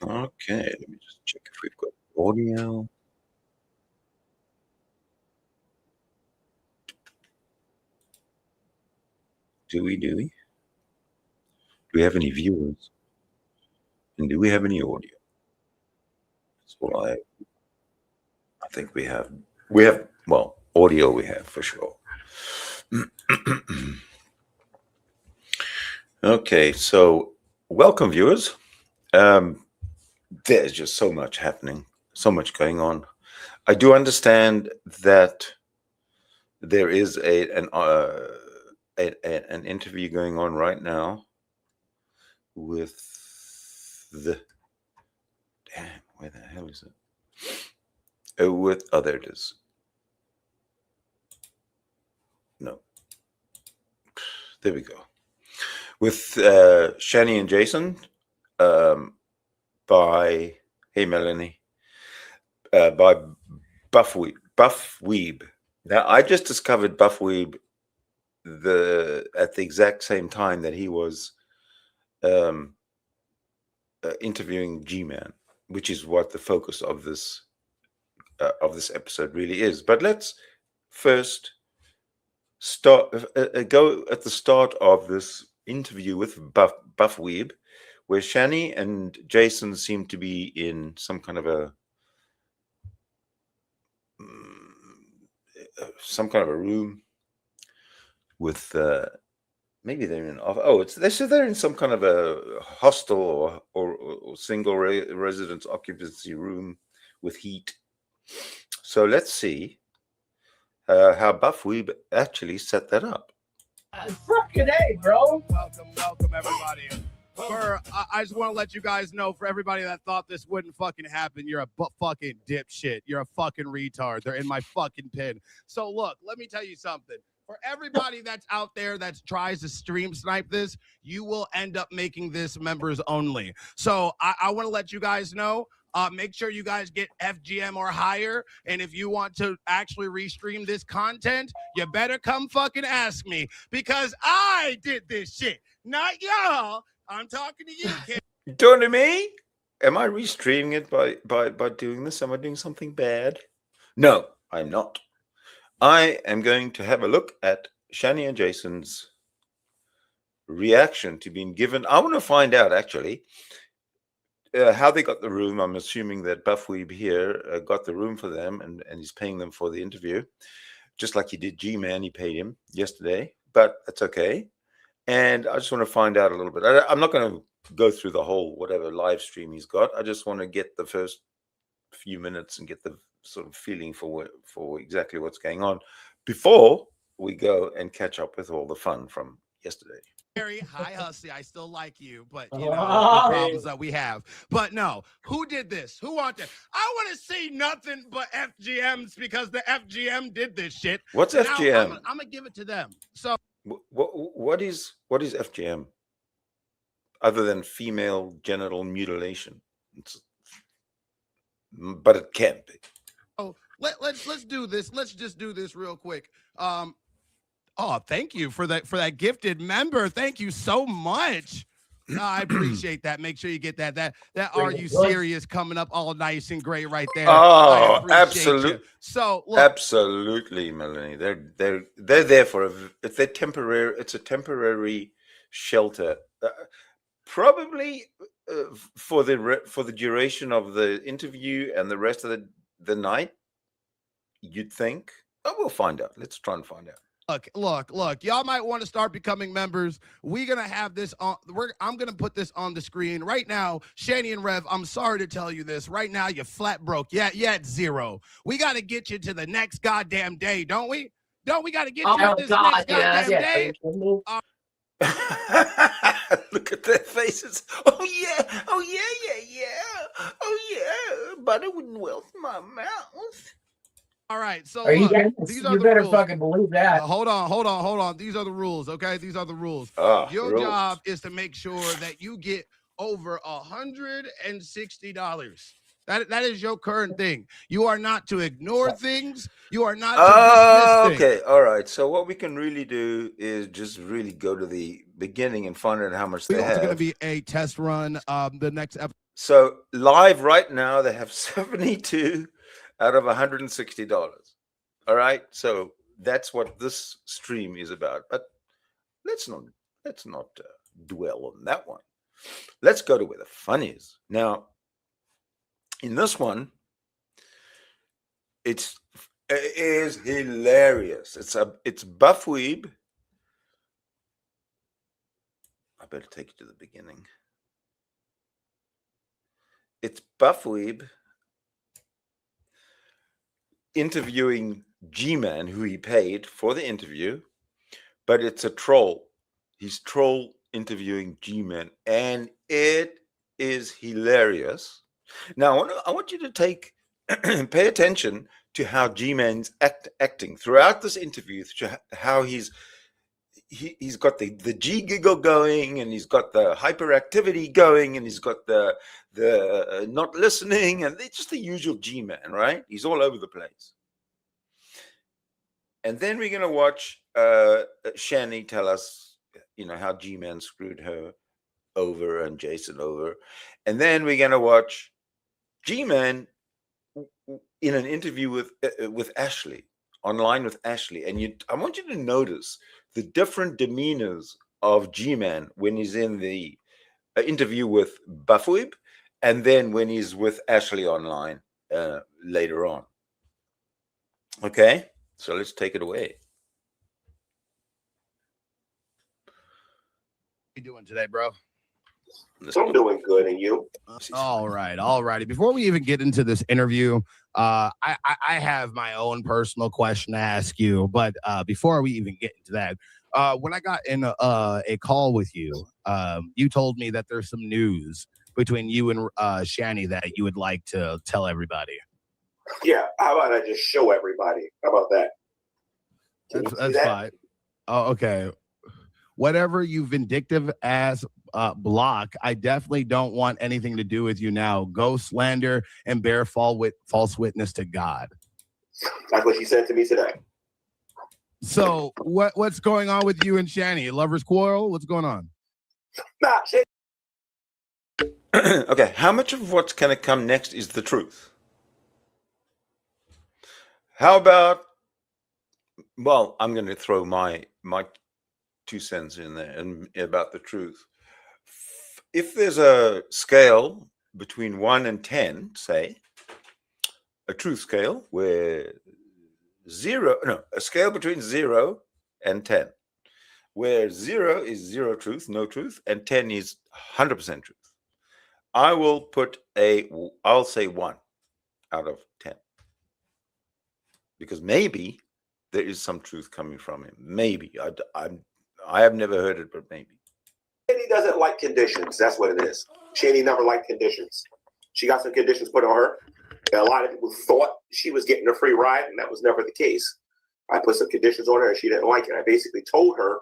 Okay, let me just check if we've got audio. Do we? Do we have any viewers? And do we have any audio? That's all I think we have. We have, well, audio we have for sure. Okay, so welcome, viewers. There's just so much happening, so much going on. I do understand that there is an interview going on right now with the damn, where the hell is it? There it is. No, there we go. With Shanny and Jason, by Melanie, by Buffweeb. Now I just discovered Buffweeb at the exact same time that he was interviewing G-Man, which is what the focus of this episode really is. But let's first go at the start of this interview with Buffweeb, where Shanny and Jason seem to be in some kind of a room with maybe they're in they're in some kind of a hostel or single residence occupancy room with heat. So let's see how Buffweeb actually set that up. Fucking A, bro. Welcome, everybody. I just want to let you guys know, for everybody that thought this wouldn't fucking happen, you're a fucking dipshit. You're a fucking retard. They're in my fucking pin. So look, let me tell you something. For everybody that's out there that tries to stream snipe this, you will end up making this members only. So I want to let you guys know. Make sure you guys get FGM or higher. And if you want to actually restream this content, you better come fucking ask me, because I did this shit, not y'all. I'm talking to you, kid. Talking to me? Am I restreaming it by doing this? Am I doing something bad? No, I'm not. I am going to have a look at Shanny and Jason's reaction to being given. I want to find out actually how they got the room. I'm assuming that Buffweeb here got the room for them and he's paying them for the interview, just like he did G-Man. He paid him yesterday, but that's okay. And I just want to find out a little bit. I'm not going to go through the whole whatever live stream he's got. I just want to get the first few minutes and get the sort of feeling for exactly what's going on before we go and catch up with all the fun from yesterday. Hi, Hussy. I still like you, but you know the problems that we have. But no, who did this? Who wanted? I want to see nothing but FGMs, because the FGM did this shit. What's FGM? I'm gonna give it to them. So what is FGM other than female genital mutilation? But it can't be. Oh, let's do this. Let's just do this real quick. Oh, thank you for that gifted member. Thank you so much. No, I appreciate that. Make sure you get that Are You Serious coming up all nice and great right there. Oh, absolutely. So look, absolutely, Melanie. They're there for it's a temporary shelter, probably for the duration of the interview and the rest of the night. You'd think. Oh, we'll find out. Let's try and find out. Look, y'all might want to start becoming members. We're going to have this on. I'm going to put this on the screen right now. Shanny and Rev, I'm sorry to tell you this. Right now, you're flat broke. Yeah, it's zero. We got to get you to the next goddamn day, don't we? Don't we got to get you to this next goddamn day? Look at their faces. Oh, yeah. Butter wouldn't melt my mouth. All right, so you better rules. Fucking believe that. Hold on. These are the rules, okay? These are the rules. Your rules. Job is to make sure that you get over $160. That is your current thing. You are not to ignore things. You are not to dismiss things. Okay, all right. So what we can really do is just really go to the beginning and find out how much they have. It's going to be a test run. The next episode. So live right now, they have 72 out of $160. All right. So that's what this stream is about. But let's not dwell on that one. Let's go to where the fun is. Now, in this one, it is hilarious. It's Buffweeb. I better take you to the beginning. It's Buffweeb interviewing G-Man, who he paid for the interview, but it's a troll. He's troll interviewing G-Man, and it is hilarious. Now, I want you to pay attention to how G-Man's acting throughout this interview, how he's got the G giggle going, and he's got the hyperactivity going, and he's got the not listening, and it's just the usual G-Man, right? He's all over the place. And then we're going to watch Shanny tell us, how G-Man screwed her over and Jason over. And then we're going to watch G-Man in an interview with Ashley, online with Ashley. And I want you to notice the different demeanors of G-Man when he's in the interview with Buffweeb, and then when he's with Ashley online later on. Okay, so let's take it away. How you doing today, bro? I'm doing good, and you? All righty. Before we even get into this interview, I have my own personal question to ask you. But before we even get into that, when I got in a call with you, you told me that there's some news between you and Shanny that you would like to tell everybody. Yeah, how about I just show everybody? How about that? That's fine. Oh, okay. Whatever you vindictive ass block, I definitely don't want anything to do with you now. Go slander and bear false witness to God. That's what she said to me today. So what's going on with you and Shanny? Lovers quarrel? What's going on? Nah, shit. Okay, how much of what's going to come next is the truth? How about, well, I'm going to throw my 2 cents in there and about the truth. If there's a scale between 1 and 10, say, a truth scale where a scale between 0 and 10, where 0 is 0 truth, no truth, and 10 is 100% truth. I'll say 1 out of 10. Because maybe there is some truth coming from him. Maybe. I have never heard it, but maybe. Shanny doesn't like conditions. That's what it is. Shanny never liked conditions. She got some conditions put on her. And a lot of people thought she was getting a free ride, and that was never the case. I put some conditions on her, and she didn't like it. I basically told her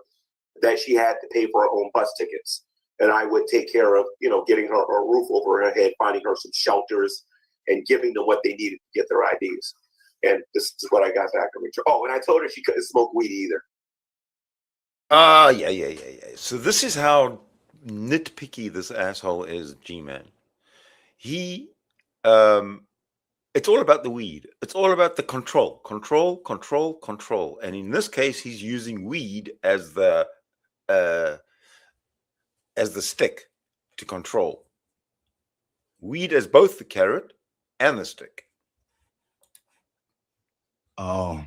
that she had to pay for her own bus tickets. And I would take care of, getting her a roof over her head, finding her some shelters, and giving them what they needed to get their IDs. And this is what I got back from her. Oh, and I told her she couldn't smoke weed either. Yeah. So this is how nitpicky this asshole is, G-Man. He, it's all about the weed. It's all about the control. And in this case, he's using weed as the stick to control. Weed as both the carrot and the stick. Oh,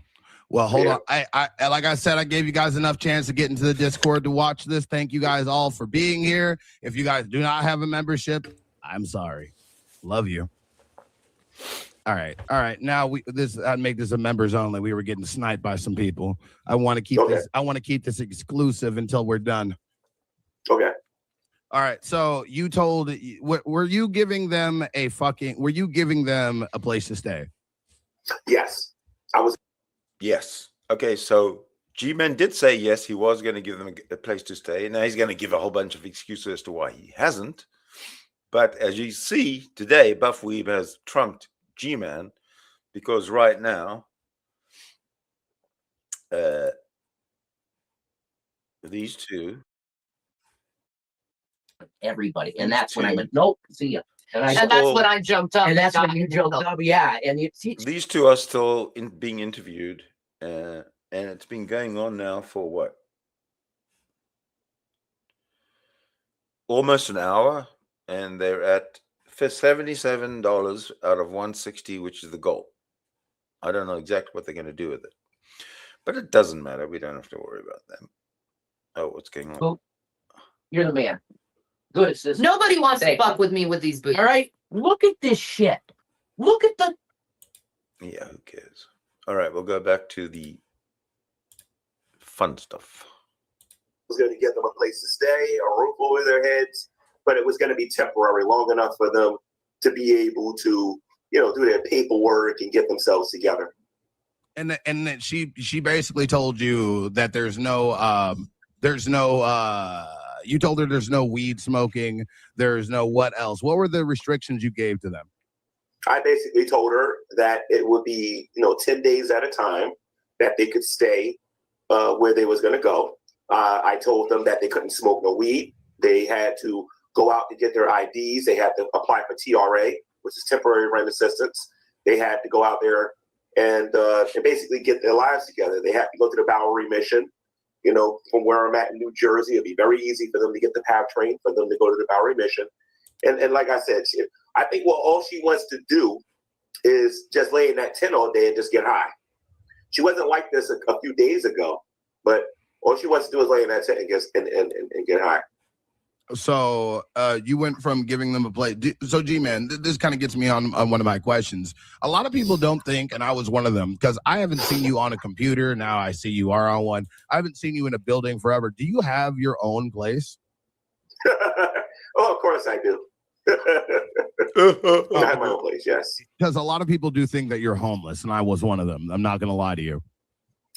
well, hold on. I like I said, I gave you guys enough chance to get into the Discord to watch this. Thank you guys all for being here. If you guys do not have a membership, I'm sorry. Love you. All right. Now I'd make this a members only. We were getting sniped by some people. I want to keep this. I want to keep this exclusive until we're done. Okay. All right. So you told, were you giving them a place to stay? Yes. I was. Yes. Okay. So G-Man did say yes, he was going to give them a place to stay. Now he's going to give a whole bunch of excuses as to why he hasn't. But as you see today, Buffweeb has trumped G-Man because right now, these two. Everybody. And that's when I went, nope, see ya. And that's when I jumped up. And that's when you jumped up, yeah. And these two are still being interviewed, and it's been going on now for what? Almost an hour, and they're at $77 out of 160, which is the goal. I don't know exactly what they're going to do with it, but it doesn't matter. We don't have to worry about them. Oh, what's going on? Well, you're the man. Good assistant. Nobody wants to fuck with me with these boots. All right. Look at this shit. Look at the. Yeah, who cares? All right, we'll go back to the fun stuff. Was going to get them a place to stay, a roof over their heads, but it was going to be temporary, long enough for them to be able to, do their paperwork and get themselves together. And then she basically told you that there's no you told her there's no weed smoking, there's no what else? What were the restrictions you gave to them? I basically told her that it would be, 10 days at a time that they could stay where they was going to go. I told them that they couldn't smoke no weed. They had to go out to get their IDs. They had to apply for TRA, which is temporary rent assistance. They had to go out there and basically get their lives together. They had to go to the Bowery Mission. From where I'm at in New Jersey, it'd be very easy for them to get the PAV train, for them to go to the Bowery Mission. And like I said, I think all she wants to do is just lay in that tent all day and just get high. She wasn't like this a few days ago, but all she wants to do is lay in that tent and get high. So you went from giving them a play. So, G-Man, this kind of gets me on one of my questions. A lot of people don't think, and I was one of them, because I haven't seen you on a computer. Now I see you are on one. I haven't seen you in a building forever. Do you have your own place? Oh, of course I do. I have my own place, yes. Because a lot of people do think that you're homeless, and I was one of them. I'm not going to lie to you.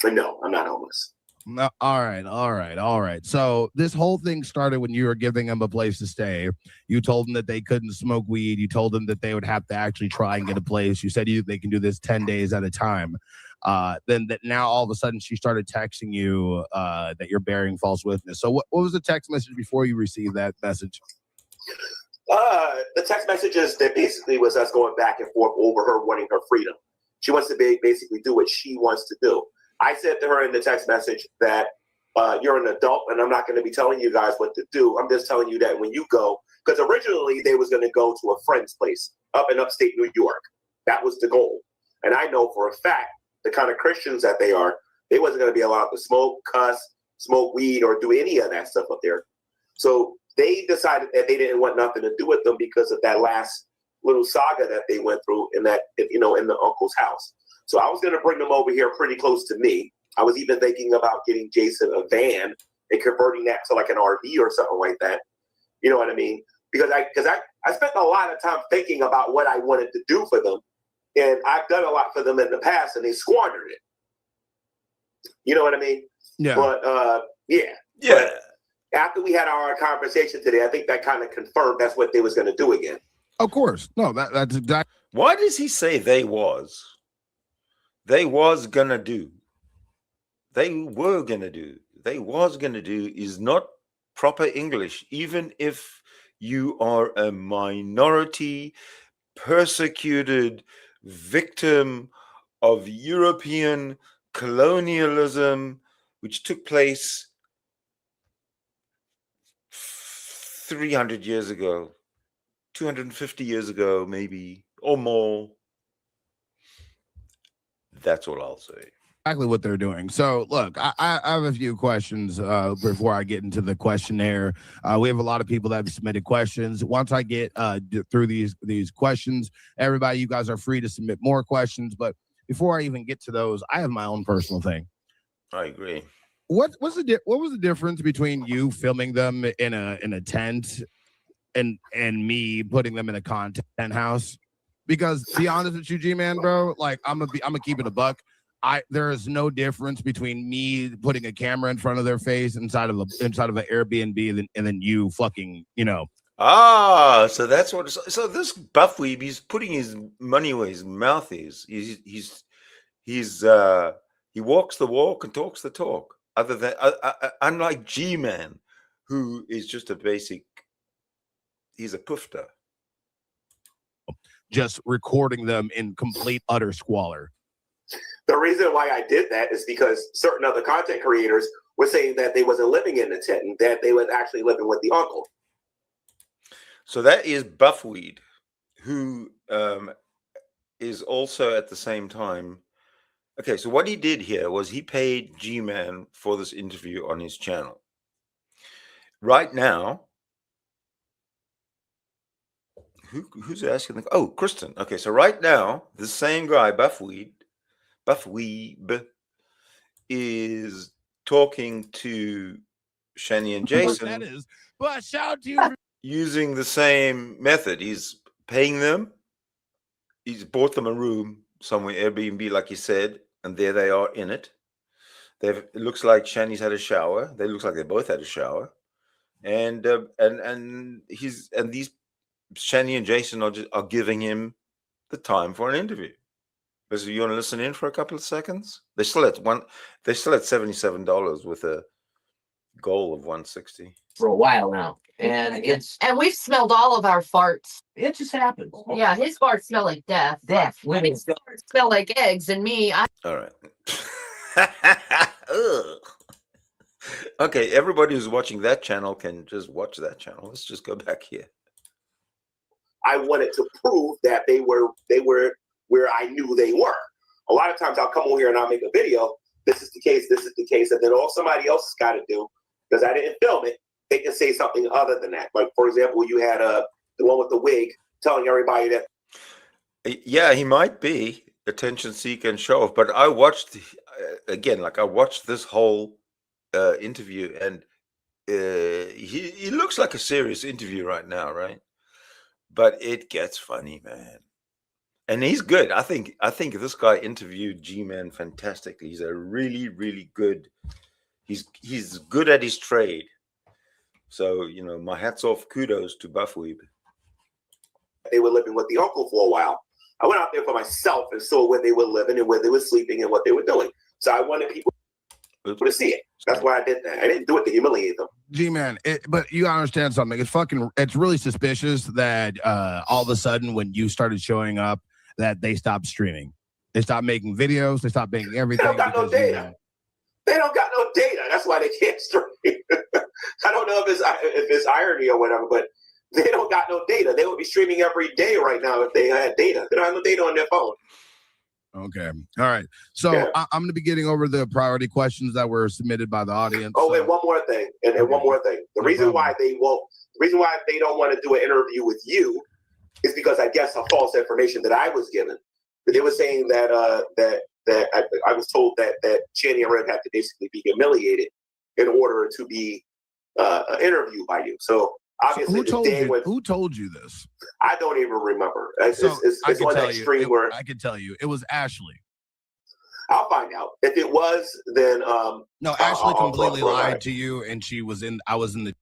No, I'm not homeless. No, all right. So this whole thing started when you were giving them a place to stay. You told them that they couldn't smoke weed. You told them that they would have to actually try and get a place. You said they can do this 10 days at a time. Then that now all of a sudden she started texting you that you're bearing false witness. So what was the text message before you received that message? The text messages that basically was us going back and forth over her wanting her freedom. She wants to basically do what she wants to do. I said to her in the text message that you're an adult and I'm not going to be telling you guys what to do. I'm just telling you that when you go, because originally they was going to go to a friend's place up in upstate New York. That was the goal. And I know for a fact, the kind of Christians that they are, they wasn't going to be allowed to smoke, cuss, smoke weed, or do any of that stuff up there. So they decided that they didn't want nothing to do with them because of that last little saga that they went through in that, in the uncle's house. So I was going to bring them over here pretty close to me. I was even thinking about getting Jason a van and converting that to like an RV or something like that. You know what I mean? Because I spent a lot of time thinking about what I wanted to do for them. And I've done a lot for them in the past and they squandered it. You know what I mean? Yeah. But yeah. But after we had our conversation today, I think that kind of confirmed that's what they was going to do again. Of course. No, that's exactly. Why does he say they was? They was gonna do. They were gonna do. They was gonna do is not proper English, even if you are a minority, persecuted victim of European colonialism, which took place 300 years ago, 250 years ago, maybe, or more. That's all I'll say. Exactly what they're doing. So, look, I have a few questions before I get into the questionnaire. We have a lot of people that have submitted questions. Once I get through these questions, everybody, you guys are free to submit more questions. But before I even get to those, I have my own personal thing. I agree. What was the difference between you filming them in a tent and me putting them in a content house? Because to be honest with you, G-Man, bro, like I'm gonna keep it a buck. There is no difference between me putting a camera in front of their face inside of an Airbnb and then you fucking, So that's what. So this Buffweeb, he's putting his money where his mouth is. He walks the walk and talks the talk. Other than unlike G-Man, who is just a basic. He's a poofter. just recording them in complete utter squalor. The reason why I did that is because certain other content creators were saying that they wasn't living in the tent and that they was actually living with the uncle. So that is Buffweed, who is also at the same time. Okay, so what he did here was he paid G-Man for this interview on his channel. Right now, who's asking? Oh, Kristen. Okay, so right now, the same guy, Buffweeb, is talking to Shanny and Jason. That is, but shout out to you for using the same method. He's paying them. He's bought them a room somewhere, Airbnb, like he said, and there they are in it. It looks like Shanny's had a shower. They look like they both had a shower, and these Shanny and Jason are giving him the time for an interview. So you want to listen in for a couple of seconds? They're still at $77 with a goal of 160 for a while now, and And we've smelled all of our farts. it just happens. Yeah, his farts smell like death. Women. His farts smell like eggs, and me, All right. Ugh. Okay, everybody who's watching that channel can just watch that channel. Let's just go back here. I wanted to prove that they were where I knew they were. A lot of times I'll come over here and I'll make a video. This is the case. This is the case. And then all somebody else has got to do, because I didn't film it, they can say something other than that. Like, for example, you had the one with the wig telling everybody that. Yeah, he might be attention seeker and show off, but I watched again, like I watched this whole interview, and he looks like a serious interview right now, right? But it gets funny, man. And he's good. I think this guy interviewed G-Man fantastically. He's a really, really good. He's good at his trade. So, you know, my hat's off, kudos to Buffweeb. They were living with the uncle for a while. I went out there for myself and saw where they were living and where they were sleeping and what they were doing. So I wanted people to see it. That's why I did that. I didn't do it to humiliate them. G-Man, but you gotta understand something. It's really suspicious that all of a sudden when you started showing up, that they stopped streaming. They stopped making videos. They stopped making everything. They don't got no data. They don't got no data. That's why they can't stream. I don't know if it's irony or whatever, but they don't got no data. They would be streaming every day right now if they had data. They don't have no data on their phone. Okay. All right. So yeah. I'm going to be getting over the priority questions that were submitted by the audience. Oh, and one more thing. And one more thing. The reason why they don't want to do an interview with you is because I guess of false information that I was given. They were saying that I was told that Shanny and Red had to basically be humiliated in order to be interviewed by you. So obviously, who told you this? I don't even remember. It's on that stream where I can tell you it was Ashley. I'll find out if it was. Then no, Ashley completely lied to you, and I was in the.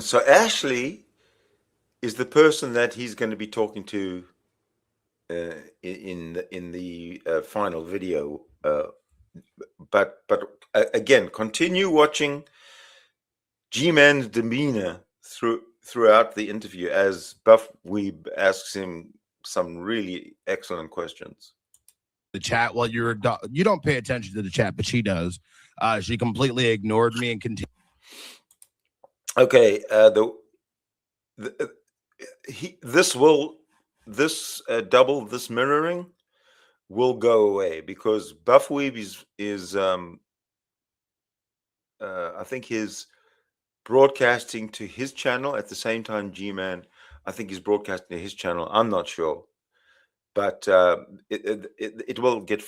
So Ashley is the person that he's going to be talking to in the final video. But again, continue watching G-Man's demeanor throughout the interview as Buffweeb asks him some really excellent questions. The chat while you don't pay attention to the chat, but she does. She completely ignored me and continued. Okay, this mirroring will go away because Buffweeb is I think he's broadcasting to his channel at the same time G-Man. I think he's broadcasting to his channel. I'm not sure, but it will get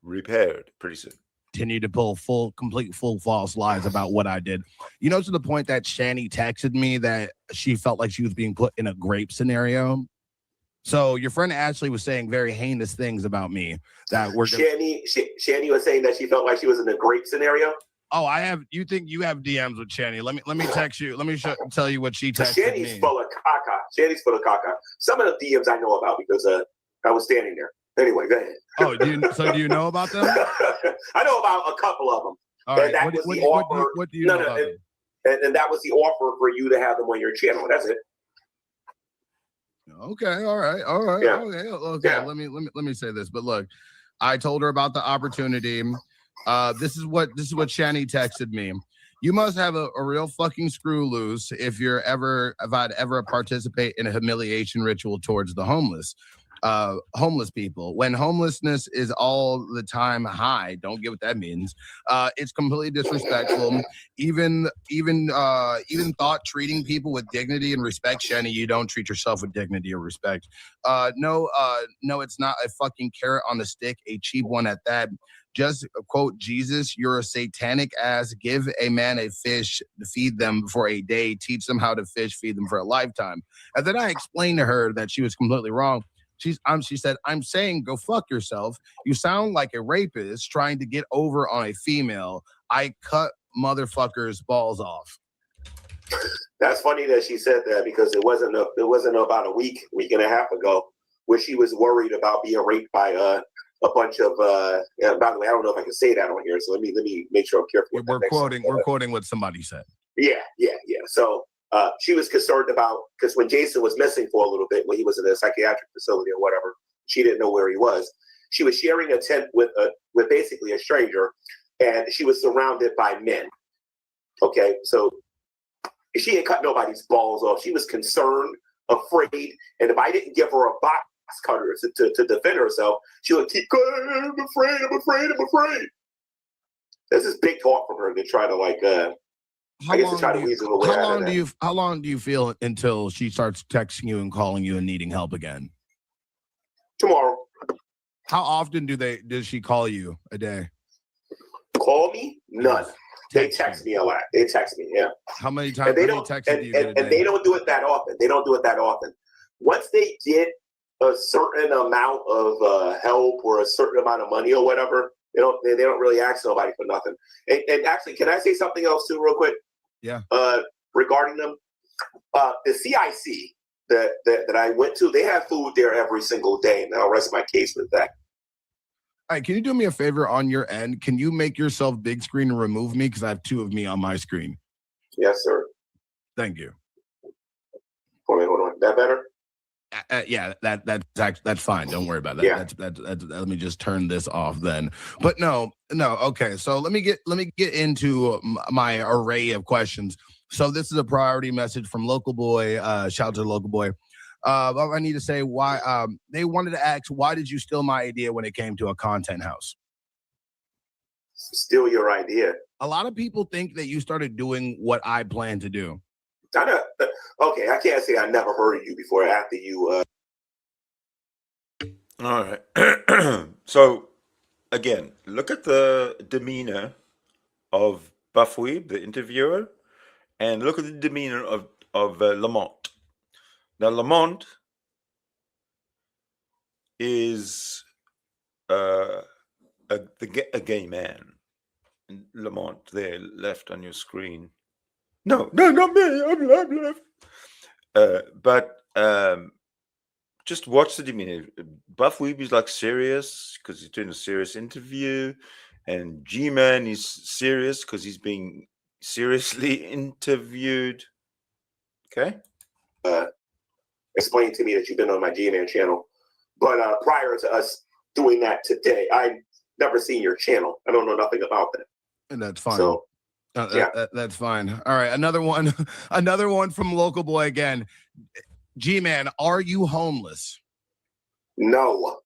repaired pretty soon. Continue to pull full false lies about what I did. You know, to the point that Shanny texted me that she felt like she was being put in a grape scenario. So your friend Ashley was saying very heinous things about me that were Shanny was saying that she felt like she was in a grape scenario. Oh, you think you have DMs with Shanny? Let me text you. Let me tell you what she texted Shanny's me. full of caca. Shanny's full of caca. Some of the DMs I know about because I was standing there. Anyway, go ahead. Oh, do you know about them? I know about a couple of them. All right. What do you know about them? And that was the offer for you to have them on your channel. That's it. Okay, all right, Yeah. okay. Yeah. Let me say this. But look, I told her about the opportunity. This is what Shanny texted me. You must have a real fucking screw loose if I'd ever participate in a humiliation ritual towards the homeless people. When homelessness is all the time high, don't get what that means. It's completely disrespectful. Even thought treating people with dignity and respect. Shanny, you don't treat yourself with dignity or respect. No, it's not a fucking carrot on the stick, a cheap one at that. Just quote Jesus, you're a satanic ass. Give a man a fish to feed them for a day. Teach them how to fish, feed them for a lifetime. And then I explained to her that she was completely wrong. She said, I'm saying go fuck yourself. You sound like a rapist trying to get over on a female. I cut motherfuckers' balls off. That's funny that she said that because it wasn't about a week and a half ago where she was worried about being raped by a bunch of by the way, I don't know if I can say that on here, so let me make sure I'm careful. We're quoting what somebody said. Yeah. So she was concerned about, because when Jason was missing for a little bit, when he was in a psychiatric facility or whatever, she didn't know where he was. She was sharing a tent with basically a stranger, and she was surrounded by men. Okay, so she ain't cut nobody's balls off. She was concerned, afraid, and if I didn't give her a box cutter to defend herself, she would keep going, I'm afraid. This is big talk from her to try to weasel away out of that. How long do you feel until she starts texting you and calling you and needing help again? Tomorrow. How often does she call you a day? Call me? None. They text me a lot. They text me, yeah. How many times? And they don't do it that often. Once they get a certain amount of help or a certain amount of money or whatever, they don't really ask nobody for nothing. And actually, can I say something else too, real quick? Yeah. Regarding them, the CIC that I went to, they have food there every single day, and I'll rest my case with that. All right, can you do me a favor on your end? Can you make yourself big screen and remove me because I have two of me on my screen? Yes, sir. Thank you. Hold on. That better? Yeah, that's fine. Don't worry about that. Yeah. That's let me just turn this off then. But no. Okay, so let me get into my array of questions. So this is a priority message from Local Boy. Shout out to Local Boy. I need to say why they wanted to ask, why did you steal my idea when it came to a content house? Steal your idea. A lot of people think that you started doing what I plan to do. Okay, I can't say I never heard of you before after you. All right. So, again, look at the demeanor of Buffweeb, the interviewer, and look at the demeanor of Lamont. Now, Lamont is a gay man. Lamont, there, left on your screen. No, not me. I'm left. But just watch the demeanor. Buffweeb is like serious because he's doing a serious interview, and G-Man is serious because he's being seriously interviewed. Okay. Explain to me that you've been on my G-Man channel, but prior to us doing that today, I've never seen your channel. I don't know nothing about that. And that's fine. So. That's fine. All right, another one from Local Boy again. G-Man, are you homeless? No.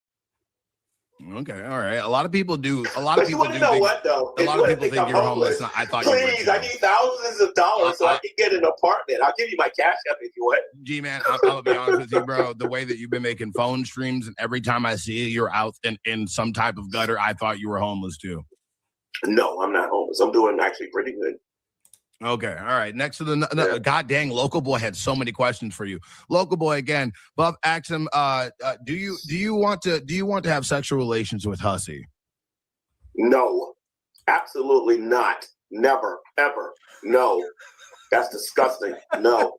Okay, all right. A lot of people do. A lot But of you people want do. to know think, what though? a lot of people think you're homeless. I thought Please, you were. I need thousands of dollars so I can get an apartment. I'll give you my cash app if you want. G-Man, I'll be honest with you, bro. The way that you've been making phone streams, and every time I see you, you're out in some type of gutter, I thought you were homeless too. No, I'm not homeless. I'm doing actually pretty good. Okay, all right. Next to the god dang, Local Boy had so many questions for you. Local Boy again. Buff asks him, do you want to have sexual relations with Hussy? No, absolutely not. Never, ever. No, that's disgusting. No.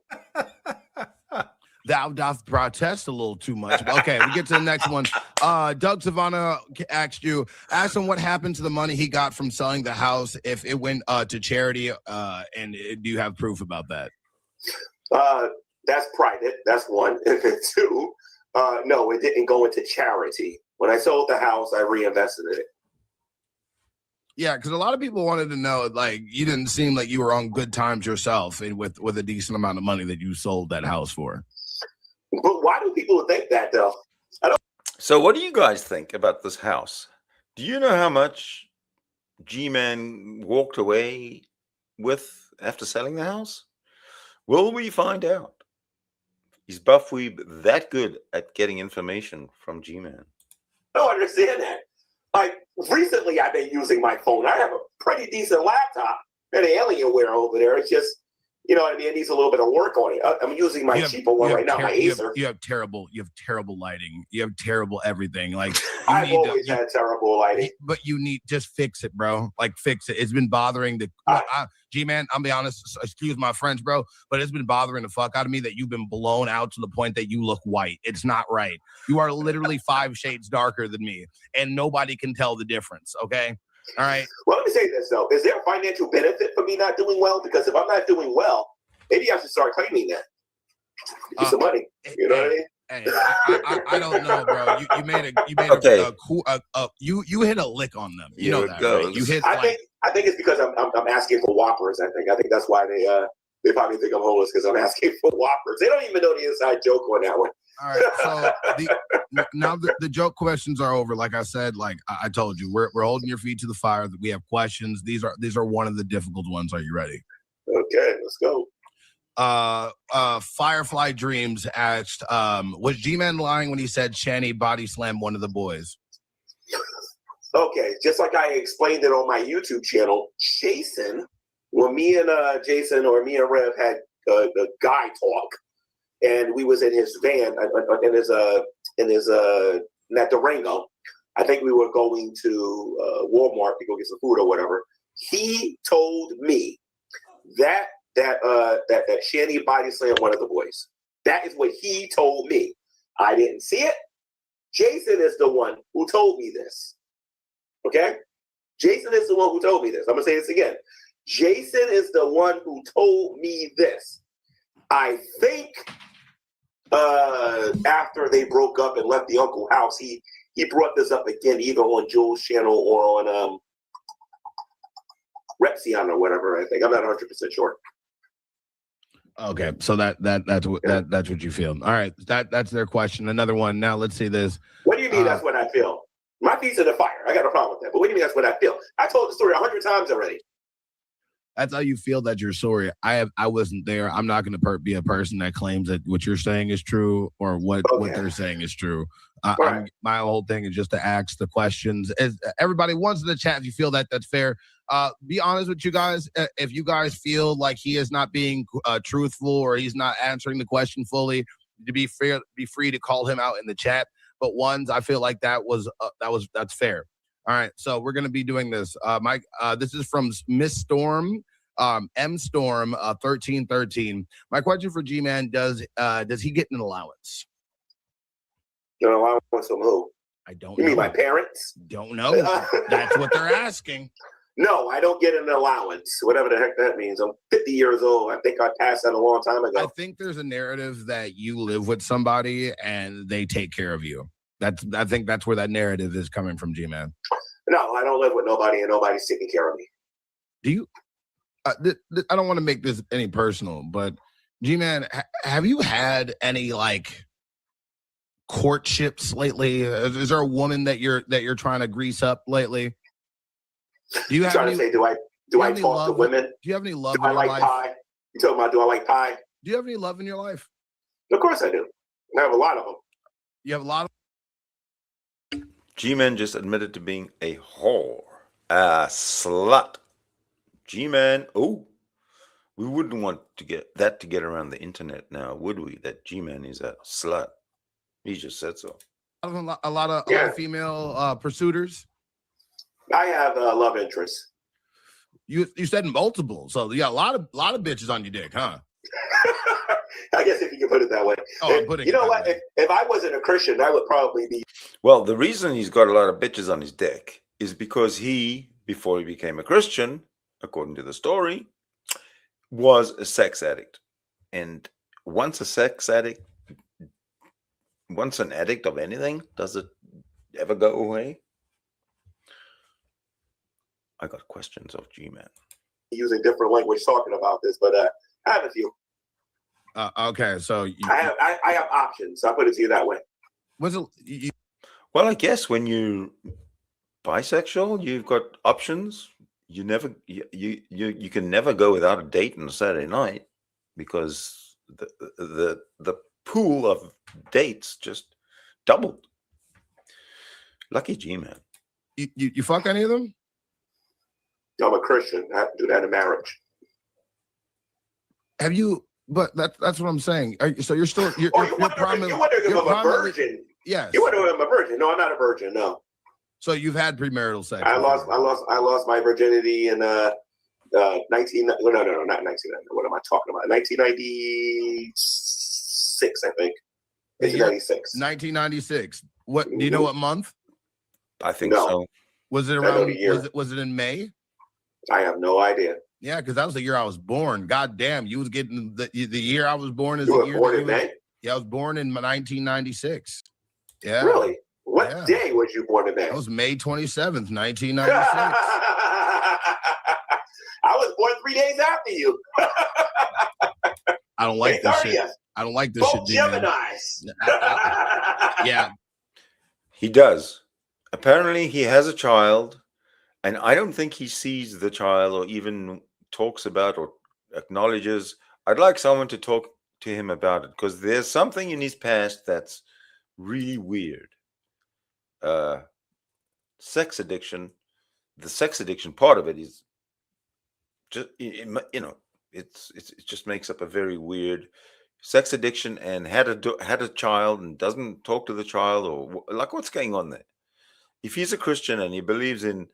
Thou doth protest a little too much. But okay, we get to the next one. Doug Savannah asked him what happened to the money he got from selling the house, if it went to charity, and do you have proof about that? That's private. That's one. And then two, no, it didn't go into charity. When I sold the house, I reinvested in it. Yeah, because a lot of people wanted to know, like, you didn't seem like you were on good times yourself, and with a decent amount of money that you sold that house for. But why do people think that, though? So what do you guys think about this house? Do you know how much G-Man walked away with after selling the house? Will we find out? Is Buffweeb that good at getting information from G-Man? I don't understand that. Like, recently I've been using my phone. I have a pretty decent laptop and Alienware over there. It's just, you know what I mean? It needs a little bit of work on it. I'm using my cheaper one right now, my Acer. You have terrible lighting. You have terrible everything. Like, I've always had terrible lighting. But you need, just fix it, bro. Like, fix it. It's been bothering the G-Man, I'll be honest, excuse my French, bro, but it's been bothering the fuck out of me that you've been blown out to the point that you look white. It's not right. You are literally 5 shades darker than me, and nobody can tell the difference, okay? All right. Well, let me say this, though. Is there a financial benefit for me not doing well? Because if I'm not doing well, maybe I should start claiming that. Get some money. You know what I mean? Hey, I don't know, bro. You made you hit a lick on them. You know that, right? You hit. I think it's because I'm asking for Whoppers. I think that's why they probably think I'm homeless, because I'm asking for Whoppers. They don't even know the inside joke on that one. All right, so now the joke questions are over. Like I said, like I told you, we're holding your feet to the fire. We have questions. These are one of the difficult ones. Are you ready? Okay, let's go. Firefly Dreams asked, was G-Man lying when he said Shanny body slammed one of the boys? Okay, just like I explained it on my YouTube channel, Jason, when me and Jason or me and Rev had the guy talk, and we was in his van, in his Durango. I think we were going to Walmart to go get some food or whatever. He told me that Shanny body slammed one of the boys. That is what he told me. I didn't see it. Jason is the one who told me this. Okay? Jason is the one who told me this. I'm going to say this again. Jason is the one who told me this. I think after they broke up and left the uncle house, he brought this up again, either on Joel's channel or on Repsion or whatever. I think I'm not 100% sure. Okay, so that's what you feel. All right, that's their question. Another one. Now let's see this. What do you mean that's what I feel? My feet's in the fire. I got a problem with that. But what do you mean that's what I feel? I told the story 100 times already. That's how you feel that you're sorry. I wasn't there. I'm not going to be a person that claims that what you're saying is true or what they're saying is true. Right. My whole thing is just to ask the questions. As everybody wants in the chat, if you feel that that's fair, be honest with you guys. If you guys feel like he is not being truthful or he's not answering the question fully, to be fair, be free to call him out in the chat. But ones, I feel like that's fair. All right, so we're gonna be doing this. Mike, this is from Miss Storm, M Storm 1313. My question for G-Man: Does he get an allowance? An allowance from who? I don't. You know. mean my parents? Don't know. That's what they're asking. No, I don't get an allowance. Whatever the heck that means. I'm 50 years old. I think I passed that a long time ago. I think there's a narrative that you live with somebody and they take care of you. I think that's where that narrative is coming from, G-Man. No, I don't live with nobody and nobody's taking care of me. Do you? I don't want to make this any personal, but G-Man, have you had any like courtships lately? Is there a woman that you're trying to grease up lately? Do you have trying to say, do I talk to women? Do you have any love in your like life? Pie? You talking about do I like pie? Do you have any love in your life? Of course I do. I have a lot of them. You have a lot of. G-Man just admitted to being a whore, a slut. G-Man, we wouldn't want to get around the internet now, would we? That G-Man is a slut. He just said so. A lot of female pursuiters. I have love interests. You said multiple, so you got a lot of bitches on your dick, huh? I guess if you can put it that way. Oh, I'm putting you it know that what? way. If I wasn't a Christian, I would probably be. Well, the reason he's got a lot of bitches on his deck is because he, before he became a Christian, according to the story, was a sex addict. And once an addict of anything, does it ever go away? I got questions of G-Man. Using different language talking about this, but I have a few. Okay, so I have options. I'll put it to you that way. Well, I guess when you're bisexual, you've got options. You can never go without a date on a Saturday night because the pool of dates just doubled. Lucky G-Man. You fuck any of them? I'm a Christian. I have to do that in marriage. Have you? But that's what I'm saying. So you're still you're You wonder if I'm a virgin? Yes. You wonder if I'm a virgin? No, I'm not a virgin. No. So you've had premarital sex. I lost my virginity in 19. No, not 1990. What am I talking about? 1996, I think. 1996. 1996. What do you know? What month? I think No. so. Was it I know around? the year. Was it in May? I have no idea. Yeah, because that was the year I was born. God damn, you was getting the year I was born is You the were year. born in May? Yeah, I was born in 1996. Yeah. Really? What Yeah. day was you born in May? That was May 27th, 1996. I was born 3 days after you. I don't like May this shit. 30th. I don't like this Both shit, G-Man. Geminis. Yeah. He does. Apparently, he has a child, and I don't think he sees the child or even talks about or acknowledges. I'd like someone to talk to him about it because there's something in his past that's really weird. Sex addiction. The sex addiction part of it is just it just makes up a very weird sex addiction, and had a child and doesn't talk to the child, or like what's going on there. If he's a Christian and he believes in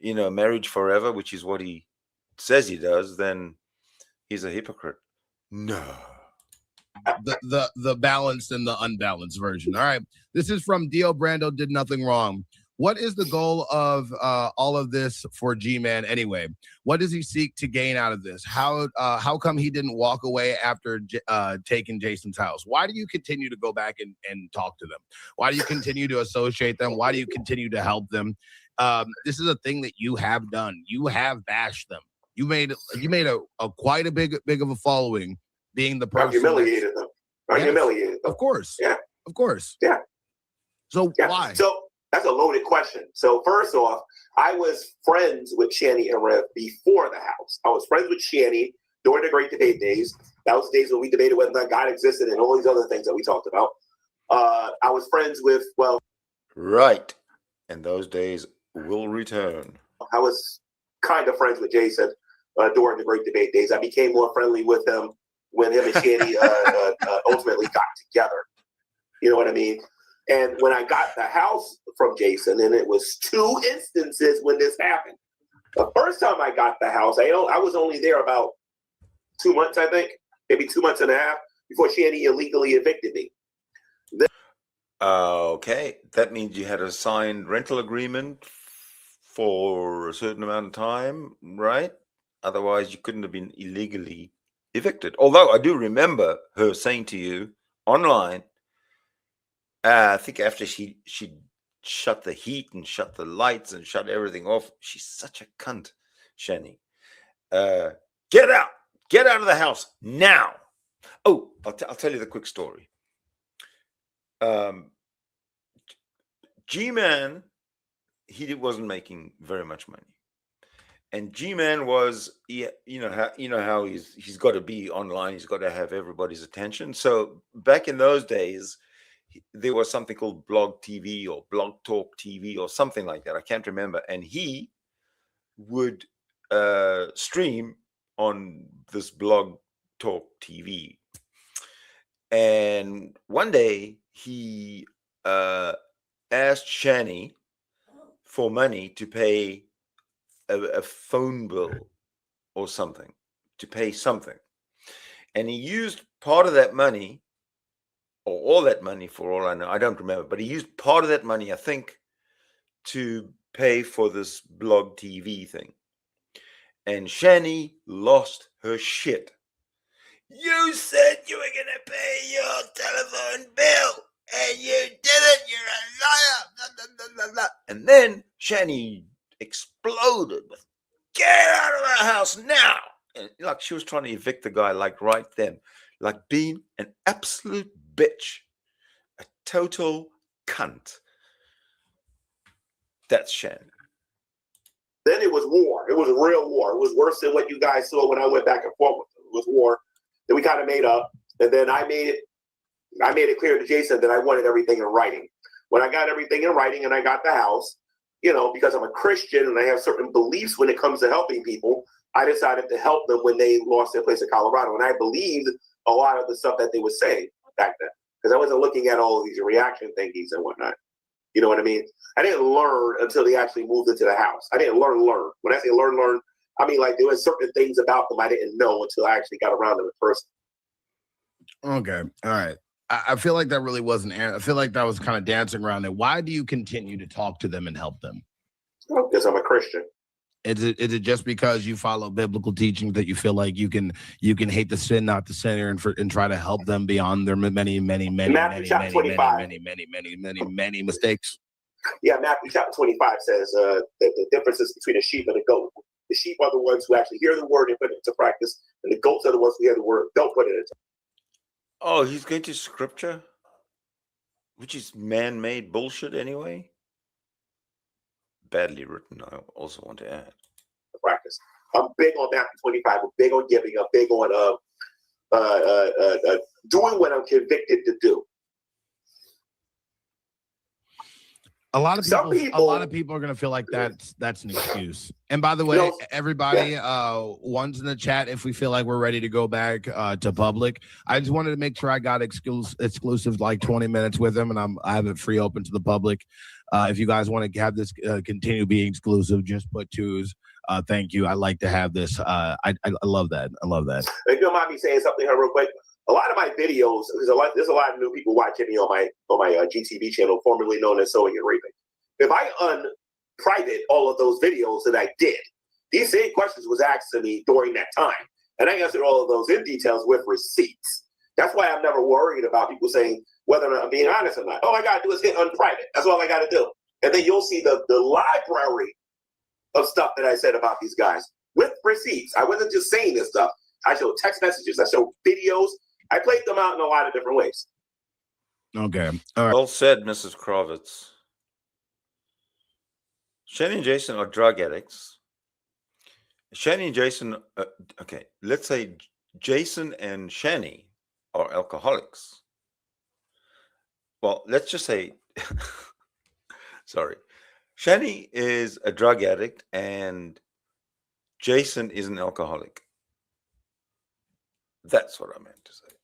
marriage forever, which is what he says he does, then he's a hypocrite. No. The balanced and the unbalanced version. All right. This is from Dio Brando Did Nothing Wrong. What is the goal of all of this for G-Man anyway? What does he seek to gain out of this? How come he didn't walk away after taking Jason's house? Why do you continue to go back and talk to them? Why do you continue to associate them? Why do you continue to help them? This is a thing that you have done. You have bashed them. You made a quite a big of a following, being the person. I humiliated them. I humiliated them. Of course. Yeah. Of course. Yeah. So Yeah. why? So that's a loaded question. So first off, I was friends with Shanny and Rev before the house. I was friends with Shanny during the Great Debate days. That was the days when we debated whether or not God existed and all these other things that we talked about. I was friends with, Right. And those days will return. I was kind of friends with Jason during the Great Debate days. I became more friendly with him when him and Shanny ultimately got together. You know what I mean? And when I got the house from Jason, and it was 2 instances when this happened. The first time I got the house, I was only there about 2 months, I think, maybe 2 months and a half before Shanny illegally evicted me. Okay. That means you had a signed rental agreement for a certain amount of time, right? Otherwise, you couldn't have been illegally evicted. Although I do remember her saying to you online, I think after she shut the heat and shut the lights and shut everything off, she's such a cunt, Shanny. Get out of the house now. Oh, I'll tell you the quick story. G-Man, he wasn't making very much money, and G-Man was, how he's got to be online. He's got to have everybody's attention. So back in those days, there was something called Blog TV or Blog Talk TV or something like that. I can't remember. And he would stream on this Blog Talk TV. And one day he asked Shanny for money to pay a phone bill or something, to pay something. and he used part of that money, or all that money for all I know, I don't remember, but he used part of that money, I think, to pay for this blog TV thing. And Shanny lost her shit. You said you were going to pay your telephone bill, and you didn't. You're a liar. Blah, blah, blah, blah, blah. And then Shanny exploded with, "Get out of my house now!" And like she was trying to evict the guy, like right then, like being an absolute bitch, a total cunt. That's Shanny. Then it was war. It was a real war. It was worse than what you guys saw when I went back and forth with them. It was war. Then we kind of made up, and then I made it clear to Jason that I wanted everything in writing. When I got everything in writing and I got the house, you know, because I'm a Christian and I have certain beliefs when it comes to helping people, I decided to help them when they lost their place in Colorado. And I believed a lot of the stuff that they were saying back then, because I wasn't looking at all of these reaction thingies and whatnot. You know what I mean? I didn't learn until they actually moved into the house. I didn't learn. When I say learn, I mean, like, there were certain things about them I didn't know until I actually got around them in person. Okay. All right. I feel like that really wasn't. I feel like that was kind of dancing around it. Why do you continue to talk to them and help them? Because I'm a Christian. Is it just because you follow biblical teachings that you feel like you can hate the sin, not the sinner, and try to help them beyond their many mistakes? Yeah, Matthew chapter 25 says that the differences between a sheep and a goat. The sheep are the ones who actually hear the word and put it into practice, and the goats are the ones who hear the word, don't put it into. Oh, he's going to scripture, which is man-made bullshit anyway. Badly written, I also want to add. Practice. I'm big on Matthew 25. I'm big on giving. I'm big on doing what I'm convicted to do. A lot of people are going to feel like that's an excuse. And by the way, everybody, one's in the chat if we feel like we're ready to go back to public. I just wanted to make sure I got exclusive like 20 minutes with him, and I have it free open to the public. If you guys want to have this continue being exclusive, just put twos. Thank you. I like to have this. I love that. I love that. If you don't mind me saying something here real quick, a lot of my videos, there's a lot of new people watching me on my GTV channel, formerly known as Sewing and Raping. If I unprivate all of those videos that I did, these same questions was asked to me during that time, and I answered all of those in details with receipts. That's why I'm never worried about people saying whether or not I'm being honest or not. All I got to do is hit unprivate. That's all I got to do. And then you'll see the library of stuff that I said about these guys with receipts. I wasn't just saying this stuff. I showed text messages. I showed videos. I played them out in a lot of different ways. Okay. All right. Well said, Mrs. Kravitz. Shanny and Jason are drug addicts. Shanny and Jason, okay, let's say Jason and Shanny are alcoholics. Well, let's just say, sorry, Shanny is a drug addict and Jason is an alcoholic. That's what I meant to say.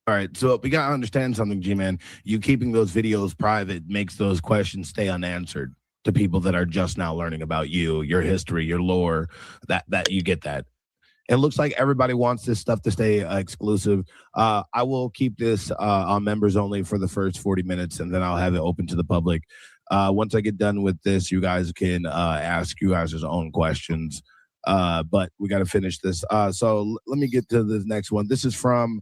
All right. So we got to understand something, G-Man. You keeping those videos private makes those questions stay unanswered to people that are just now learning about you, your history, your lore, that you get that. It looks like everybody wants this stuff to stay exclusive. I will keep this on members only for the first 40 minutes, and then I'll have it open to the public. Once I get done with this, you guys can ask you guys' own questions. But we got to finish this. So let me get to the next one. This is from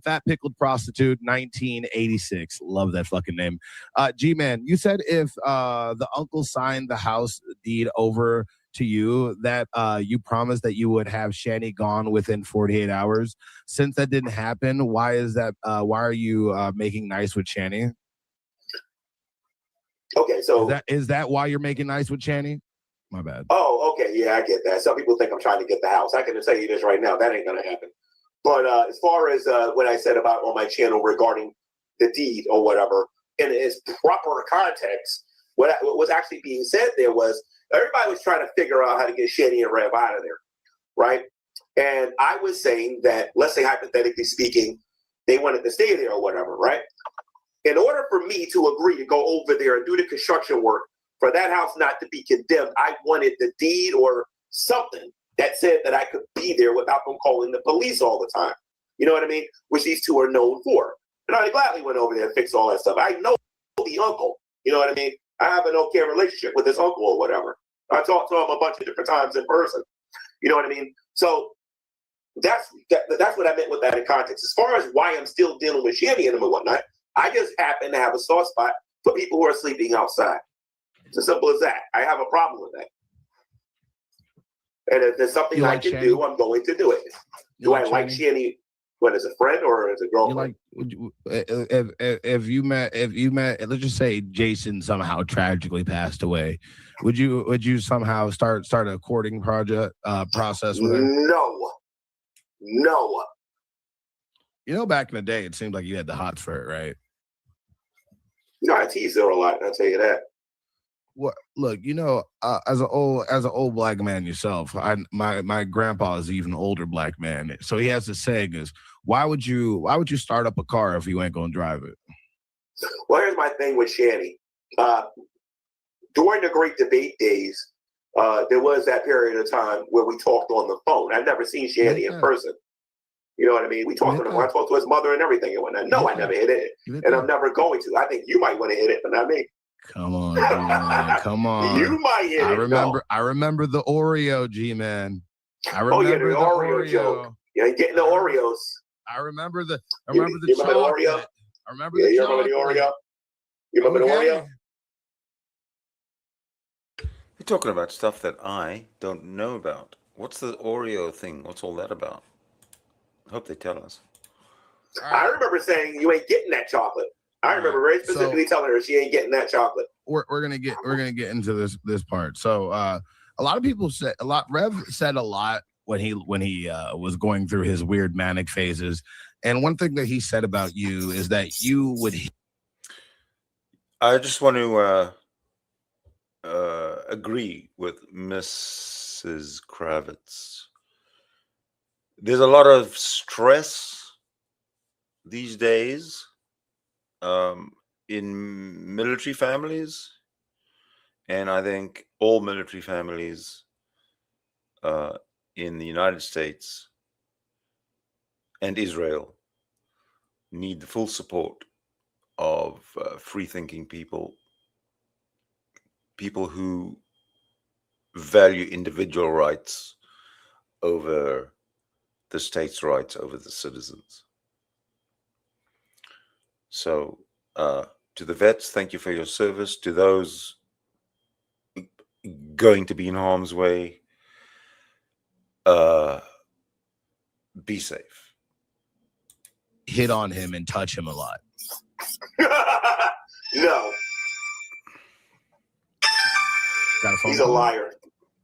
Fat Pickled Prostitute 1986. Love that fucking name. G-Man, you said if the uncle signed the house deed over to you that you promised that you would have Shanny gone within 48 hours. Since that didn't happen, why is that? Why are you making nice with Shanny? Okay, so is that why you're making nice with Shanny? My bad. Oh, okay, yeah, I get that. Some people think I'm trying to get the house. I can tell you this right now, that ain't gonna happen. But as far as what I said about on my channel regarding the deed or whatever, in its proper context, what was actually being said there was everybody was trying to figure out how to get Shanny and Rev out of there, right? And I was saying that, let's say hypothetically speaking, they wanted to stay there or whatever, right? In order for me to agree to go over there and do the construction work for that house not to be condemned, I wanted the deed or something that said that I could be there without them calling the police all the time. You know what I mean? Which these two are known for. And I gladly went over there and fixed all that stuff. I know the uncle. You know what I mean? I have an okay relationship with his uncle or whatever. I talked to him a bunch of different times in person. You know what I mean? So that's what I meant with that in context. As far as why I'm still dealing with Shanny and whatnot, I just happen to have a soft spot for people who are sleeping outside. It's as simple as that. I have a problem with that. And if there's something I can do, I'm going to do it. Do I like Shanny? What, as a friend or as a girlfriend? If you met, let's just say Jason somehow tragically passed away, would you somehow start a courting process with him? No. You know, back in the day, it seemed like you had the hots for it, right? No, I tease her a lot. I'll tell you that. What? Look, you know, as an old black man yourself, my grandpa is an even older black man, so he has this saying: "Is why would you start up a car if you ain't gonna drive it?" Well, here's my thing with Shanny. During the Great Debate days, there was that period of time where we talked on the phone. I've never seen Shanny in person. You know what I mean? We talked to him. I talked to his mother and everything and whatnot. No, I never hit it, and I'm never going to. I think you might want to hit it, but not me. Come on, G-Man. Come on. You might hit it. I remember the Oreo, G-Man. The Oreo joke. You ain't getting the Oreos. I remember the chocolate. Oreo? I remember the you chocolate. Remember the Oreo? You remember the Oreo? You're talking about stuff that I don't know about. What's the Oreo thing? What's all that about? I hope they tell us. I remember saying you ain't getting that chocolate. I remember very specifically telling her she ain't getting that chocolate. We're gonna get into this part. So a lot of people said Rev said a lot when he was going through his weird manic phases, and one thing that he said about you is that you would. I just want to agree with Mrs. Kravitz. There's a lot of stress these days. In military families, and I think all military families in the United States and Israel need the full support of free-thinking people who value individual rights over the state's rights over the citizens. So to the vets, thank you for your service. To those going to be in harm's way, be safe. Hit on him and touch him a lot. No. Got a phone He's call? a liar.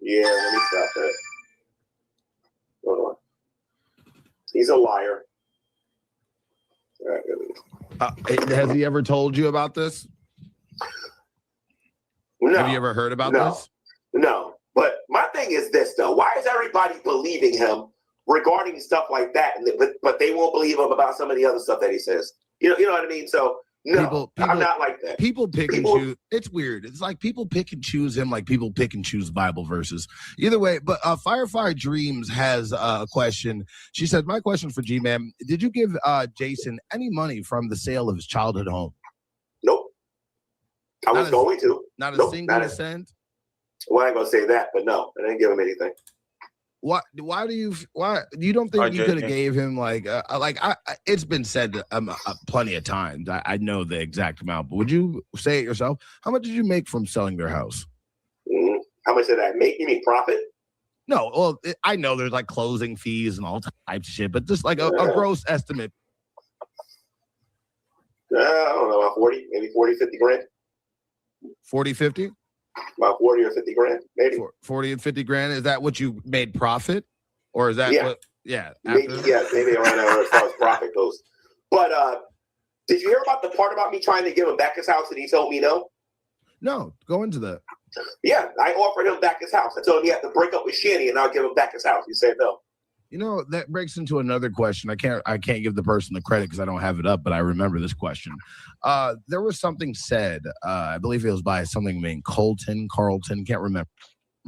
Yeah, let me stop that. Hold on. He's a liar. All right, has he ever told you about this? No. Have you ever heard about this? No. But my thing is this, though. Why is everybody believing him regarding stuff like that, but they won't believe him about some of the other stuff that he says? You know what I mean? So, no, people, I'm not like that. People pick and choose. It's weird. It's like people pick and choose him like people pick and choose Bible verses. Either way, but Firefly Dreams has a question. She said, my question for G-Man, did you give Jason any money from the sale of his childhood home? Nope. I was going to. Not a single cent? Well, I ain't going to say that, but no, I didn't give him anything. Why do you don't think you could have gave him it's been said plenty of times. I know the exact amount, but would you say it yourself? How much did you make from selling their house? How much did I make? You mean profit? No, well, I know there's like closing fees and all types of shit, but just like a gross estimate. I don't know, about 40, maybe 40, 50 grand. 40, 50? About 40 or 50 grand, maybe. 40 and 50 grand. Is that what you made profit? Or is that what? Yeah. Maybe around there as far as profit goes. But did you hear about the part about me trying to give him back his house and he told me no? No, go into that. Yeah, I offered him back his house. I told him he had to break up with Shanny and I'll give him back his house. He said no. You know, that breaks into another question. I can't give the person the credit because I don't have it up, but I remember this question. There was something said, I believe it was by something named Carlton, can't remember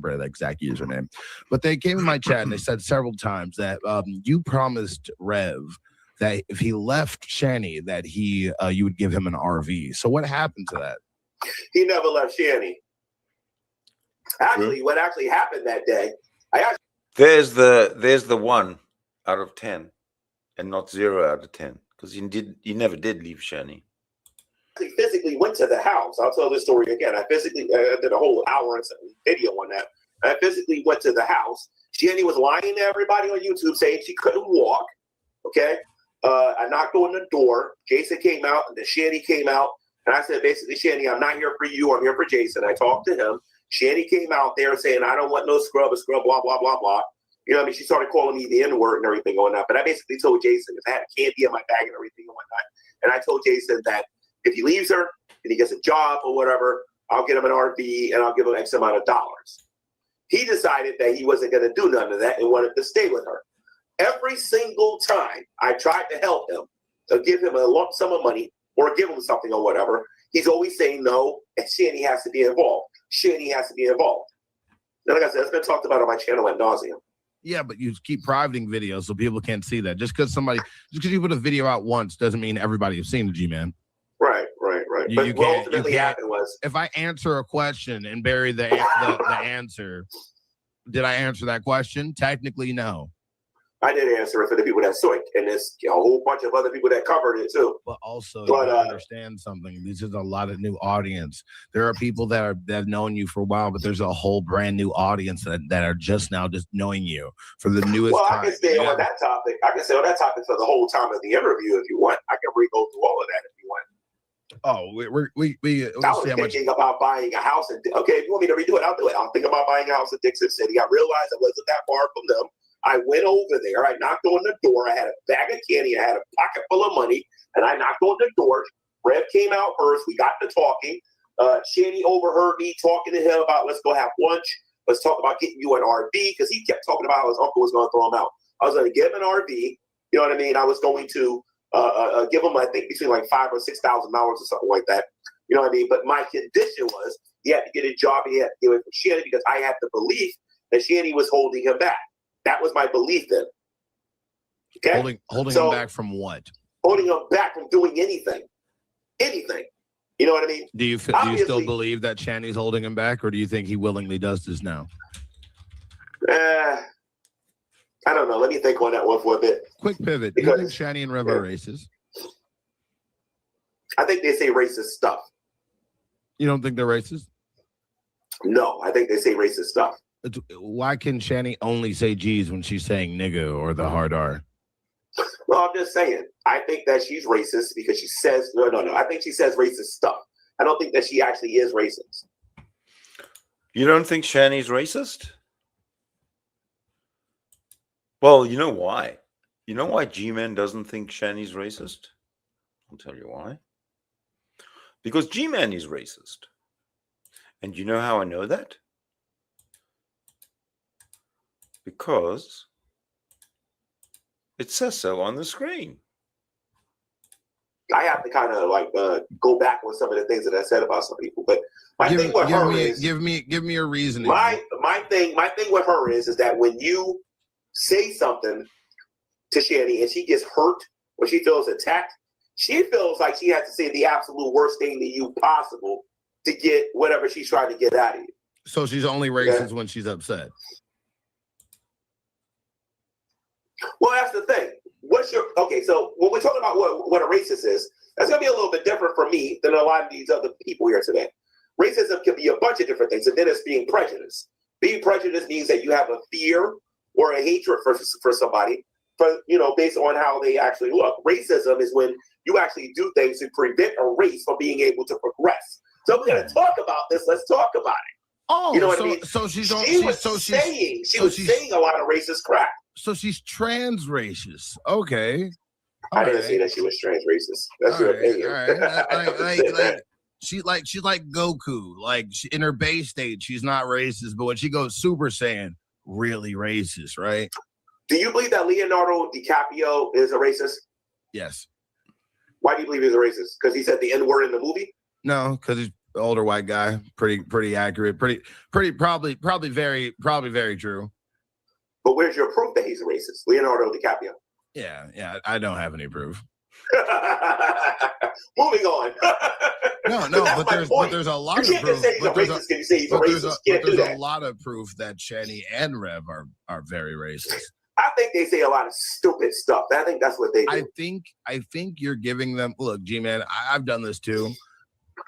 remember the exact username. But they came in my chat and they said several times that you promised Rev that if he left Shanny, that you would give him an RV. So what happened to that? He never left Shanny. Actually, what actually happened that day, There's the 1 out of 10, and not 0 out of 10, because you never did leave Shanny. physically went to the house. I'll tell this story again. I physically did a whole hour and some video on that. I physically went to the house. Shanny was lying to everybody on YouTube saying she couldn't walk. Okay. I knocked on the door. Jason came out, and then Shanny came out. And I said, basically, Shanny, I'm not here for you. I'm here for Jason. I talked to him. Shanny came out there saying, I don't want no scrub, blah, blah, blah, blah. You know what I mean? She started calling me the N-word and everything on that. But I basically told Jason, because I had candy in my bag and everything and whatnot. And I told Jason that if he leaves her and he gets a job or whatever, I'll get him an RV and I'll give him X amount of dollars. He decided that he wasn't going to do none of that and wanted to stay with her. Every single time I tried to help him, to give him a lump sum of money or give him something or whatever, he's always saying no, and Shanny has to be involved. Shanny has to be involved. Now, like I said, it's been talked about on my channel ad nauseum. Yeah, but you keep privating videos so people can't see that. Just because you put a video out once doesn't mean everybody has seen the G-Man. Right. But what ultimately can't, happened was, if I answer a question and bury the answer, did I answer that question? Technically, no. I did answer it for the people that saw it, and there's a whole bunch of other people that covered it too. But also, you understand something. This is a lot of new audience. There are people that have known you for a while, but there's a whole brand new audience that are just now just knowing you for the newest time. I can stay on that topic. I can stay on that topic for the whole time of the interview if you want. I can re-go through all of that if you want. Oh, we I was thinking about buying a house. Okay, if you want me to redo it, I'll do it. I'll think about buying a house in Dixon City. I realized I wasn't that far from them. I went over there. I knocked on the door. I had a bag of candy. I had a pocket full of money, and I knocked on the door. Rev came out first. We got to talking. Shanny overheard me talking to him about, let's go have lunch. Let's talk about getting you an RV, because he kept talking about how his uncle was going to throw him out. I was going to give him an RV. You know what I mean? I was going to give him, I think, between like $5,000 or $6,000 or something like that. You know what I mean? But my condition was he had to get a job. He had to give it from Shanny, because I had the belief that Shanny was holding him back. That was my belief then. Okay? Holding him back from what? Holding him back from doing anything. Anything. You know what I mean? Do you still believe that Shanny's holding him back, or do you think he willingly does this now? I don't know. Let me think on that one for a bit. Quick pivot. Do you think Shanny and Rev are racist? I think they say racist stuff. You don't think they're racist? No, I think they say racist stuff. Why can Shanny only say G's when she's saying nigga or the hard R? Well, I'm just saying. I think that she's racist because she says no. I think she says racist stuff. I don't think that she actually is racist. You don't think Shanny's racist? Well, you know why. You know why G-Man doesn't think Shanny's racist? I'll tell you why. Because G-Man is racist. And you know how I know that? Because it says so on the screen. I have to kind of like go back on some of the things that I said about some people, but give me a reason. My thing with her is that when you say something to Shanny and she gets hurt or she feels attacked, she feels like she has to say the absolute worst thing to you possible to get whatever she's trying to get out of you. So she's only racist when she's upset. Well, that's the thing. So when we're talking about what a racist is, that's going to be a little bit different for me than a lot of these other people here today. Racism can be a bunch of different things, and then it's being prejudiced. Being prejudiced means that you have a fear or a hatred for somebody, based on how they actually look. Racism is when you actually do things to prevent a race from being able to progress. So we're going to talk about this. Let's talk about it. Oh, you know what I mean? So she was saying a lot of racist crap. So she's trans racist. Okay. I didn't say that she was trans racist. That's your opinion. Right. She's like Goku. Like in her base state, she's not racist, but when she goes Super Saiyan, really racist, right? Do you believe that Leonardo DiCaprio is a racist? Yes. Why do you believe he's a racist? Because he said the N-word in the movie? No, because he's older white guy. Pretty accurate. Probably very true. But where's your proof that he's a racist? Leonardo DiCaprio. Yeah. I don't have any proof. Moving on. No, but there's a lot of you can't proof. just say he's a racist. Can you say he's a racist? You can't do There's that. a lot of proof that Shanny and Rev are very racist. I think they say a lot of stupid stuff. I think that's what they do. I think you're giving them. Look, G-Man, I've done this too.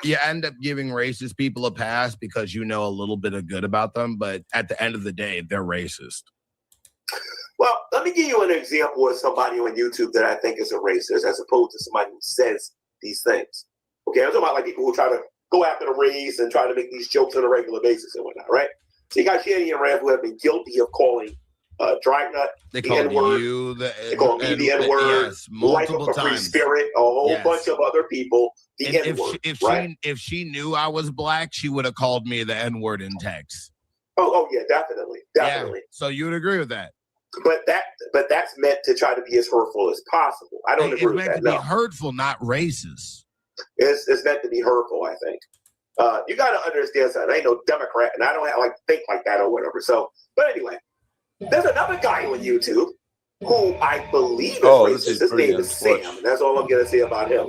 You end up giving racist people a pass because you know a little bit of good about them, but at the end of the day, they're racist. Well, let me give you an example of somebody on YouTube that I think is a racist as opposed to somebody who says these things. Okay, I'm talking about like people who try to go after the race and try to make these jokes on a regular basis and whatnot, right? So you got Shanny and Rev who have been guilty of calling Dragnet They the call N-word. you They call me the N-word. Yes, Life multiple of a Free times. Spirit, a whole bunch of other people, the And N-word, if she knew I was black, she would have called me the N-word in text. Oh yeah, definitely. Yeah, so you would agree with that? But that's meant to try to be as hurtful as possible. I don't agree with that. It's meant to be hurtful, not racist. It's meant to be hurtful, I think. You got to understand something. I ain't no Democrat, and I don't think like that or whatever. So, but anyway, there's another guy on YouTube who I believe is racist. His name is Sam, and that's all I'm going to say about him.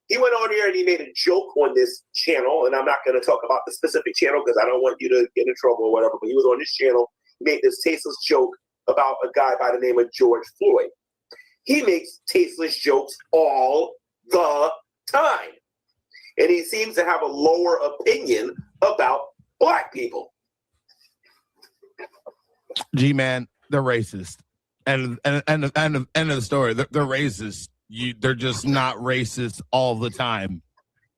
He went on here and he made a joke on this channel, and I'm not going to talk about the specific channel because I don't want you to get in trouble or whatever, but he was on this channel, made this tasteless joke about a guy by the name of George Floyd. He makes tasteless jokes all the time. And he seems to have a lower opinion about black people. G-Man, they're racist. And end of the story. They're racist. They're just not racist all the time.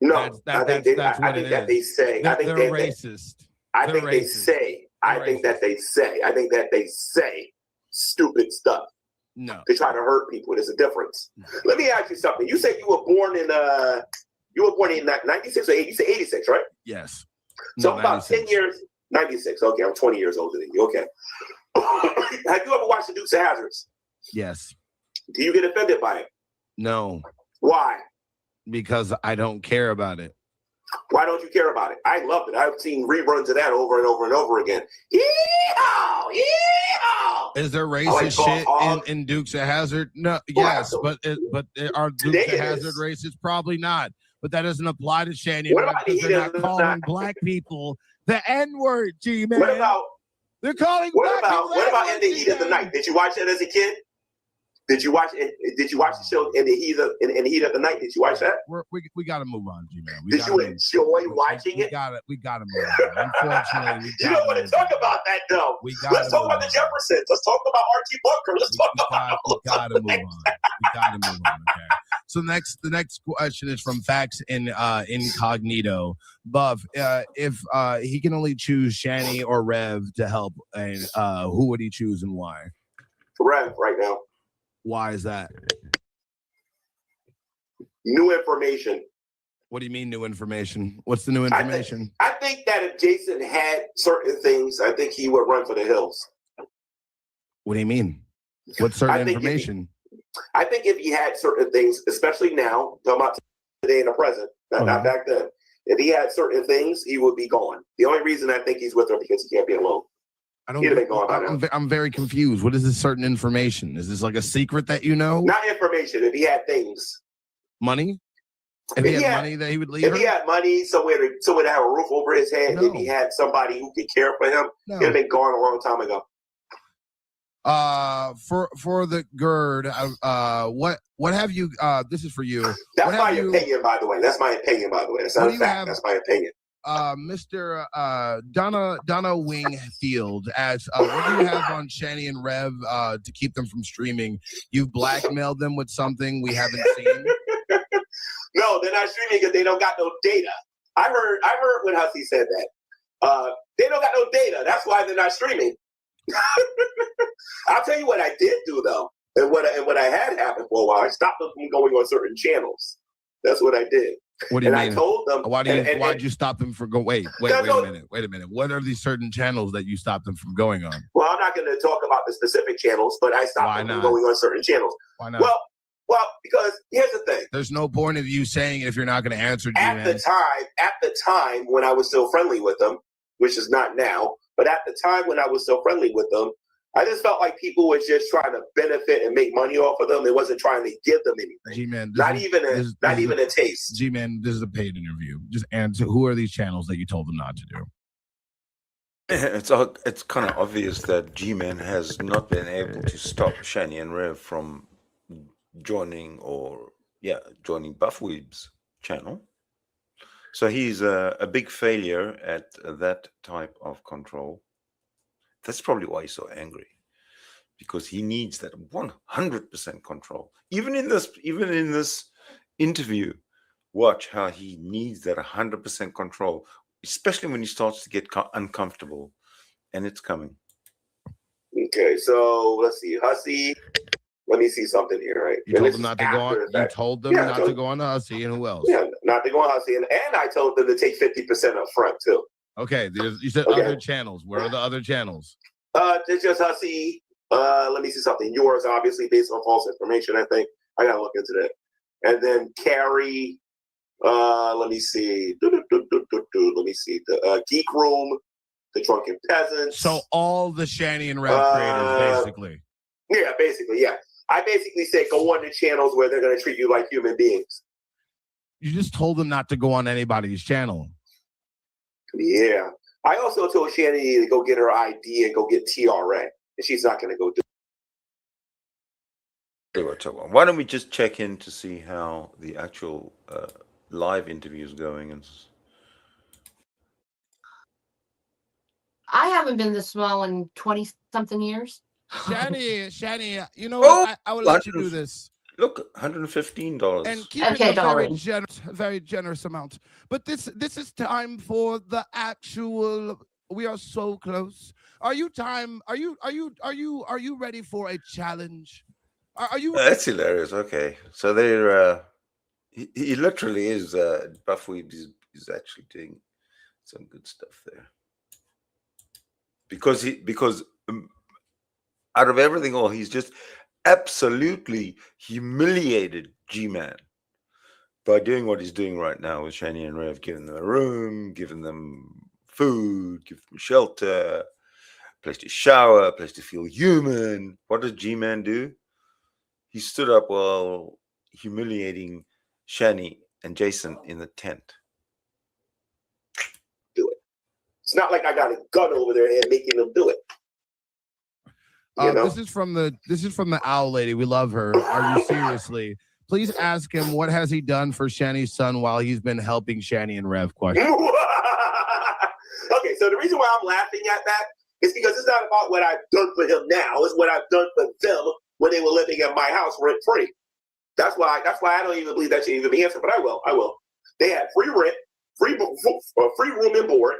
No, I think that they say. They're racist. I think they say. I think that they say stupid stuff. No. To try to hurt people. There's a difference. Let me ask you something. You said you were born in 96 or 80? You said 86, right? Yes. So No, about 10 years. 96. Okay, I'm 20 years older than you. Okay. Have you ever watched the Dukes of Hazzards? Yes. Do you get offended by it? No. Why? Because I don't care about it. Why don't you care about it? I loved it. I've seen reruns of that over and over and over again. Yeehaw! Yeehaw! Is there racist shit in Dukes of Hazzard? No. Yes, but are Dukes of Hazzard racist? Probably not. But that doesn't apply to Shanny. What about they're not calling black people the N-word, G-Man. What about? They're calling. What about In the Heat of the Night? Did you watch that as a kid? Did you watch the show In the Heat of the Night? Did you watch that? We got to move on, G-Man. Did you enjoy watching it? We got to move on. Unfortunately, you don't want to talk about that though. Let's talk about the Jeffersons. Let's talk about Archie Bunker. Let's talk about. We got to move on. We got to move on. Okay. So the next question is from Fax Incognito. Buff, if he can only choose Shanny or Rev to help, and who would he choose and why? Rev right now. Why is that? New information. What do you mean new information? What's the new information? I think that if Jason had certain things, I think he would run for the hills. What do you mean? What's certain information? I think if he had certain things, especially now, talking about today in the present, not back then, if he had certain things, he would be gone. The only reason I think he's with her because he can't be alone. I'm very confused. What is this certain information? Is this like a secret that you know? Not information. If he had things. Money? If he had money that he would leave her? He had money, somewhere to have a roof over his head, if he had somebody who could care for him, he'd have been gone a long time ago. For the GERD, what have you? This is for you. That's my opinion, by the way. That's my opinion, by the way. That's not a fact. That's my opinion. Mr. Donna Wingfield asks, what do you have on Shanny and Rev to keep them from streaming? You've blackmailed them with something we haven't seen. No, they're not streaming because they don't got no data. I heard when Hussey said that. They don't got no data. That's why they're not streaming. I'll tell you what I did do though, and what I had happen for a while. I stopped them from going on certain channels. That's what I did. What do you mean? I told them. Why'd you stop them from going? Wait a minute. What are these certain channels that you stopped them from going on? Well, I'm not going to talk about the specific channels, but I stopped them from going on certain channels. Why not? Well, Well, because here's the thing. There's no point of you saying it if you're not going to answer, At G-Man. the time when I was still friendly with them, which is not now, but at the time when I was still friendly with them, I just felt like people were just trying to benefit and make money off of them. They wasn't trying to give them anything. G-Man, Not even a taste. G-Man, this is a paid interview. Just answer. Who are these channels that you told them not to do? It's kind of obvious that G-Man has not been able to stop Shanny and Rev from joining Buffweeb's channel. So he's a big failure at that type of control. That's probably why he's so angry, because he needs that 100% control. Even in this interview, watch how he needs that 100% control, especially when he starts to get uncomfortable, and it's coming. Okay, so let's see, Hussey. Let me see something here, right? You told them not to go on. You told them not to go on to Hussey, and who else? Yeah, not to go on Hussey, and I told them to take 50% up front too. Okay, you said other channels. Where are the other channels? It's just Hussey. Let me see something. Yours, obviously, based on false information. I think I gotta look into that. And then Carrie. Let me see. Let me see. The Geek Room, the Drunken Peasants. So all the Shanny and Rev creators, basically. Yeah, basically, yeah. I basically say go on the channels where they're gonna treat you like human beings. You just told them not to go on anybody's channel. Yeah. I also told Shanny to go get her ID and go get TRA, and she's not going to go do it. Why don't we just check in to see how the actual live interview is going? I haven't been this small in 20-something years. Shanny, you know what? I will let you do this. Look, $115. And keep it a very generous amount. But this is time for the actual. We are so close. Are you ready for a challenge? Are you? That's hilarious. Okay, so they're he literally is Buffweeb is actually doing some good stuff there, because out of everything all, he's just absolutely humiliated G-Man by doing what he's doing right now with Shanny and Rev, giving them a room, giving them food, giving them shelter, place to shower, place to feel human. What does G-Man do? He stood up while humiliating Shanny and Jason in the tent. Do it. It's not like I got a gun over their head making them do it. This is from the owl lady. We love her. Are you seriously? Please ask him what has he done for Shanny's son while he's been helping Shanny and Rev. Question. Okay, so the reason why I'm laughing at that is because it's not about what I've done for him now. It's what I've done for them when they were living at my house rent free. That's why I don't even believe that should even be answered. But I will. They had free rent, free room and board.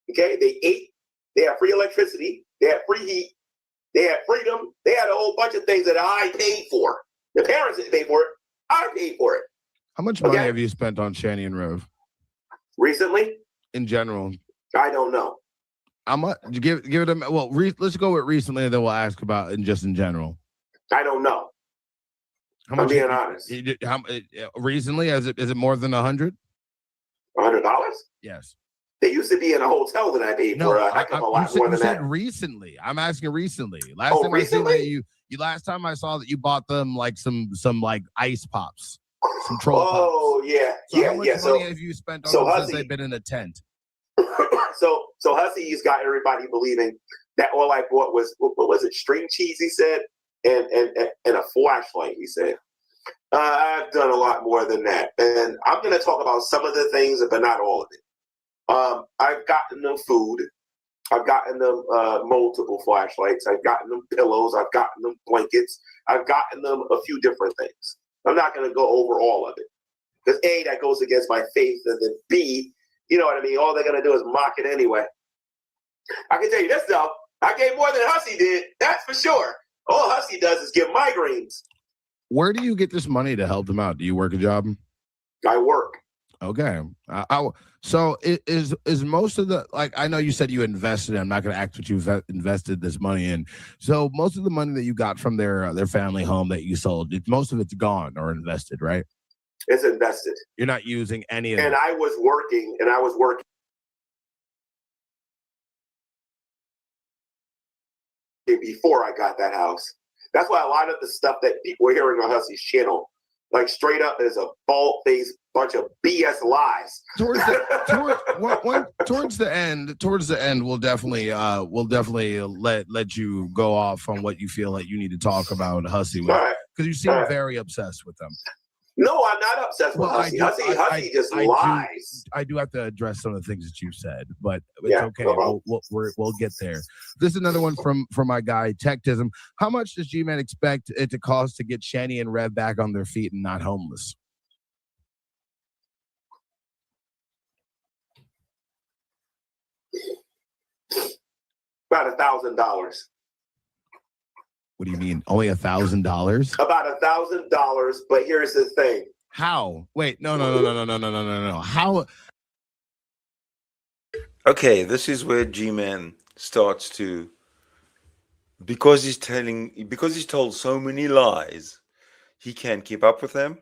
Okay, they ate. They had free electricity. They had free heat. They had freedom. They had a whole bunch of things that I paid for. The parents didn't pay for it. I paid for it. How much money have you spent on Shanny and Rev? Recently? In general? I don't know. How much? Give it a well. Let's go with recently, and then we'll ask about in general. I don't know. I'm being honest. Recently, is it more than $100? $100? Yes. They used to be in a hotel that I paid for a heck of a lot more than that. Recently. I'm asking recently. Last time I saw that you bought them like some like ice pops, some troll pops. Oh yeah, so how much money have you spent on them since they've been in a tent? so Hussey's got everybody believing that all I bought was what was it? String cheese, he said, and a flashlight. He said, I've done a lot more than that, and I'm going to talk about some of the things, but not all of it. I've gotten them food. I've gotten them multiple flashlights. I've gotten them pillows. I've gotten them blankets. I've gotten them a few different things. I'm not going to go over all of it. Because A, that goes against my faith. And then B, you know what I mean? All they're going to do is mock it anyway. I can tell you this, though. I gave more than Hussey did. That's for sure. All Hussey does is give migraines. Where do you get this money to help them out? Do you work a job? I work. Okay. So is most of the, like, I know you said you invested. I'm not going to ask what you invested this money in. So most of the money that you got from their family home that you sold, most of it's gone or invested, right? It's invested. You're not using any of it. And I was working before I got that house. That's why a lot of the stuff that people are hearing on Hussey's channel, like straight up, is a bald-faced bunch of BS lies. Towards the end, we'll definitely let you go off on what you feel like you need to talk about Hussey with, because you seem very obsessed with them. No, I'm not obsessed with Hussey. Hussey just lies. I do have to address some of the things that you said, but it's okay. We'll get there. This is another one from my guy Techtism. How much does G-Man expect it to cost to get Shanny and Rev back on their feet and not homeless? About $1,000. What do you mean? Only $1,000? About $1,000, but here's the thing. How? Wait, no. How? Okay, this is where G-Man starts to, because he's told so many lies, he can't keep up with them.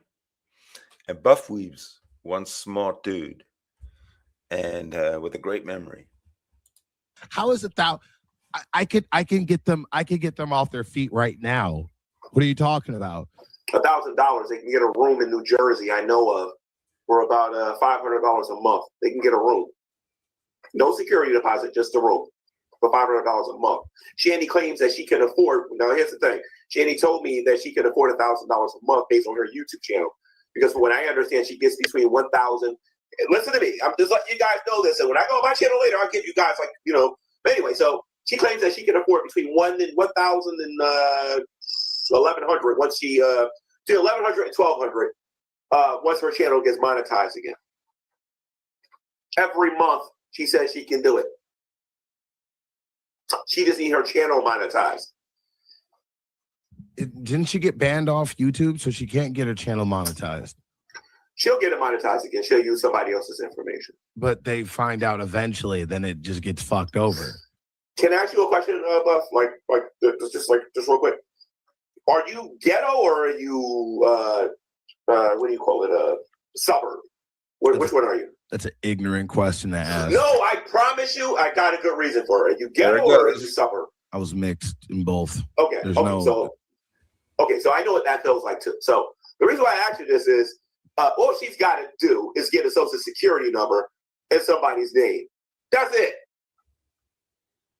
And Buffweeb's one smart dude, and with a great memory. How is it that I can get them off their feet right now? What are you talking about? $1,000. They can get a room in New Jersey, I know of, for about $500 a month. They can get a room. No security deposit, just a room for $500 a month. Shanny claims that she can afford. Now, here's the thing. Shanny told me that she can afford $1,000 a month based on her YouTube channel. Because from what I understand, she gets between 1,000. Listen to me. I'm just letting you guys know this. And when I go on my channel later, I'll give you guys But anyway, so she claims that she can afford between 1,000 and 1,100 once she to 1,100 and 1,200 once her channel gets monetized again. Every month she says she can do it. She just needs her channel monetized. Didn't she get banned off YouTube, so she can't get her channel monetized? She'll get it monetized again. She'll use somebody else's information. But they find out eventually, then it just gets fucked over. Can I ask you a question, Buff? Just real quick. Are you ghetto or are you what do you call it? Suburb? Which one are you? That's an ignorant question to ask. No, I promise you, I got a good reason for it. Are you ghetto or are you suburb? I was mixed in both. Okay. So I know what that feels like too. So the reason why I asked you this is, all she's got to do is get a social security number and somebody's name. That's it.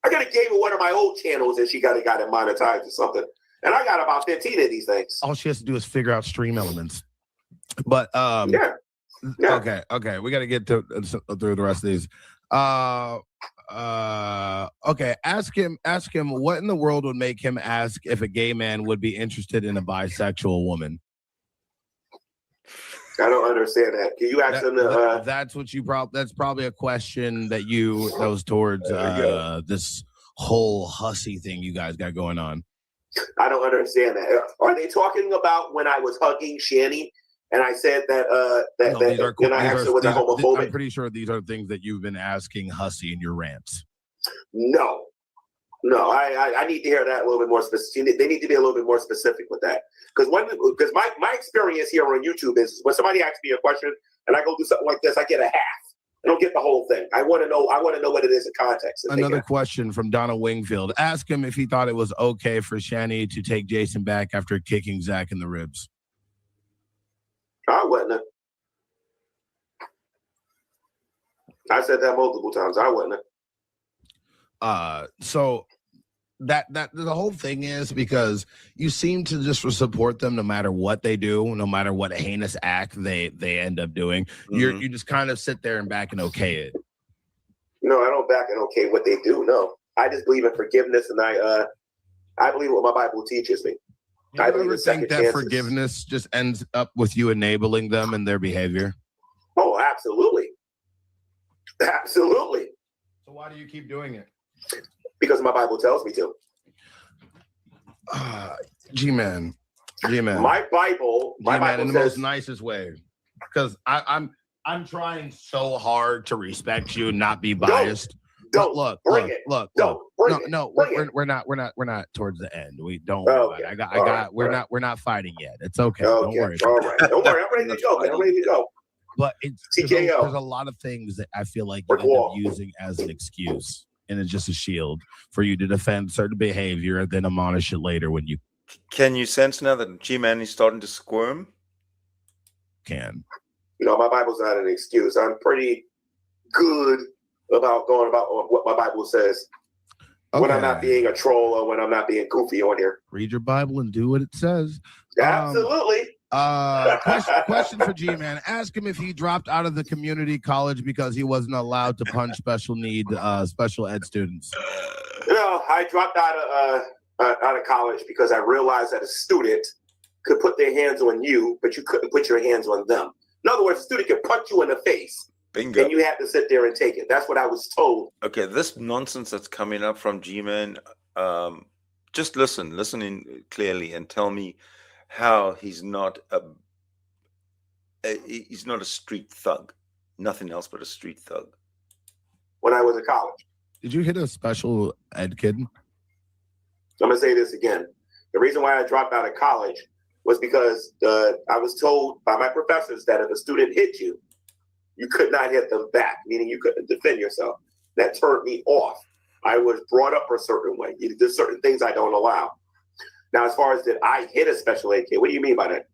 I could have gave her one of my old channels and she got it monetized or something. And I got about 15 of these things. All she has to do is figure out stream elements. But yeah. Okay. We got to get through the rest of these. Okay. Ask him what in the world would make him ask if a gay man would be interested in a bisexual woman. I don't understand that. Can you ask him to? That's what you that's probably a question that was towards this whole Hussey thing you guys got going on. I don't understand that. Are they talking about when I was hugging Shanny and I said that I asked her was homophobic? I'm pretty sure these are things that you've been asking Hussey in your rants. No, I need to hear that a little bit more specific. They need to be a little bit more specific with that. Because my experience here on YouTube is when somebody asks me a question and I go do something like this, I get a half. I don't get the whole thing. I want to know what it is in context. Another question from Donna Wingfield. Ask him if he thought it was okay for Shanny to take Jason back after kicking Zach in the ribs. I wouldn't. I said that multiple times. I wouldn't. So that the whole thing is because you seem to just support them no matter what they do, no matter what heinous act they end up doing. Mm-hmm. You just kind of sit there and back and okay it. No, I don't back and okay what they do. No, I just believe in forgiveness, and I believe what my Bible teaches me. I ever think that forgiveness just ends up with you enabling them in their behavior? Oh, absolutely. Absolutely. So why do you keep doing it? Because my Bible tells me to. G-Man. My Bible in the most nicest way. Because I'm I'm trying so hard to respect you and not be biased. Don't Look. Bring it. We're not towards the end. We don't worry about it. We're not fighting yet. It's okay. Don't worry. All right. Don't worry. I'm ready to go. I'm ready to go. But there's a lot of things that I feel like you end up using as an excuse, and it's just a shield for you to defend certain behavior and then admonish it later when you Can you sense now that G-Man is starting to squirm? can. My Bible's not an excuse. I'm pretty good about going about what my Bible says when I'm not being a troll or when I'm not being goofy on here. Read your Bible and do what it says. Absolutely. Question for G-Man. Ask him if he dropped out of the community college because he wasn't allowed to punch special ed students. I dropped out of college because I realized that a student could put their hands on you, but you couldn't put your hands on them. In other words, a student could punch you in the face. Bingo. And you had to sit there and take it. That's what I was told. Okay, this nonsense that's coming up from G-Man, just listen in clearly and tell me how he's not a street thug. Nothing else but a street thug. When I was in college. Did you hit a special ed kid? I'm going to say this again. The reason why I dropped out of college was because I was told by my professors that if a student hit you, you could not hit them back, meaning you couldn't defend yourself. That turned me off. I was brought up a certain way. There's certain things I don't allow. Now, as far as did I hit a special ed kid, what do you mean by that?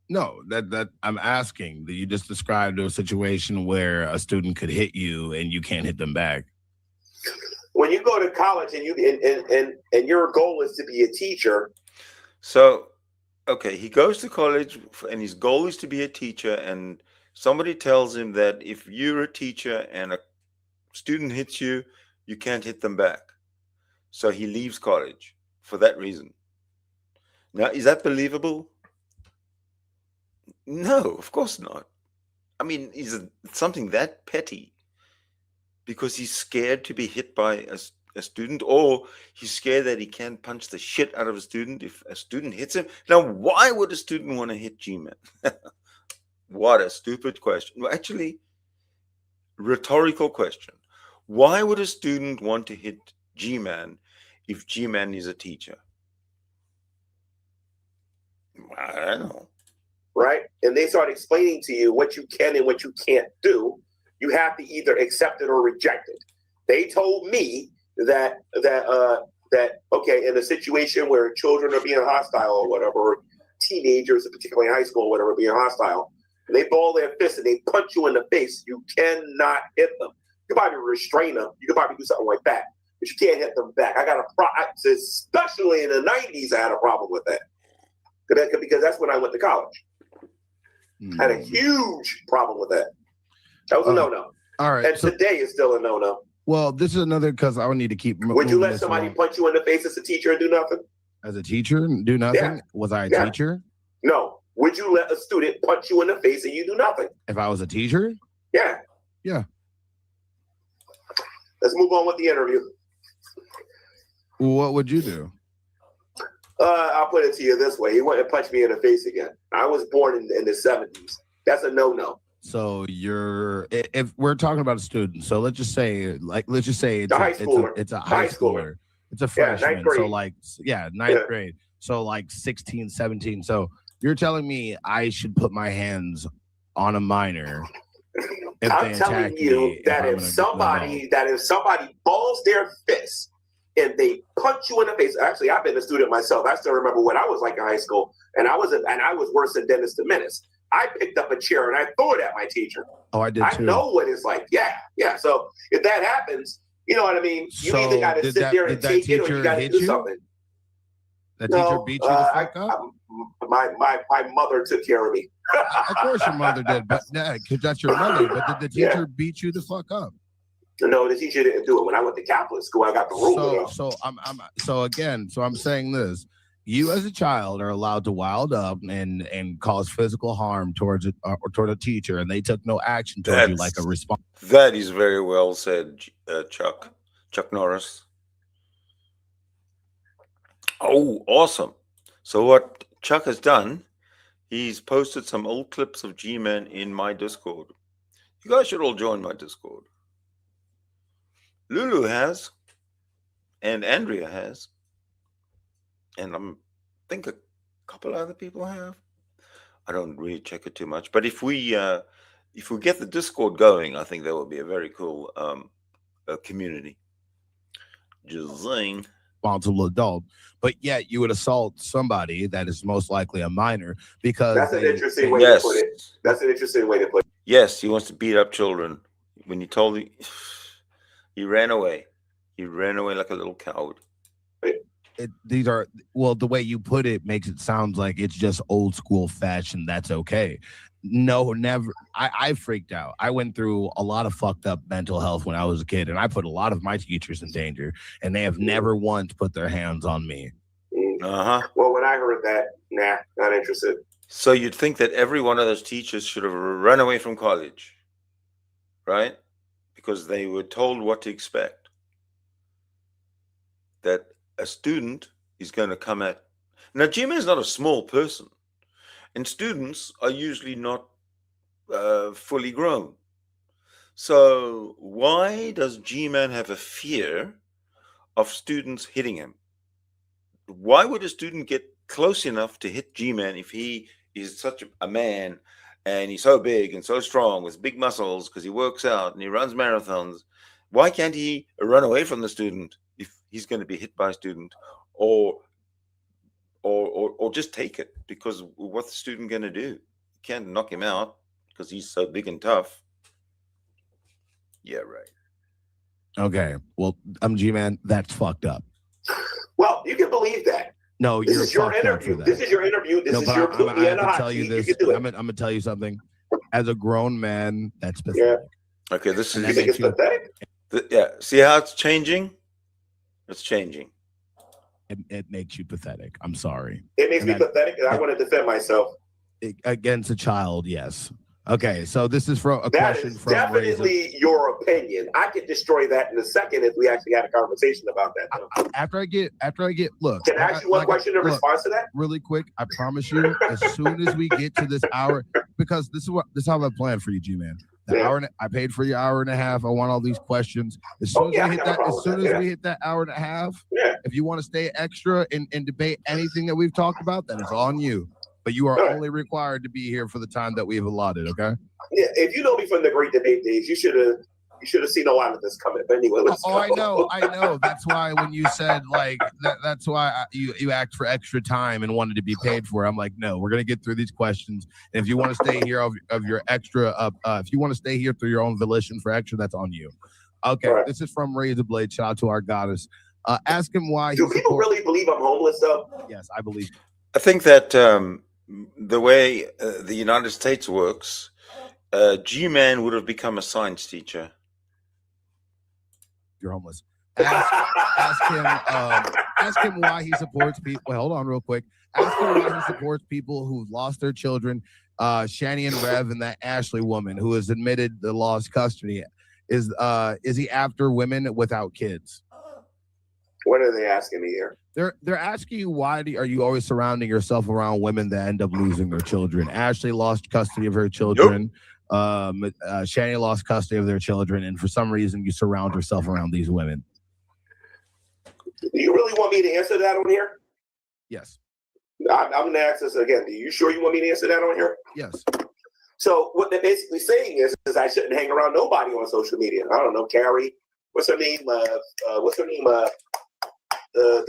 No, that I'm asking. You just described a situation where a student could hit you and you can't hit them back. When you go to college and your goal is to be a teacher. So, okay, he goes to college and his goal is to be a teacher, and somebody tells him that if you're a teacher and a student hits you, you can't hit them back. So he leaves college for that reason. Now, is that believable? No, of course not. I mean, is it something that petty? Because he's scared to be hit by a student, or he's scared that he can't punch the shit out of a student if a student hits him. Now, why would a student want to hit G-Man? What a stupid question. Well, actually, rhetorical question. Why would a student want to hit G-Man if G-Man is a teacher? I don't know. Right? And they start explaining to you what you can and what you can't do. You have to either accept it or reject it. They told me that okay, in a situation where children are being hostile or whatever, or teenagers, particularly in high school or whatever, being hostile, and they ball their fists and they punch you in the face, you cannot hit them. You can probably restrain them. You can probably do something like that, but you can't hit them back. I got especially in the 90s, I had a problem with that. Because that's when I went to college. I had a huge problem with that. That was a no-no. All right. And today is still a no-no. Well, this is another because I would need to keep. Would you let somebody punch you in the face as a teacher and do nothing? As a teacher, do nothing? Yeah. Was I a teacher? No. Would you let a student punch you in the face and you do nothing? If I was a teacher? Yeah. Yeah. Let's move on with the interview. What would you do? I'll put it to you this way. He wouldn't punch me in the face again. I was born in the 70s. That's a no-no. So if we're talking about a student, so let's just say it's a high schooler. It's a high schooler. It's a freshman. Ninth grade. So like 16, 17. So you're telling me I should put my hands on a minor. I'm telling you that if somebody balls their fist and they punch you in the face. Actually, I've been a student myself. I still remember what I was like in high school, and I was worse than Dennis the Menace. I picked up a chair and I threw it at my teacher. Oh, I did too. I know what it's like. Yeah. So if that happens, you know what I mean? You either got to sit there and take it or you got to do something. That teacher beat you the fuck up? My mother took care of me. Of course your mother did, but because that's your mother. But did the teacher beat you the fuck up? No, the teacher didn't do it. When I went to Catholic school, I got the rule. So I'm saying this. You as a child are allowed to wild up and cause physical harm toward a teacher, and they took no action towards you like a response. That is very well said, Chuck Norris. Oh, awesome. So what Chuck has done, he's posted some old clips of G-Man in my Discord. You guys should all join my Discord. Lulu has, and Andrea has, and I think a couple other people have. I don't really check it too much, but if we get the Discord going, I think that would be a very cool community. Just saying. Responsible adult, but yet you would assault somebody that is most likely a minor because That's an interesting way Yes. to put it. That's an interesting way to put it. Yes, he wants to beat up children. When you told him, he ran away. He ran away like a little coward. These are, well, the way you put it makes it sound like it's just old school fashion. That's okay. No, never. I freaked out. I went through a lot of fucked up mental health when I was a kid, and I put a lot of my teachers in danger, and they have never once put their hands on me. Uh-huh. Well, when I heard that, nah, not interested. So you'd think that every one of those teachers should have run away from college, right? Because they were told what to expect. That a student is going to come at... Now, G-Man is not a small person, and students are usually not fully grown. So why does G-Man have a fear of students hitting him? Why would a student get close enough to hit G-Man if he is such a man and he's so big and so strong with big muscles because he works out and he runs marathons? Why can't he run away from the student if he's going to be hit by a student, or just take it? Because what's the student going to do? You can't knock him out because he's so big and tough. Yeah, right. Okay, well, I'm G-Man. That's fucked up. Well, you can believe that. No, This you're is your fucked up interview. for This that. is your interview. This No, is but your I'm put me in gonna the hot tell you seat. this. You can do it. I'm gonna tell you something. As a grown man, that's Yeah. pathetic. Okay, this And You is... that think it's makes you- pathetic? Yeah, see how it's changing? It's changing. It makes you pathetic. I'm sorry. It makes me And that- pathetic, and I want to defend myself. Against a child, yes. Okay, so this is from a That question is from Razor. definitely your opinion. I could destroy that in a second if we actually had a conversation about that. though. After I get, look. Can I ask you one question in look, response to that? really quick? I promise you, as soon as we get to this hour, because this is how I planned for you, G-Man. The Yeah. hour, I paid for your hour and a half. I want all these questions. As soon yeah, I as we hit got no that, problem as soon with as that, we hit that hour and a half, Yeah. if you want to stay extra and debate anything that we've talked about, then it's on you. But you are All right. only required to be here for the time that we have allotted. Okay. Yeah, if you know me from the Great Debate days, you should have seen a lot of this coming. But anyway, let's Oh, I know. That's why when you said like that's why you asked for extra time and wanted to be paid for it. I'm like, no, we're gonna get through these questions. And if you want to stay here of your extra, if you want to stay here through your own volition for extra, that's on you. Okay, Right. This is from Razorblade. Shout out to our goddess. Ask him why. Do he people support- really believe I'm homeless though? Yes, I believe. I think that the way the United States works, G-Man would have become a science teacher. You're homeless. Ask him why he supports people. Well, hold on real quick. Ask him why he supports people who've lost their children. Shanny and Rev and that Ashley woman who has admitted the lost custody. Is he after women without kids? What are they asking me here? They're asking you why are you always surrounding yourself around women that end up losing their children? Ashley lost custody of her children. Shanny lost custody of their children, and for some reason you surround yourself around these women. Do you really want me to answer that on here? Yes. I'm going to ask this again. Are you sure you want me to answer that on here? Yes. So what they're basically saying is I shouldn't hang around nobody on social media. I don't know, Carrie. What's her name? The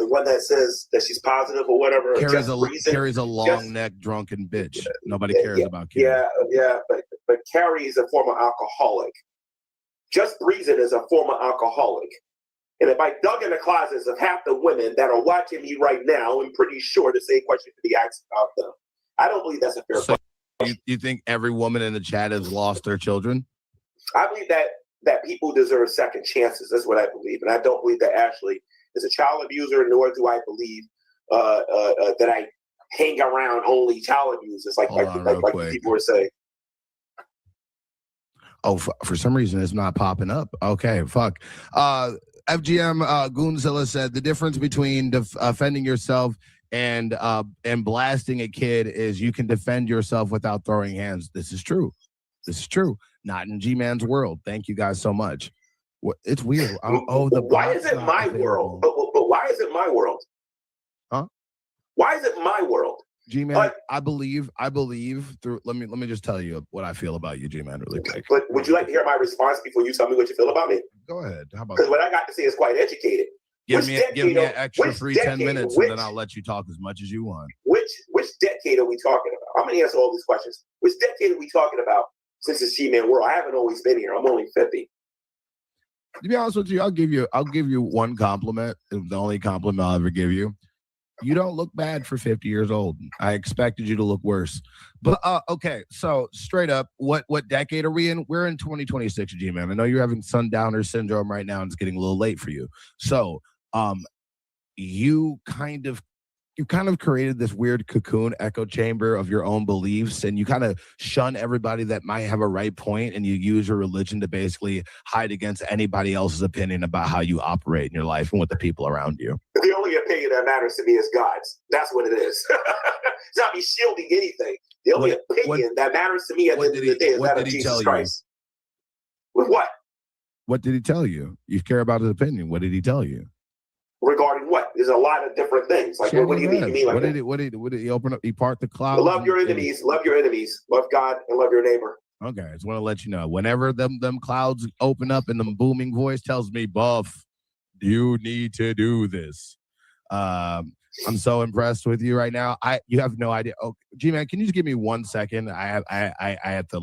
one that says that she's positive or whatever. Carrie's a long neck drunken bitch. Nobody cares about Carrie. Yeah, but Carrie is a former alcoholic. Just Reason is a former alcoholic. And if I dug in the closets of half the women that are watching me right now, I'm pretty sure the same question could be asked about them. I don't believe that's a fair question. You think every woman in the chat has lost their children? I believe that people deserve second chances. That's what I believe. And I don't believe that Ashley is a child abuser, nor do I believe that I hang around only child abusers like people are saying. Oh, for some reason it's not popping up. Okay, fuck. FGM Goonzilla said the difference between offending yourself and blasting a kid is you can defend yourself without throwing hands. This is true. This is true. Not in G-Man's world. Thank you guys so much. It's weird. Why is it my world? But why is it my world? Huh? Why is it my world? G-Man, I believe through. Let me just tell you what I feel about you, G-Man, really quick. But would you like to hear my response before you tell me what you feel about me? Go ahead. How about? Because what I got to say is quite educated. Give me an extra free 10 minutes, and then I'll let you talk as much as you want. Which decade are we talking about? I'm gonna answer all these questions. Which decade are we talking about? Since it's G-Man world, I haven't always been here. I'm only 50. To be honest with you, I'll give you one compliment. The only compliment I'll ever give you. You don't look bad for 50 years old. I expected you to look worse. But okay, so straight up, what decade are we in? We're in 2026, G-Man. I know you're having sundowner syndrome right now, and it's getting a little late for you. So you kind of created this weird cocoon echo chamber of your own beliefs, and you kind of shun everybody that might have a right point, and you use your religion to basically hide against anybody else's opinion about how you operate in your life and with the people around you. The only opinion that matters to me is God's. That's what it is. It's not me shielding anything. The only opinion that matters to me at the end of the day is that of Jesus Christ. With what? What did he tell you? You care about his opinion. What did he tell you? Regarding what? There's a lot of different things. Like, what do you mean? You mean like what did he open up? He part the clouds. Love your enemies. Love your enemies. Love God and love your neighbor. Okay, I just want to let you know. Whenever them clouds open up and the booming voice tells me, Buff, you need to do this. I'm so impressed with you right now. You have no idea. Oh, G-Man, can you just give me 1 second? I have to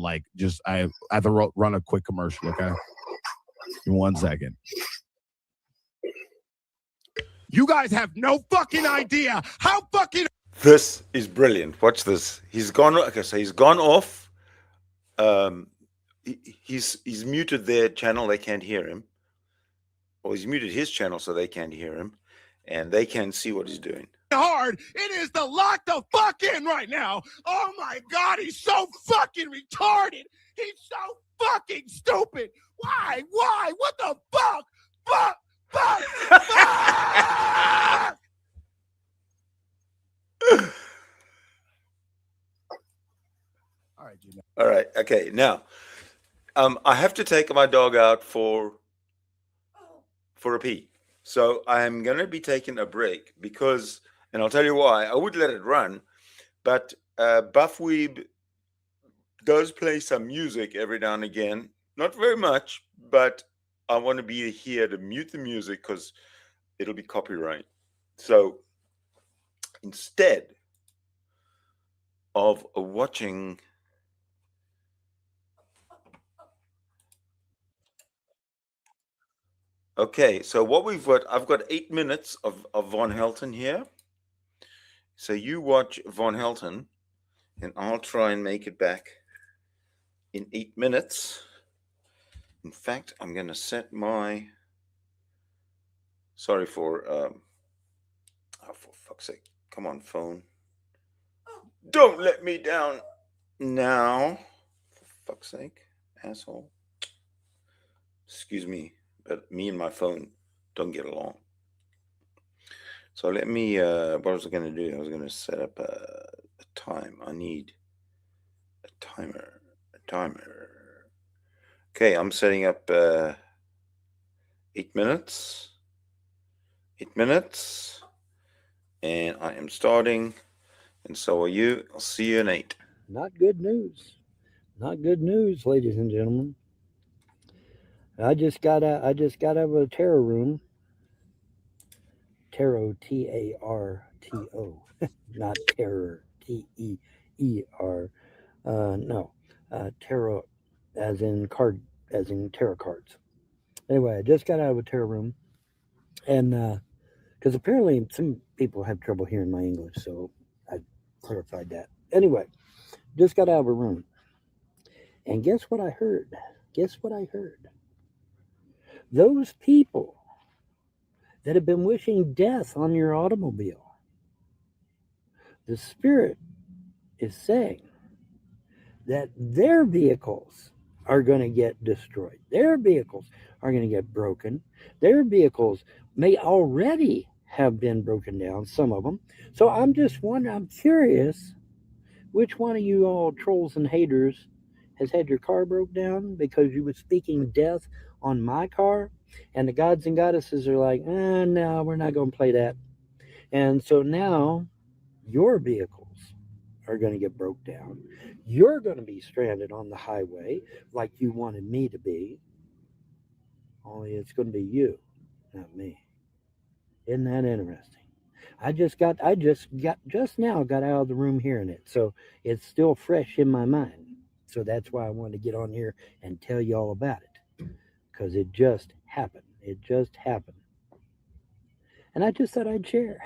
run a quick commercial. Okay, in 1 second. You guys have no fucking idea how fucking. This is brilliant. Watch this. He's gone. Okay, so he's gone off. He's muted their channel. They can't hear him. Or he's muted his channel so they can't hear him, and they can't see what he's doing. Hard. It is the lock the fuck in right now. Oh my God, he's so fucking retarded. He's so fucking stupid. Why? What the fuck? Fuck. All right, Gina. All right. Okay. Now, I have to take my dog out for a pee. So I'm going to be taking a break because, and I'll tell you why. I would let it run, but Buffweeb does play some music every now and again. Not very much, but I want to be here to mute the music because it'll be copyright. So instead of watching okay, so what we've got, I've got 8 minutes of Von Helton here. So you watch Von Helton, and I'll try and make it back in 8 minutes. In fact, I'm going to set my, sorry for fuck's sake. Come on, phone. Don't let me down now. For fuck's sake, asshole. Excuse me, but me and my phone don't get along. So let me, what was I going to do? I was going to set up a time. I need a timer. Okay, I'm setting up 8 minutes. 8 minutes. And I am starting. And so are you. I'll see you in 8. Not good news. Not good news, ladies and gentlemen. I just got out of a tarot room. Tarot, T-A-R-T-O. Not terror, T-E-E-R. No. Tarot as in tarot cards. Anyway, I just got out of a tarot room, and because apparently some people have trouble hearing my English, so I clarified that. Anyway, just got out of a room, and guess what I heard? Those people that have been wishing death on your automobile, the spirit is saying that their vehicles are going to get destroyed. Their vehicles are going to get broken. Their vehicles may already have been broken down, some of them. So I'm just wondering, I'm curious, which one of you all trolls and haters has had your car broke down because you were speaking death on my car, and the gods and goddesses are like, no, we're not going to play that. And so now your vehicles are going to get broke down. You're going to be stranded on the highway like you wanted me to be. Only it's going to be you, not me. Isn't that interesting? I just now got out of the room hearing it, so it's still fresh in my mind. So that's why I wanted to get on here and tell you all about it, because it just happened. It just happened, and I just thought I'd share.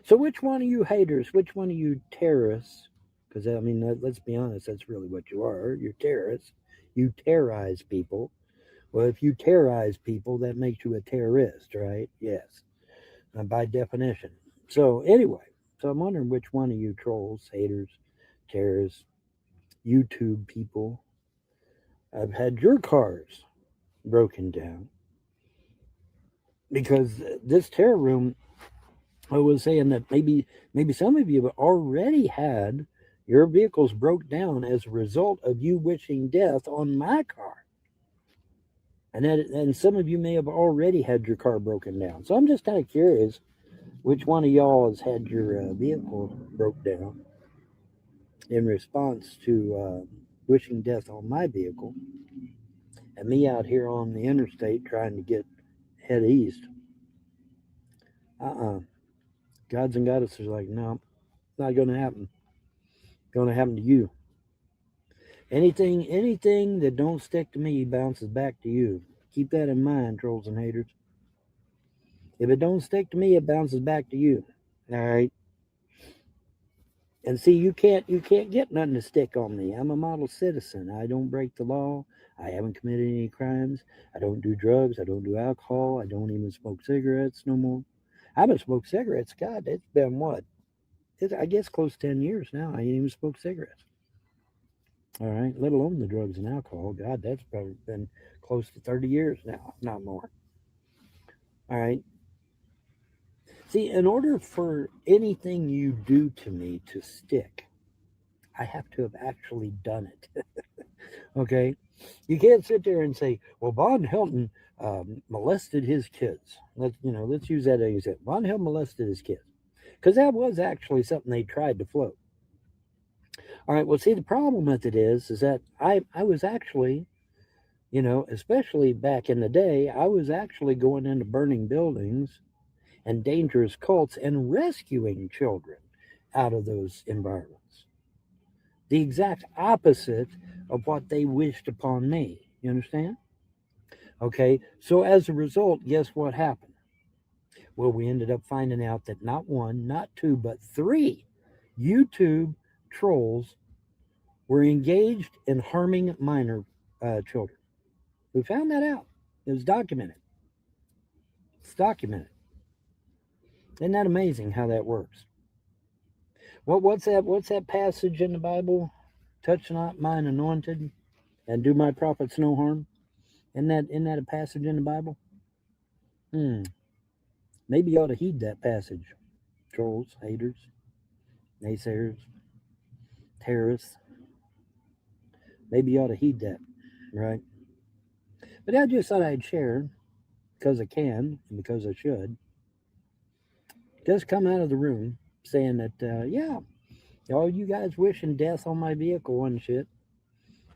So which one of you haters, which one of you terrorists, because I mean, let's be honest, that's really what you are. You're terrorists. You terrorize people. Well, if you terrorize people, that makes you a terrorist, right? Yes, by definition. So anyway, so I'm wondering which one of you trolls, haters, terrorists, YouTube people have had your cars broken down, because this terror room, I was saying that maybe some of you have already had your vehicles broke down as a result of you wishing death on my car. And some of you may have already had your car broken down. So I'm just kind of curious which one of y'all has had your vehicle broke down in response to wishing death on my vehicle, and me out here on the interstate trying to head east. Gods and goddesses are like, no, not going to happen. Going to happen to you. Anything that don't stick to me bounces back to you. Keep that in mind, trolls and haters. If it don't stick to me, it bounces back to you. All right. And see, you can't get nothing to stick on me. I'm a model citizen. I don't break the law. I haven't committed any crimes. I don't do drugs. I don't do alcohol. I don't even smoke cigarettes no more. I haven't smoked cigarettes. God, it's been what? I guess close to 10 years now. I ain't even smoked cigarettes. All right, let alone the drugs and alcohol. God, that's probably been close to 30 years now, if not more. All right. See, in order for anything you do to me to stick, I have to have actually done it. Okay? You can't sit there and say, well, Von Helton molested his kids. Let's use that as you said. Von Helton molested his kids. Because that was actually something they tried to float. All right, well, see, the problem with it is that I was actually, especially back in the day, I was actually going into burning buildings and dangerous cults and rescuing children out of those environments. The exact opposite of what they wished upon me. You understand? Okay, so as a result, guess what happened? Well, we ended up finding out that not one, not two, but 3 YouTube trolls were engaged in harming minor children. We found that out. It was documented. It's documented. Isn't that amazing how that works? What's that passage in the Bible? Touch not mine anointed, and do my prophets no harm. Isn't that a passage in the Bible? Maybe you ought to heed that passage. Trolls, haters, naysayers, terrorists. Maybe you ought to heed that, right? But I just thought I'd share, because I can and because I should, just come out of the room saying that, yeah, all you guys wishing death on my vehicle and shit.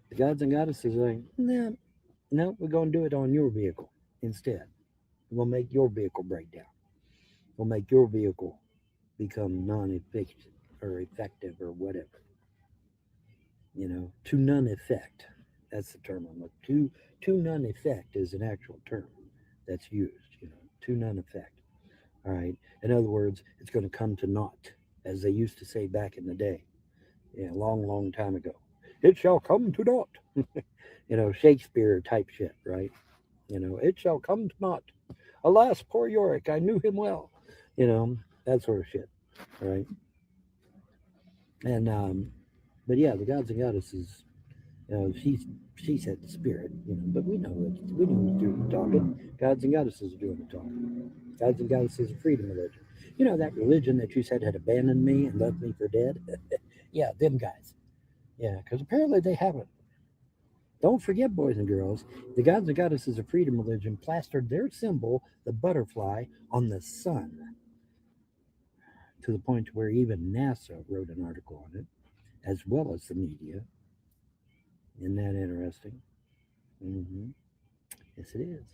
The gods and goddesses are like, no, we're going to do it on your vehicle instead. We'll make your vehicle break down. We'll make your vehicle become non-effective or effective or whatever. To none effect. That's the term I'm looking. To none effect is an actual term that's used. To none effect. All right. In other words, it's going to come to naught, as they used to say back in the day, long, long time ago. It shall come to naught. Shakespeare type shit, right? It shall come to naught. Alas, poor Yorick, I knew him well. That sort of shit, right? And but yeah, the gods and goddesses, she said the spirit, but we know who's doing the talking. Gods and goddesses are doing the talking. Gods and goddesses are freedom religion. That religion that you said had abandoned me and left me for dead? Yeah, them guys. Yeah, because apparently they haven't. Don't forget, boys and girls, the gods and goddesses of freedom religion plastered their symbol, the butterfly, on the sun, to the point where even NASA wrote an article on it, as well as the media. Isn't that interesting? Yes, it is.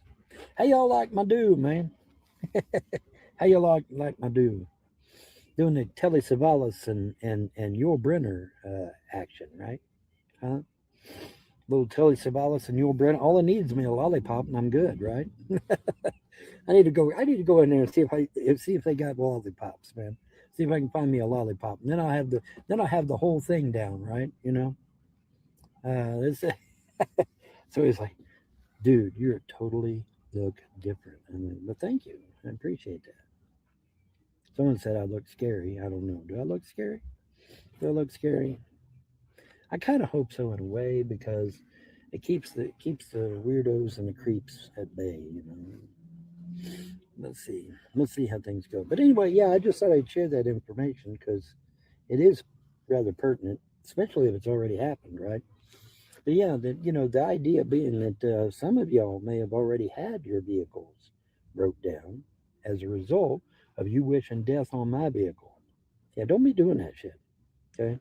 How y'all like my do, man? How y'all like my do? Doing the Telly Savalas and Yul Brynner action, right? Huh? Little Telly Savalas and Yul Brynner. All I need is me a lollipop, and I'm good, right? I need to go in there and see if they got lollipops, man. See if I can find me a lollipop, and then I'll have the whole thing down, right? You know. So he's like, dude, you're totally look different. I mean, but thank you. I appreciate that. Someone said I look scary. I don't know. Do I look scary? Do I look scary? I kind of hope so in a way, because it keeps the weirdos and the creeps at bay, you know. Let's see how things go. But anyway, yeah, I just thought I'd share that information because it is rather pertinent, especially if it's already happened, right? But yeah, the idea being that some of y'all may have already had your vehicles broke down as a result of you wishing death on my vehicle. Yeah, don't be doing that shit. Okay?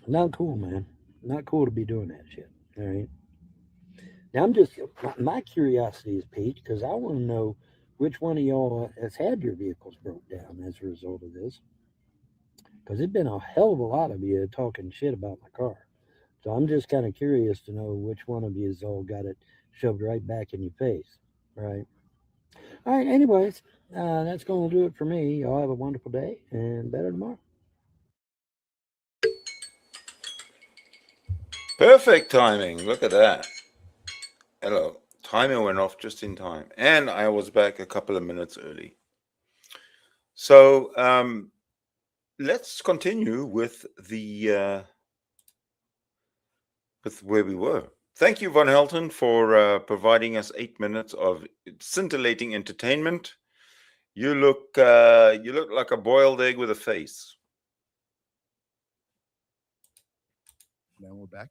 Not cool, man. Not cool to be doing that shit. All right. Now my curiosity is piqued because I want to know which one of y'all has had your vehicles broke down as a result of this. Because there's been a hell of a lot of you talking shit about my car. So I'm just kind of curious to know which one of you has all got it shoved right back in your face, right? All right, anyways, that's going to do it for me. Y'all have a wonderful day and better tomorrow. Perfect timing. Look at that. Hello. Timer went off just in time. And I was back a couple of minutes early. So let's continue with with where we were. Thank you, Von Helton, for providing us 8 minutes of scintillating entertainment. You look like a boiled egg with a face. Now we're back.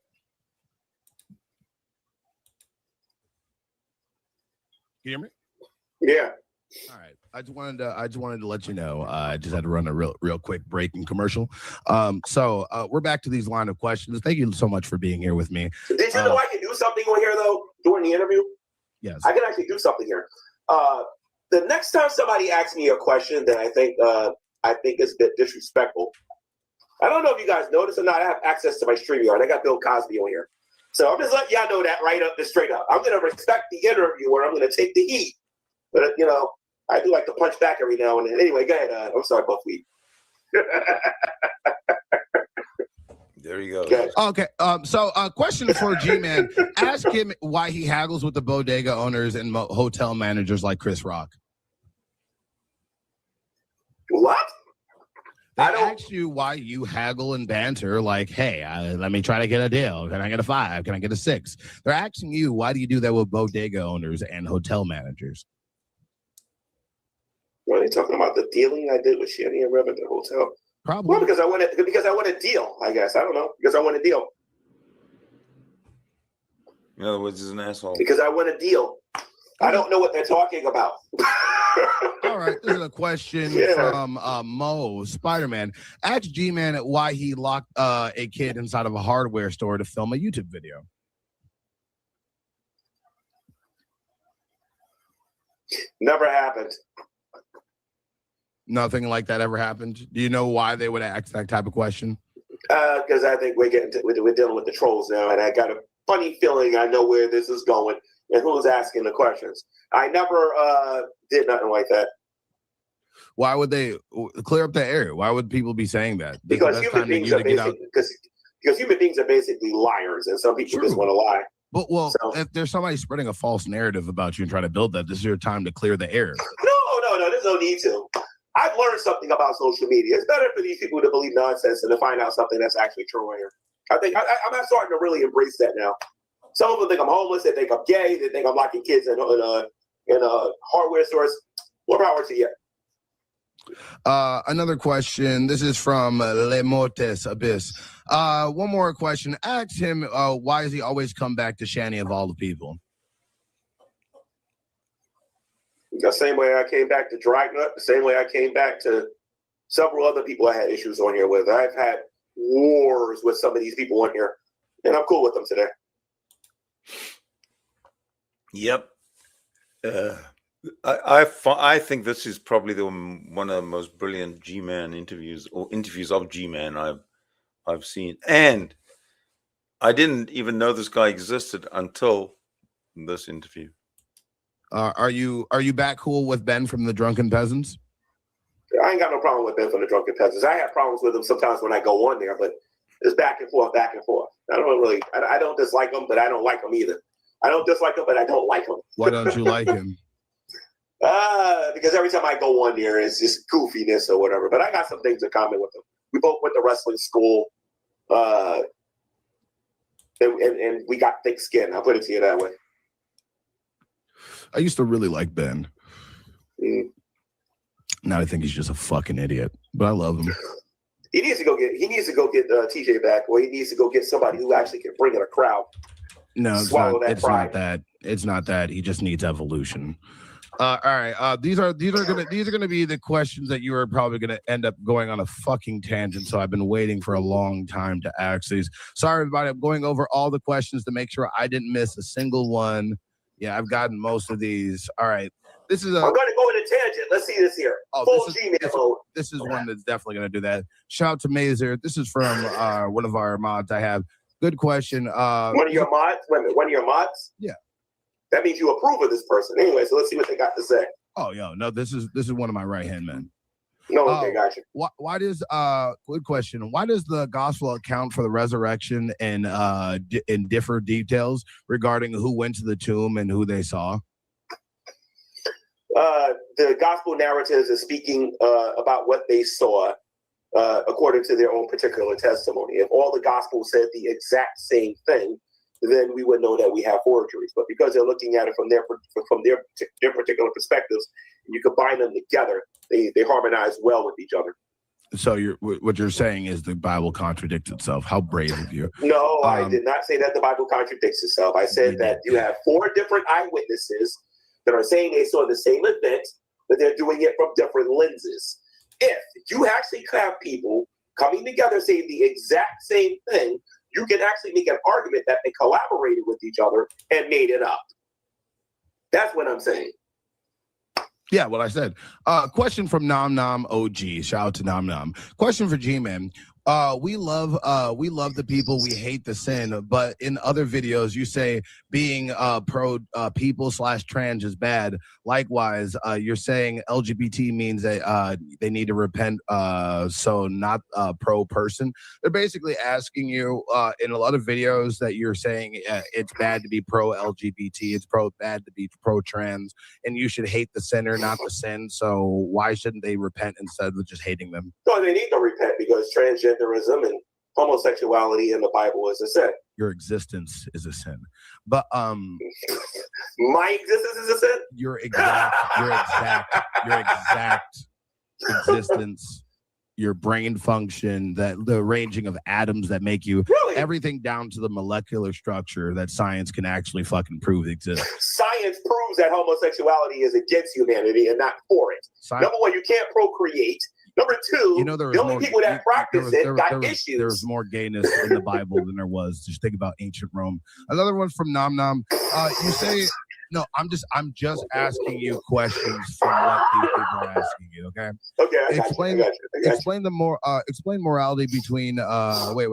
Can you hear me? Yeah. All right. I just wanted to let you know. I just had to run a real quick breaking commercial. So we're back to these line of questions. Thank you so much for being here with me. Did you know I can do something on here though during the interview? Yes. I can actually do something here. The next time somebody asks me a question that I think is a bit disrespectful, I don't know if you guys notice or not. I have access to my StreamYard. I got Bill Cosby on here, so I'm just letting y'all know that right up, straight up. I'm going to respect the interviewer. I'm going to take the heat, but I do like to punch back every now and then. Anyway, go ahead. I'm sorry, Buffweeb. There you go. Okay. So question for G-Man. Ask him why he haggles with the bodega owners and hotel managers like Chris Rock. What? They asked you why you haggle and banter like, hey, let me try to get a deal. Can I get a 5? Can I get a 6? They're asking you, why do you do that with bodega owners and hotel managers? What are they talking about? The dealing I did with Shanny and Rev at the hotel? Probably. Well, because I want a deal, I guess. I don't know. Because I want a deal. In other words, he's an asshole. Because I want a deal. I don't know what they're talking about. All right, this is a question from Mo, Spider-Man. Ask G-Man why he locked a kid inside of a hardware store to film a YouTube video. Never happened. Nothing like that ever happened? Do you know why they would ask that type of question? Because I think we're dealing with the trolls now, and I got a funny feeling I know where this is going and who's asking the questions. I never did nothing like that. Why would they clear up the air? Why would people be saying that? Because human beings are basically liars, and some people just want to lie. But if there's somebody spreading a false narrative about you and trying to build that, this is your time to clear the air. No, there's no need to. I've learned something about social media. It's better for these people to believe nonsense and to find out something that's actually true on here. I think I'm starting to really embrace that now. Some of them think I'm homeless. They think I'm gay. They think I'm locking kids in hardware stores. More power to you. Another question. This is from Le Mortes Abyss. One more question. Ask him why does he always come back to Shanny of all the people? The same way I came back to Dragnet, the same way I came back to several other people I had issues on here with. I've had wars with some of these people on here, and I'm cool with them today. Yep. I think this is probably one of the most brilliant G-Man interviews or interviews of G-Man I've seen, and I didn't even know this guy existed until this interview. Are you back cool with Ben from the Drunken Peasants? I ain't got no problem with Ben from the Drunken Peasants. I have problems with him sometimes when I go on there, but it's back and forth, back and forth. I don't dislike him, but I don't like him either. I don't dislike him, but I don't like him. Why don't you like him? Because every time I go on there, it's just goofiness or whatever. But I got some things in common with him. We both went to wrestling school, and we got thick skin. I'll put it to you that way. I used to really like Ben. Mm. Now I think he's just a fucking idiot, but I love him. He needs to go get TJ back, or he needs to go get somebody who actually can bring in a crowd. No, it's not that. It's not that. He just needs evolution. All right. These are gonna be the questions that you are probably gonna end up going on a fucking tangent. So I've been waiting for a long time to ask these. Sorry, everybody. I'm going over all the questions to make sure I didn't miss a single one. Yeah, I've gotten most of these. All right. I'm going to go in a tangent. Let's see this here. This is one that's definitely going to do that. Shout out to Mazer. This is from one of our mods I have. Good question. One of your mods? Wait a minute. One of your mods? Yeah. That means you approve of this person. Anyway, so let's see what they got to say. Oh, no. This is one of my right-hand men. No, okay, gotcha. Why does good question? Why does the gospel account for the resurrection and in different details regarding who went to the tomb and who they saw? The gospel narratives are speaking about what they saw according to their own particular testimony. If all the gospels said the exact same thing, then we would know that we have forgeries. But because they're looking at it from their particular perspectives, and you combine them together, they harmonize well with each other. So what you're saying is the Bible contradicts itself. How brave of you. No, I did not say that the Bible contradicts itself. I said that you have 4 different eyewitnesses that are saying they saw the same event, but they're doing it from different lenses. If you actually have people coming together saying the exact same thing, you can actually make an argument that they collaborated with each other and made it up. That's what I'm saying. Yeah, what I said. Question from Nom Nom OG. Shout out to Nom Nom. Question for G-Man. We love the people, we hate the sin, but in other videos you say being pro people / trans is bad. Likewise, you're saying LGBT means that they need to repent, so not pro person. They're basically asking you in a lot of videos that you're saying it's bad to be pro LGBT, it's bad to be pro trans, and you should hate the sinner, not the sin. So why shouldn't they repent instead of just hating them? So they need to repent because transgenderism and homosexuality in the Bible is a sin. Your existence is a sin. But my existence is a sin? Your exact existence, your brain function, that the arranging of atoms that make you everything down to the molecular structure that science can actually fucking prove exists. Science proves that homosexuality is against humanity and not for it. Number one, you can't procreate. Number two, the only people that practice it got issues. There was more gayness in the Bible than there was. Just think about ancient Rome. Another one from Nom Nom. You say, no, I'm just asking you questions from what these people are asking you. Okay. Okay. Explain morality between. Wait.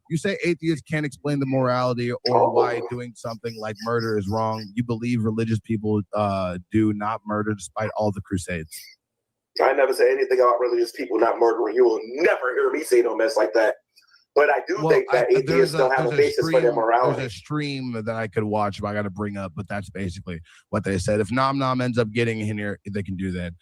You say atheists can't explain the morality or why doing something like murder is wrong. You believe religious people do not murder despite all the crusades. I never say anything about religious people not murdering. You will never hear me say no mess like that. But I do think that atheists don't have a basis for their morality. There's a stream that I could watch, but I got to bring up. But that's basically what they said. If Nom Nom ends up getting in here, they can do that.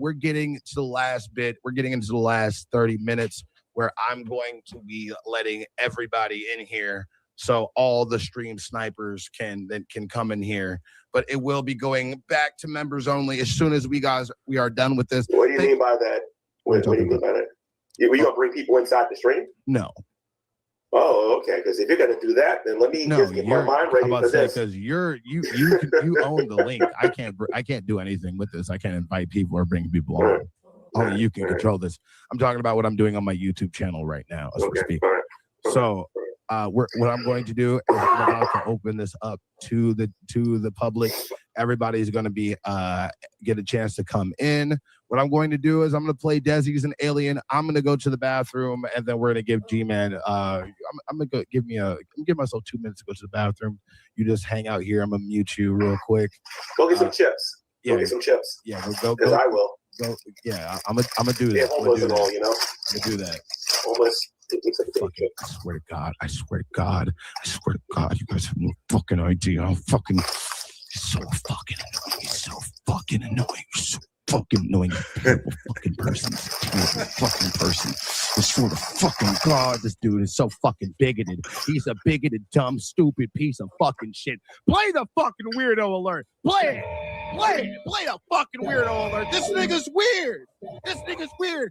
We're getting to the last bit. We're getting into the last 30 minutes where I'm going to be letting everybody in here so all the stream snipers can come in here. But it will be going back to members only as soon as we are done with this. What do you mean by that? What do you mean by that? Were you gonna bring people inside the stream? No. Oh, okay. Because if you're gonna do that, then let me just get my mind ready for this. Because you own the link. I can't do anything with this. I can't invite people or bring people on. Only you can control this. I'm talking about what I'm doing on my YouTube channel right now as we speak. So what I'm going to do is I'm about to open this up to the public. Everybody's going to be get a chance to come in. What I'm going to do is I'm going to play Desi's an alien. I'm going to go to the bathroom, and then we're going to give G-Man. I'm going to give myself 2 minutes to go to the bathroom. You just hang out here. I'm going to mute you real quick. Go get some chips. Yeah, go get some chips. Yeah, go. I will. Go, yeah, I'm gonna do that. Yeah, homeless and all, you know. I'm gonna do that. Homeless. I swear to God, you guys have no fucking idea how fucking so fucking annoying. He's so fucking annoying. You're so fucking annoying. Terrible fucking person. Terrible fucking person. I swear to fucking God, this dude is so fucking bigoted. He's a bigoted, dumb, stupid piece of fucking shit. Play the fucking weirdo alert. Play it. Play the fucking weirdo alert. This nigga's weird.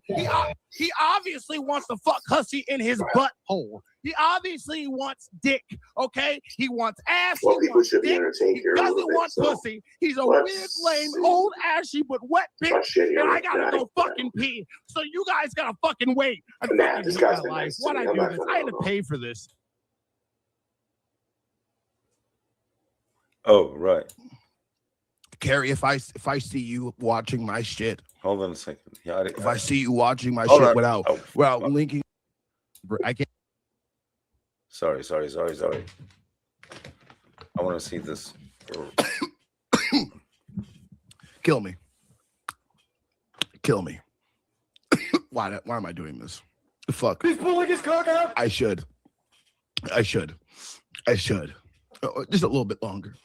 He obviously wants to fuck hussy in his butthole. He obviously wants dick, okay? He wants ass. Well, people should dick. be entertained He here. doesn't want pussy. He's a weird, lame, old, ashy, but wet bitch. And I gotta go fucking pee. So you guys gotta fucking wait. This guy's been nice. What I do this? I had to pay for this. Oh, right. Carrie, if I see you watching my shit, Hold on a second. Yeah, if I see you watching my Hold shit on. without linking, I can't. Sorry. I want to see this. Kill me. Why am I doing this? Fuck. He's pulling his cock out. I should. Just a little bit longer.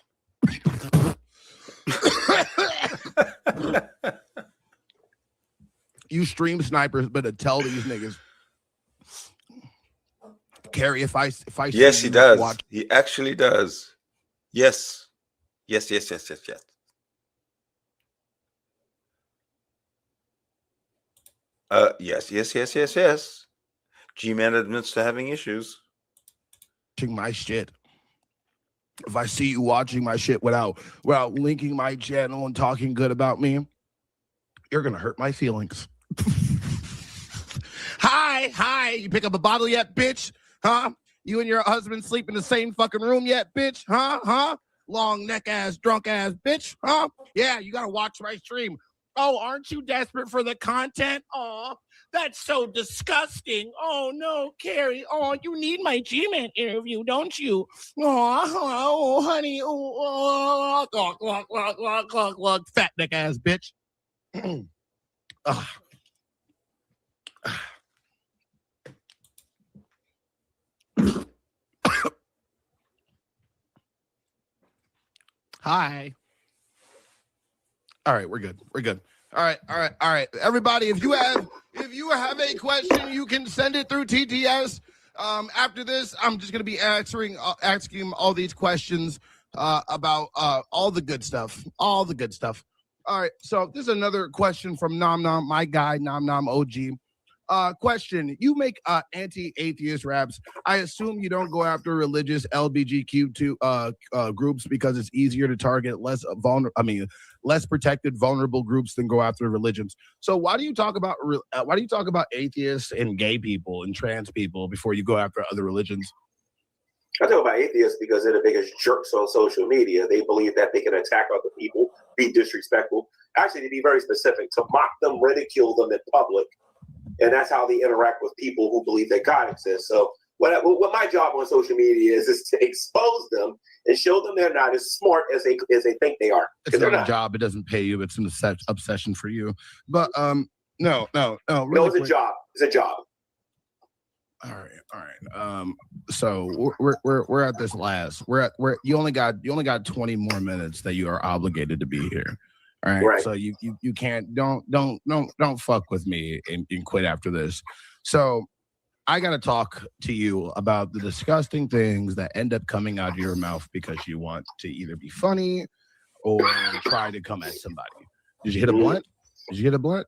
You stream snipers better tell these niggas. Carrie, if I Yes, he does. He actually does. Yes. Yes. Yes. G-Man admits to having issues. My shit. If I see you watching my shit without linking my channel and talking good about me, you're gonna hurt my feelings. Hi. You pick up a bottle yet, bitch? Huh? You and your husband sleep in the same fucking room yet, bitch? Huh? Long neck ass, drunk ass, bitch? Huh? Yeah, you gotta watch my stream. Oh, aren't you desperate for the content? Aw, that's so disgusting. Oh, no, Carrie. Oh, you need my G-Man interview, don't you? Oh, honey. Oh, fat neck ass bitch. Hi. All right, we're good. All right. Everybody, if you have a question, you can send it through TTS. After this, I'm just gonna be asking all these questions about all the good stuff. All right. So this is another question from Nom Nom, my guy, Nom Nom OG. Question: you make anti-atheist raps. I assume you don't go after religious LGBTQ groups because it's easier to target less protected, vulnerable groups than go after religions. So why do you talk about atheists and gay people and trans people before you go after other religions? I talk about atheists because they're the biggest jerks on social media. They believe that they can attack other people, be disrespectful. Actually, to be very specific, to mock them, ridicule them in public. And that's how they interact with people who believe that God exists. So what my job on social media is to expose them and show them they're not as smart as they think they are. It's not a job. It doesn't pay you. It's an obsession for you. But no. Really it's a job. It's a job. All right. So we're at this last. You only got 20 more minutes that you are obligated to be here. All right. So you can't don't fuck with me and quit after this. So I got to talk to you about the disgusting things that end up coming out of your mouth because you want to either be funny or try to come at somebody. Did you hit a blunt? Did you hit a blunt?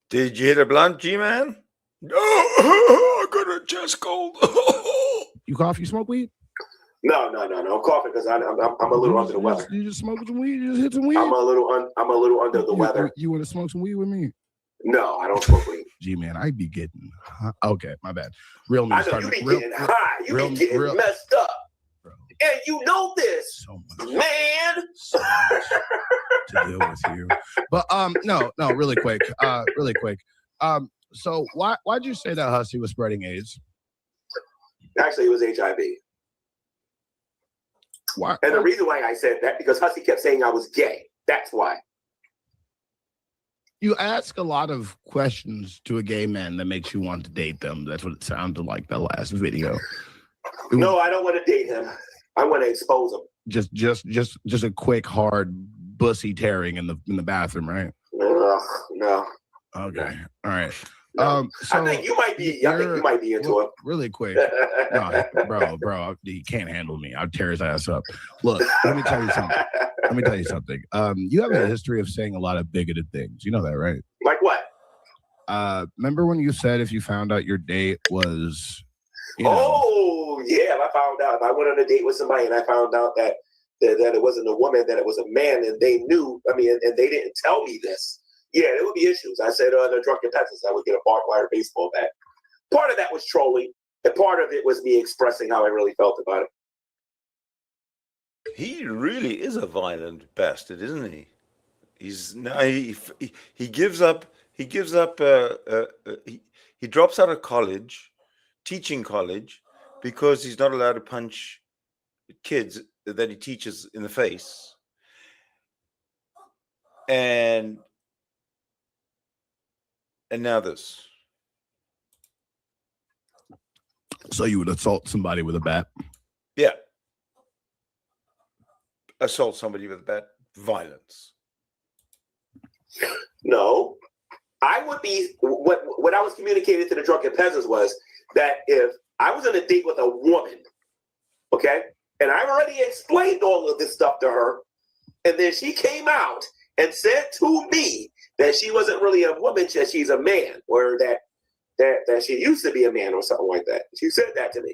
Did you hit a blunt, G-Man? No, I got a chest cold. You cough? You smoke weed? No. I'm coughing because I'm a little under the weather. You just smoke some weed? You just hit some weed? I'm a little under the weather. You want to smoke some weed with me? No, I don't smoke weed. G-Man, I be getting okay, my bad. Real I news. know you be getting high. You be getting messed up. Bro, And you know this, so much, man. so much to deal with you. But no, really quick. So why'd you say that Hussey was spreading AIDS? Actually, it was HIV. Why? And the reason why I said that, because Hussey kept saying I was gay. That's why. You ask a lot of questions to a gay man that makes you want to date them. That's what it sounded like that last video. No, I don't want to date him. I want to expose him. Just a quick, hard bussy tearing in the bathroom, right? No. Okay. All right. No. So I think you might be into it. Really quick. No, bro, he can't handle me. I'll tear his ass up. Look, let me tell you something. You have a history of saying a lot of bigoted things. You know that, right? Like what? Remember when you said if you found out your date was Oh yeah, I found out. I went on a date with somebody and I found out that it wasn't a woman, that it was a man, and they knew. I mean, and they didn't tell me this. Yeah, there would be issues. I said the drunken peasants, I would get a barbed wire baseball bat. Part of that was trolling, and part of it was me expressing how I really felt about it. He really is a violent bastard, isn't he? He gives up. He gives up. He drops out of college, teaching college, because he's not allowed to punch kids that he teaches in the face. And now this. So you would assault somebody with a bat? Yeah. Assault somebody with a bat. Violence. No. I would be, what I was communicating to the drunken peasants was that if I was on a date with a woman, okay, and I've already explained all of this stuff to her, and then she came out and said to me that she wasn't really a woman, that she's a man, or that she used to be a man or something like that. She said that to me.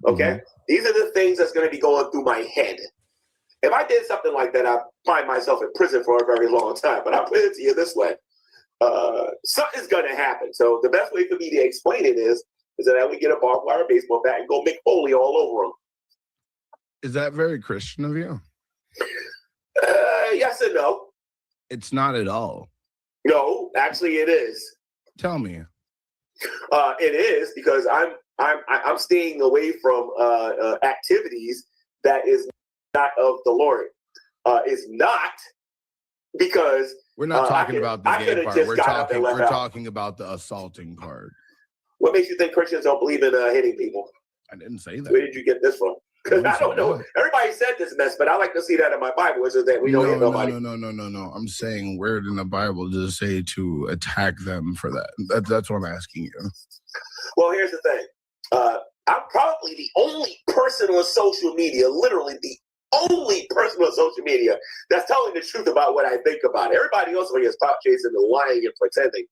Okay? Mm-hmm. These are the things that's going to be going through my head. If I did something like that, I'd find myself in prison for a very long time. But I'll put it to you this way. Something's going to happen. So the best way for me to explain it is that I would get a barbed wire baseball bat and go Mick Foley all over him. Is that very Christian of you? Yes and no. It's not at all. No, actually it is. Tell me. It is, because I'm staying away from activities that is not of the Lord. It's not because we're not talking about the gay part. We're talking about the assaulting part. What makes you think Christians don't believe in hitting people? I didn't say that. Where did you get this from? Because I don't know. Everybody said this mess, but I like to see that in my Bible, is that we don't hit nobody. No. I'm saying, where in the Bible does it say to attack them for that? That's what I'm asking you. Well, here's the thing. I'm probably the only person on social media, literally the only person on social media that's telling the truth about what I think about it. Everybody else over here is pop chasing and lying and pretending.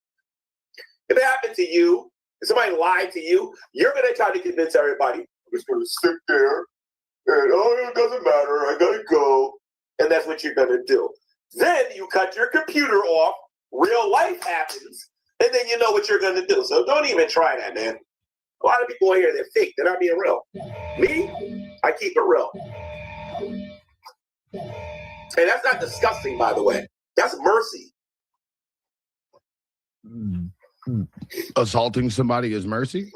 If it happened to you, if somebody lied to you, you're going to try to convince everybody, I'm just going to sit there and, it doesn't matter, I got to go. And that's what you're going to do. Then you cut your computer off, real life happens, and then you know what you're going to do. So don't even try that, man. A lot of people here, they're fake. They're not being real. Me, I keep it real. And that's not disgusting, by the way. That's mercy. Assaulting somebody is mercy?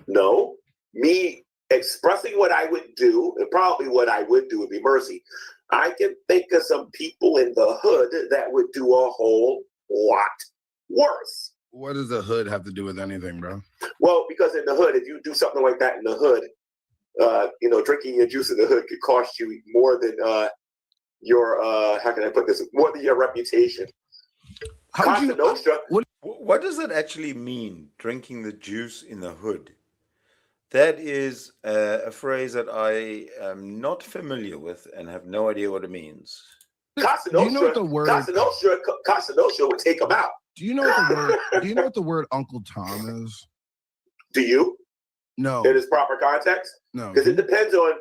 No. Me expressing what I would do, and probably what I would do would be mercy. I can think of some people in the hood that would do a whole lot worse. What does the hood have to do with anything, bro? Well, because in the hood, if you do something like that in the hood, drinking your juice in the hood could cost you more than your, how can I put this, more than your reputation. Costa Nostra, What does that actually mean, drinking the juice in the hood? That is a phrase that I am not familiar with and have no idea what it means. Do you know what the word? Casa Nostra would take them out. Do you know what the word? Do you know what the word Uncle Tom is? Do you? No. In its proper context? No. Because it depends on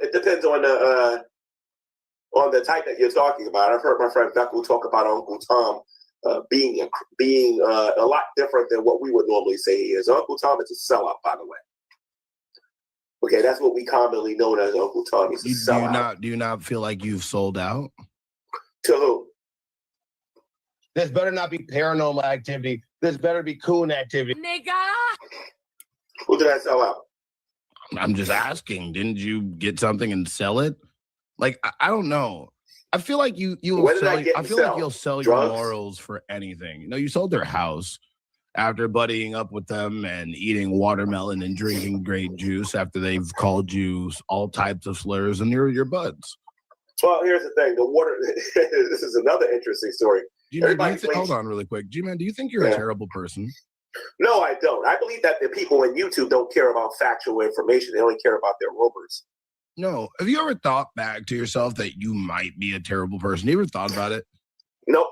the type that you're talking about. I've heard my friend Beckel talk about Uncle Tom being a lot different than what we would normally say he is. Uncle Tom is a sellout, by the way. Okay, that's what we commonly know as Uncle Tom. He's a sellout. Do you not feel like you've sold out? To who? This better not be paranormal activity. This better be coon activity. Nigga. Who did I sell out? I'm just asking. Didn't you get something and sell it? Like I don't know. I feel like you'll sell. I feel like you'll sell your morals for anything. You know, you sold their house after buddying up with them and eating watermelon and drinking grape juice after they've called you all types of slurs and your buds. Well, here's the thing. The water. This is another interesting story. Hold on really quick. G-Man, do you think you're a terrible person? No, I don't. I believe that the people in YouTube don't care about factual information. They only care about their rumors. No. Have you ever thought back to yourself that you might be a terrible person? You ever thought about it? Nope.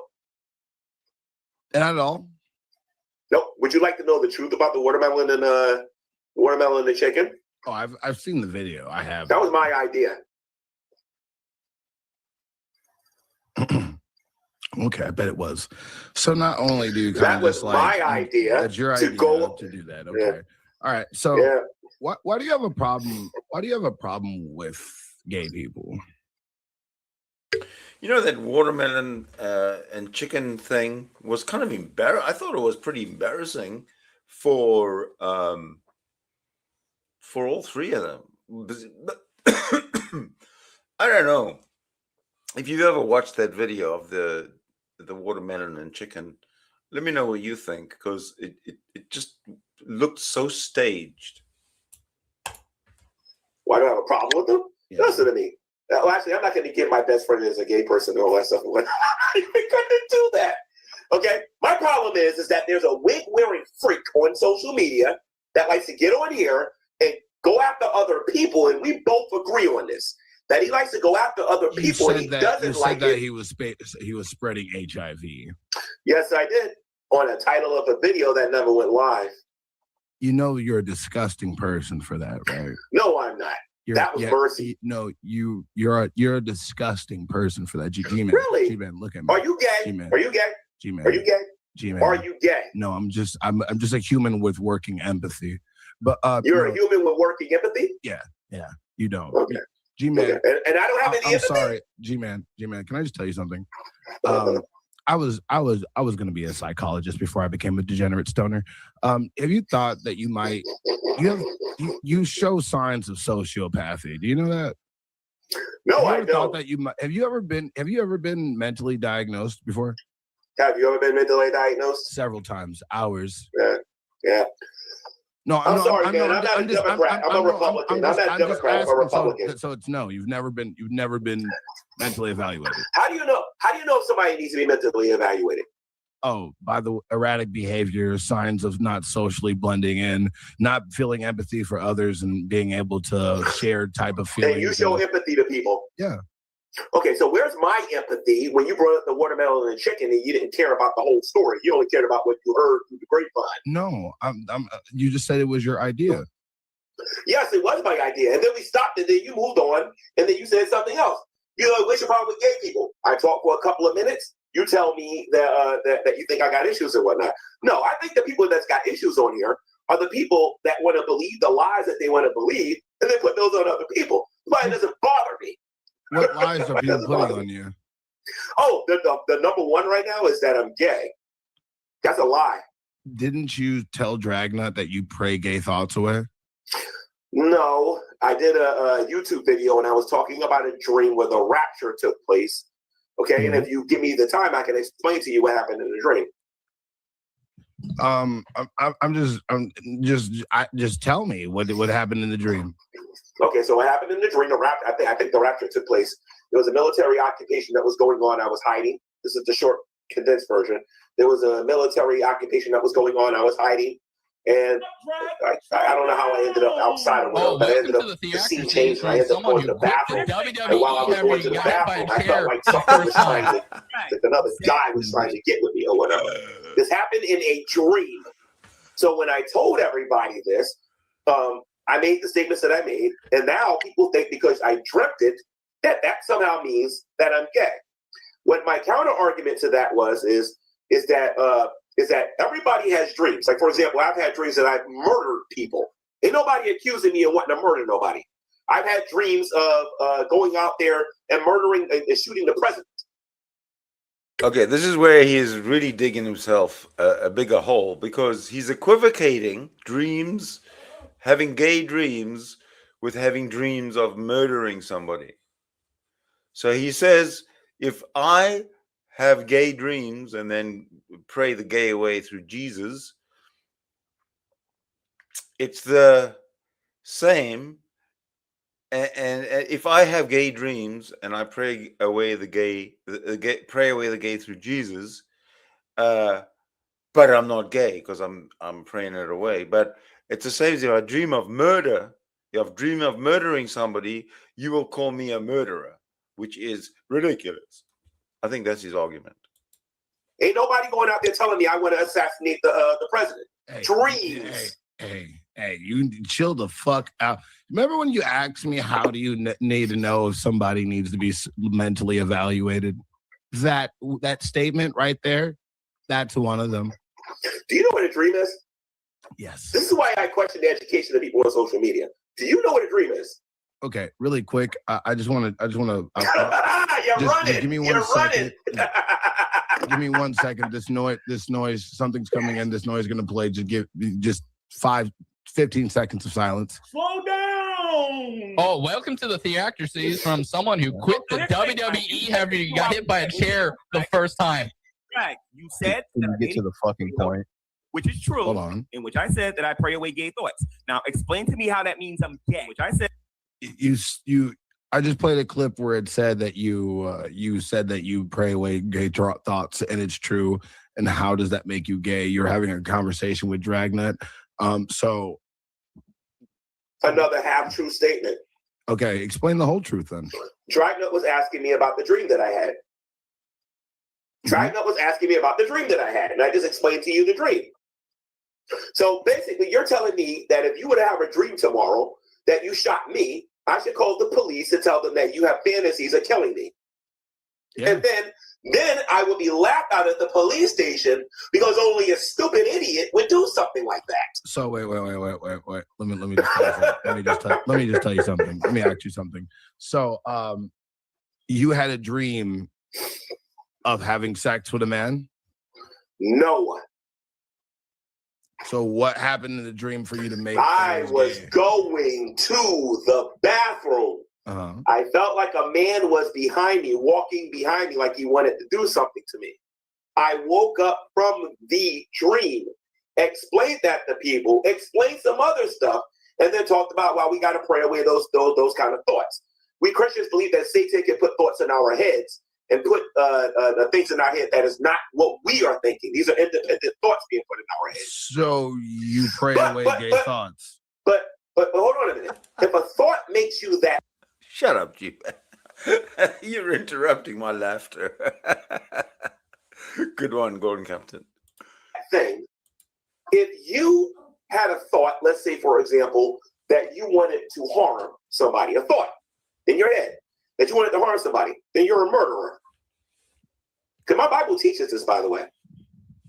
Not at all? Nope. Would you like to know the truth about the watermelon and the chicken? Oh, I've seen the video. I have. That was my idea. Okay, I bet it was. So not only do you kind that of was just my idea. That's your idea to do that. Okay. Yeah. All right. So yeah. Why do you have a problem? Why do you have a problem with gay people? You know, that watermelon and chicken thing was kind of embarrassing. I thought it was pretty embarrassing for all three of them. But I don't know if you've ever watched that video of the watermelon and chicken. Let me know what you think, because it just looked so staged. Why do I have a problem with them? Yeah. Listen to me. Well, actually, I'm not going to give my best friend as a gay person and all that stuff. I'm going to do that. Okay? My problem is that there's a wig-wearing freak on social media that likes to get on here and go after other people, and we both agree on this. That he likes to go after other people, and he doesn't like it. He was spreading HIV. Yes, I did. On a title of a video that never went live. You know you're a disgusting person for that, right? No, I'm not. That was mercy. No, you're a disgusting person for that. G-Man, really? G-Man, look at me. Are you gay? G-Man. Are you gay? G-Man. Are you gay? G-Man. Are you gay? No, I'm just a human with working empathy. But you're a human with working empathy? Yeah. You don't. Okay. G-Man. Okay. And I don't have any empathy? I'm sorry, G-Man, can I just tell you something? I was going to be a psychologist before I became a degenerate stoner. Have you thought that you might you show signs of sociopathy? Do you know that? No, I don't. That you might, have you ever been mentally diagnosed before? Have you ever been mentally diagnosed? Several times, hours. Yeah. No, I'm sorry, man. I'm not a Democrat. I'm a Republican. I'm not a Democrat. I'm a Republican. So it's no. You've never been mentally evaluated. How do you know if somebody needs to be mentally evaluated? Oh, by the erratic behavior, signs of not socially blending in, not feeling empathy for others, and being able to share type of feelings. And you show empathy to people. Yeah. Okay, so where's my empathy when you brought up the watermelon and chicken and you didn't care about the whole story? You only cared about what you heard through the grapevine. No, you just said it was your idea. Yes, it was my idea. And then we stopped, and then you moved on, and then you said something else. You know, what's your problem with gay people? I talked for a couple of minutes. You tell me that you think I got issues and whatnot. No, I think the people that's got issues on here are the people that want to believe the lies that they want to believe, and then put those on other people. But it doesn't bother me. What lies are people putting on you? Oh, the number one right now is that I'm gay. That's a lie. Didn't you tell Dragnut that you pray gay thoughts away? No, I did a YouTube video and I was talking about a dream where the rapture took place. Okay, and if you give me the time, I can explain to you what happened in the dream. Just tell me what happened in the dream. Okay, so what happened in the dream? I think the rapture took place. There was a military occupation that was going on. I was hiding. This is the short, condensed version. There was a military occupation that was going on. I was hiding. And I don't know how I ended up outside or whatever, but I ended up, the scene changed, and I ended up going to the bathroom. And while I was going to the bathroom, I felt like something was trying to, like another guy was trying to get with me or whatever. This happened in a dream. So when I told everybody this, I made the statements that I made, and now people think because I dreamt it, that somehow means that I'm gay. What my counter argument to that is that everybody has dreams. Like, for example, I've had dreams that I've murdered people. Ain't nobody accusing me of wanting to murder nobody. I've had dreams of going out there and murdering and shooting the president. Okay, this is where he is really digging himself a bigger hole, because he's equivocating dreams, having gay dreams, with having dreams of murdering somebody. So he says, if I have gay dreams and then pray the gay away through Jesus, it's the same. And if I have gay dreams and I pray away the gay through Jesus, but I'm not gay because I'm praying it away. But it's the same as if I dream of murder. If I dream of murdering somebody, you will call me a murderer, which is ridiculous. I think that's his argument. Ain't nobody going out there telling me I want to assassinate the president. Hey, Dreams. Hey, you chill the fuck out. Remember when you asked me how do you need to know if somebody needs to be mentally evaluated? That statement right there, that's one of them. Do you know what a dream is? Yes. This is why I question the education of people on social media. Do you know what a dream is? Okay, really quick. I just want to. Just give me one second. Give me 1 second. This noise. Something's coming in. This noise is gonna play. Just 15 seconds of silence. Slow down. Oh, welcome to the theatrices from someone who quit the WWE after he got hit by a chair the first time. Right. You said Can you get to the fucking point? which is true. Hold on. In which I said that I pray away gay thoughts. Now explain to me how that means I'm gay. Which I said I just played a clip where it said that you said that you pray away gay thoughts, and it's true. And how does that make you gay? You're having a conversation with Dragnet. So another half-true statement. Okay, explain the whole truth then. Dragnet was asking me about the dream that I had. Dragnet was asking me about the dream that I had, and I just explained to you the dream. So basically, you're telling me that if you were to have a dream tomorrow that you shot me, I should call the police and tell them that you have fantasies of killing me. Yeah. And then I would be laughed out at the police station because only a stupid idiot would do something like that. So wait. Let me just tell you something. Let me just tell you something. Let me ask you something. So you had a dream of having sex with a man? No. So what happened in the dream for you to make? I was going to the bathroom. Uh-huh. I felt like a man was behind me, walking behind me like he wanted to do something to me. I woke up from the dream, explained that to people, explained some other stuff, and then talked about why we got to pray away those kind of thoughts. We Christians believe that Satan can put thoughts in our heads and put the things in our head that is not what we are thinking. These are independent thoughts being put in our heads. So you pray away gay thoughts. But hold on a minute. If a thought makes you that. Shut up, G. You're interrupting my laughter. Good one, Golden Captain. Thing. If you had a thought, let's say, for example, that you wanted to harm somebody, a thought in your head that you wanted to harm somebody, then you're a murderer. Because my Bible teaches this, by the way.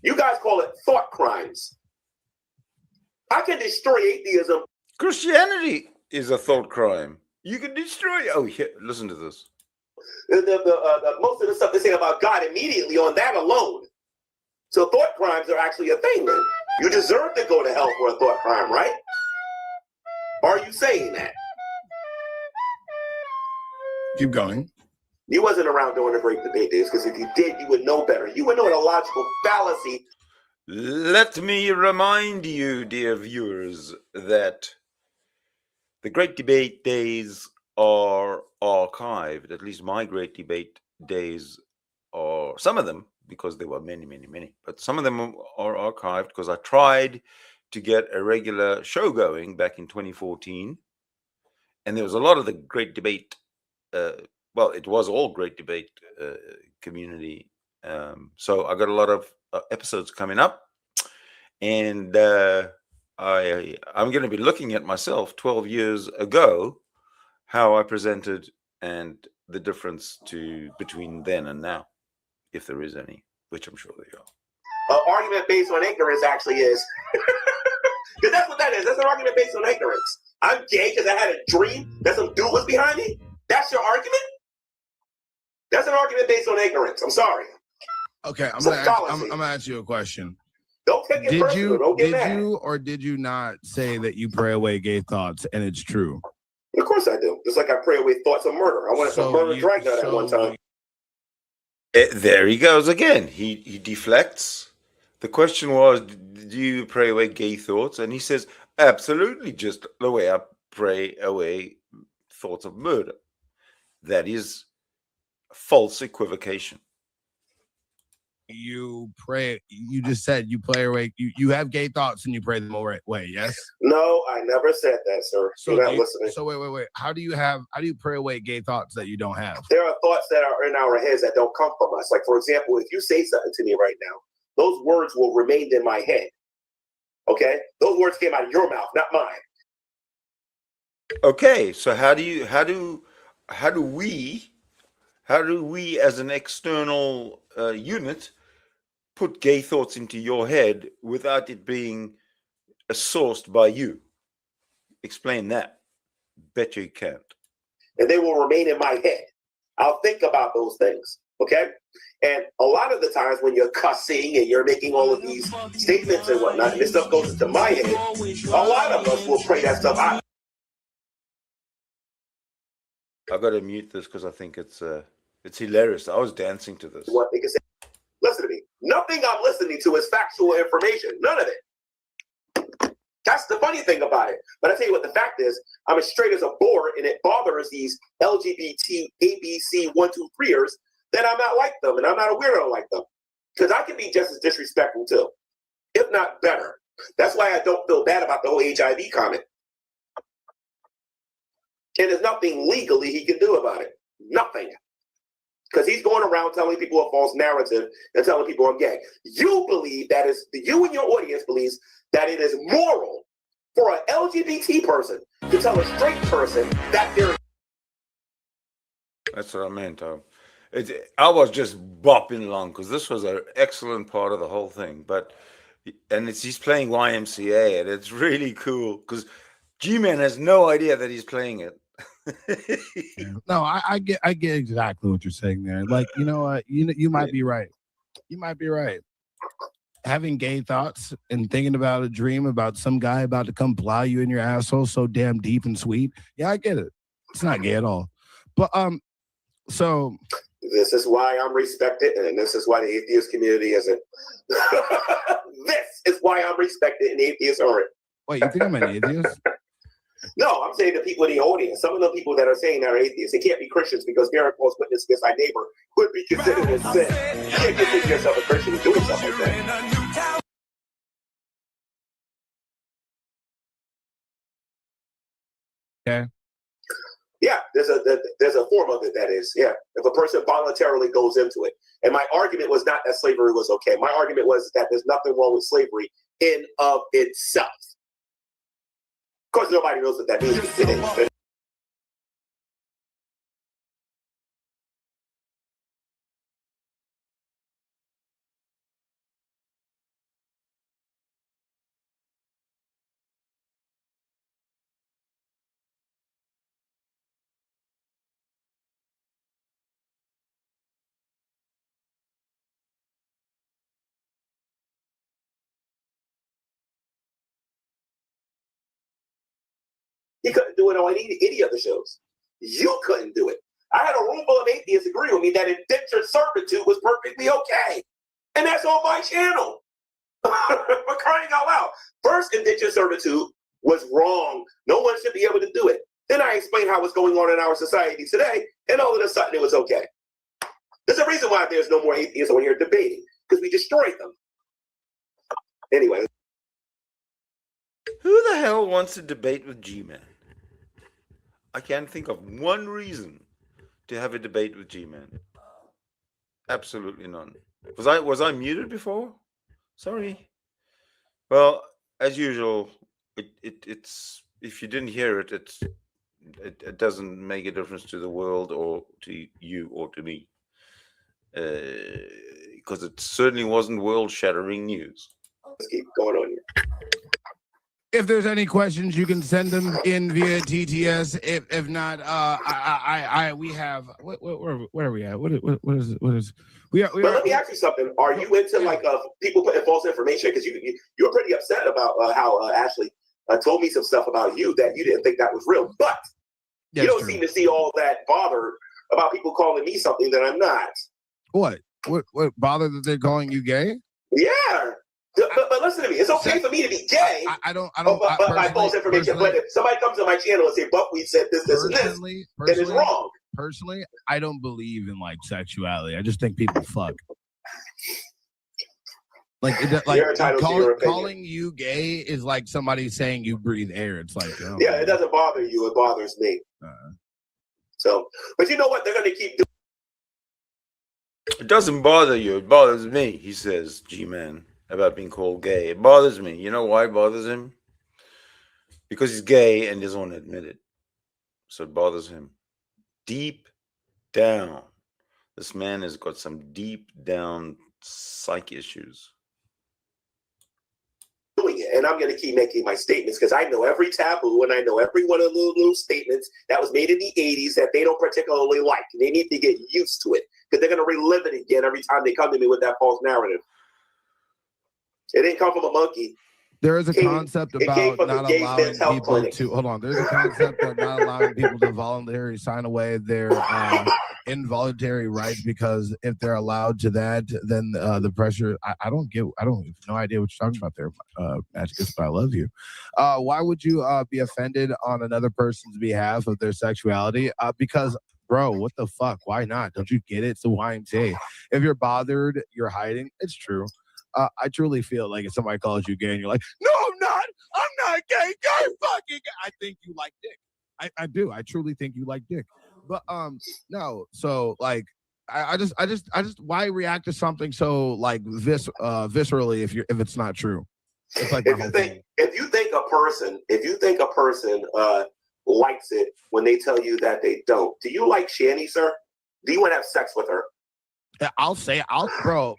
You guys call it thought crimes. I can destroy atheism. Christianity is a thought crime. You can destroy. Oh, yeah. Listen to this. Most of the stuff they say about God immediately on that alone. So thought crimes are actually a thing, then. You deserve to go to hell for a thought crime, right? Are you saying that? Keep going. You wasn't around during the great debate days, because if you did, you would know better. You would know a logical fallacy. Let me remind you, dear viewers, that the great debate days are archived. At least my great debate days are, some of them, because there were many, many, many. But some of them are archived because I tried to get a regular show going back in 2014. And there was a lot of the great debate. Well, it was all great debate community. So I got a lot of episodes coming up. And I'm going to be looking at myself 12 years ago, how I presented and the difference between then and now, if there is any, which I'm sure there are. Argument based on ignorance actually is. Because that's what that is. That's an argument based on ignorance. I'm gay because I had a dream that some dude was behind me. That's your argument? That's an argument based on ignorance. I'm sorry. Okay, I'm gonna ask you a question. Don't take it personal. Don't get mad. Did you or did you not say that you pray away gay thoughts and it's true? Of course I do. Just like I pray away thoughts of murder. I wanted to murder Dragnet at one time. There he goes again. He deflects. The question was, do you pray away gay thoughts? And he says, absolutely, just the way I pray away thoughts of murder. That is false equivocation. You just said you pray away. You have gay thoughts and you pray them away, yes? No, I never said that, sir. So you're not listening. So wait. How do you pray away gay thoughts that you don't have? There are thoughts that are in our heads that don't come from us. Like, for example, if you say something to me right now, those words will remain in my head. Okay? Those words came out of your mouth, not mine. Okay, so how do we as an external unit put gay thoughts into your head without it being sourced by you? Explain that. Bet you can't. And they will remain in my head. I'll think about those things. Okay? And a lot of the times when you're cussing and you're making all of these statements and whatnot, and this stuff goes into my head, a lot of us will pray that stuff out. I've got to mute this because I think it's hilarious. I was dancing to this. What they can say. Listen to me. Nothing I'm listening to is factual information. None of it. That's the funny thing about it. But I tell you what, the fact is, I'm as straight as a board, and it bothers these LGBT ABC 1, 2, 3ers that I'm not like them, and I'm not a weirdo like them. Because I can be just as disrespectful too, if not better. That's why I don't feel bad about the whole HIV comment. And there's nothing legally he can do about it. Nothing. Because he's going around telling people a false narrative and telling people I'm gay. You believe that is, you and your audience believes that it is moral for an LGBT person to tell a straight person that they're. That's what I meant, Tom. I was just bopping along because this was an excellent part of the whole thing. He's playing YMCA, and it's really cool because G-Man has no idea that he's playing it. No, I get exactly what you're saying there. Like, you know what? You might be right. You might be right. Having gay thoughts and thinking about a dream about some guy about to come plow you in your asshole so damn deep and sweet. Yeah, I get it. It's not gay at all. But so this is why I'm respected, and this is why the atheist community isn't. This is why I'm respected, and atheists aren't. Wait, you think I'm an atheist? No, I'm saying the people in the audience, some of the people that are saying that are atheists, they can't be Christians because bearing false witness against thy neighbor could be considered a sin. You can't consider yourself a Christian and doing something like that. Okay. Yeah, there's a form of it that is, yeah. If a person voluntarily goes into it. And my argument was not that slavery was okay. My argument was that there's nothing wrong with slavery in of itself. Of course, nobody knows what that means. He couldn't do it on any of the shows. You couldn't do it. I had a room full of atheists agree with me that indentured servitude was perfectly okay. And that's on my channel. For crying out loud. First, indentured servitude was wrong. No one should be able to do it. Then I explained how it's going on in our society today, and all of a sudden it was okay. There's a reason why there's no more atheists on here debating, because we destroyed them. Anyway. Who the hell wants to debate with G-Man? I can't think of one reason to have a debate with G-Man. Absolutely none. Was I muted before? Sorry. Well, as usual, it's if you didn't hear it, it doesn't make a difference to the world or to you or to me, because it certainly wasn't world-shattering news. Let's keep going on here. If there's any questions, you can send them in via TTS. If not, we have where are we at? What is we are? But let me ask you something. Are you into like people putting false information? Because you were pretty upset about how Ashley told me some stuff about you that you didn't think that was real, but you don't seem to see all that bother about people calling me something that I'm not. What bother that they're calling you gay? Yeah. But listen to me. It's okay for me to be gay. I don't. But my false information. But if somebody comes on my channel and say Buffweeb said this, and this, then it's wrong. Personally, I don't believe in like sexuality. I just think people fuck. Calling you gay is like somebody saying you breathe air. It's like yeah, it doesn't bother you. It bothers me. So, but you know what? They're going to keep doing. It doesn't bother you. It bothers me. He says, G-Man. About being called gay. It bothers me. You know why it bothers him? Because he's gay and doesn't want to admit it. So it bothers him. Deep down, this man has got some deep down psych issues. Doing it, and I'm going to keep making my statements because I know every taboo and I know every one of the little statements that was made in the 80s that they don't particularly like. And they need to get used to it because they're going to relive it again every time they come to me with that false narrative. It didn't come from a monkey. There is a concept about not allowing people to hold on. There's a concept of not allowing people to voluntarily sign away their involuntary rights because if they're allowed to that, then the pressure. I don't have no idea what you're talking about there, Magicus, but I love you. Why would you be offended on another person's behalf of their sexuality? Because. Bro, what the fuck? Why not? Don't you get it? It's the YMCA. If you're bothered, you're hiding. It's true. I truly feel like if somebody calls you gay and you're like, no, I'm not gay. You're fucking gay. I think you like dick. I do. I truly think you like dick. But no. So like, I just why react to something so like viscerally if it's not true? It's like if you think a person likes it when they tell you that they don't, do you like Shanny, sir? Do you want to have sex with her? Bro.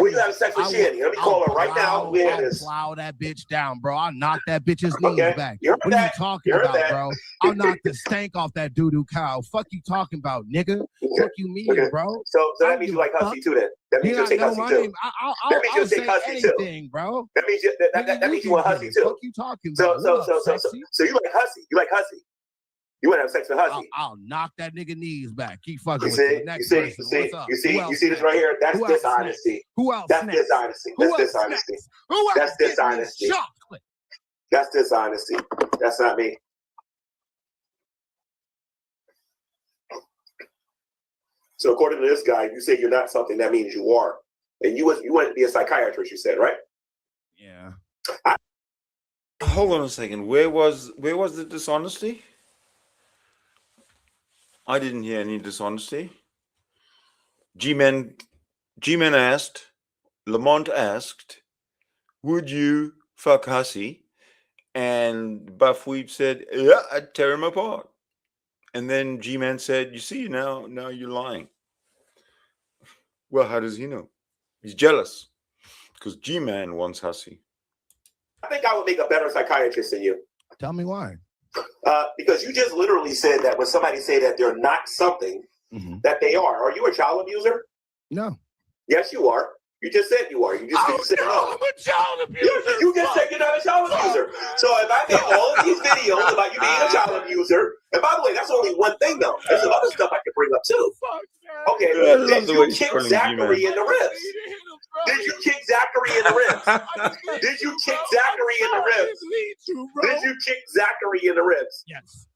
We have sex with Shanny. Let me call her right now. I'll plow that bitch down, bro. I'll knock that bitch's knees back. What are you talking about, bro? I'll knock the stank off that doo-doo cow. Fuck you talking about, nigga? Fuck you mean, bro? So that means you like hussy too, then. That means you'll take hussy too. That means you'll take hussy too, bro. That means you want hussy too. Fuck you talking about? So you like hussy? You like hussy? You want to have sex with hussy? I'll knock that nigga knees back. Keep fucking with the next person. What's up? You see this right here? That's dishonesty. Who else? That's dishonesty. That's dishonesty. That's dishonesty. That's dishonesty. That's not me. So according to this guy, you say you're not something, that means you are. And you want to be a psychiatrist, you said, right? Yeah. Hold on a second. Where was the dishonesty? I didn't hear any dishonesty. G-Man asked, Lamont asked, would you fuck hussy? And Buffweeb said, yeah, I'd tear him apart. And then G-Man said, you see, now you're lying. Well, how does he know? He's jealous because G-Man wants hussy. I think I would make a better psychiatrist than you. Tell me why. Because you just literally said that when somebody say that they're not something, that they are. Are you a child abuser? No. Yes, you are. You just said you are. You just said no. I'm a child abuser. You just said you're not a child abuser. So if I make all of these videos about you being a child abuser, and by the way, that's only one thing though. There's some other stuff I can bring up too. Okay, did you kick Zachary in the ribs? Did you kick Zachary in the ribs? Did you kick Zachary in the ribs? Did you kick Zachary in the ribs? Yes.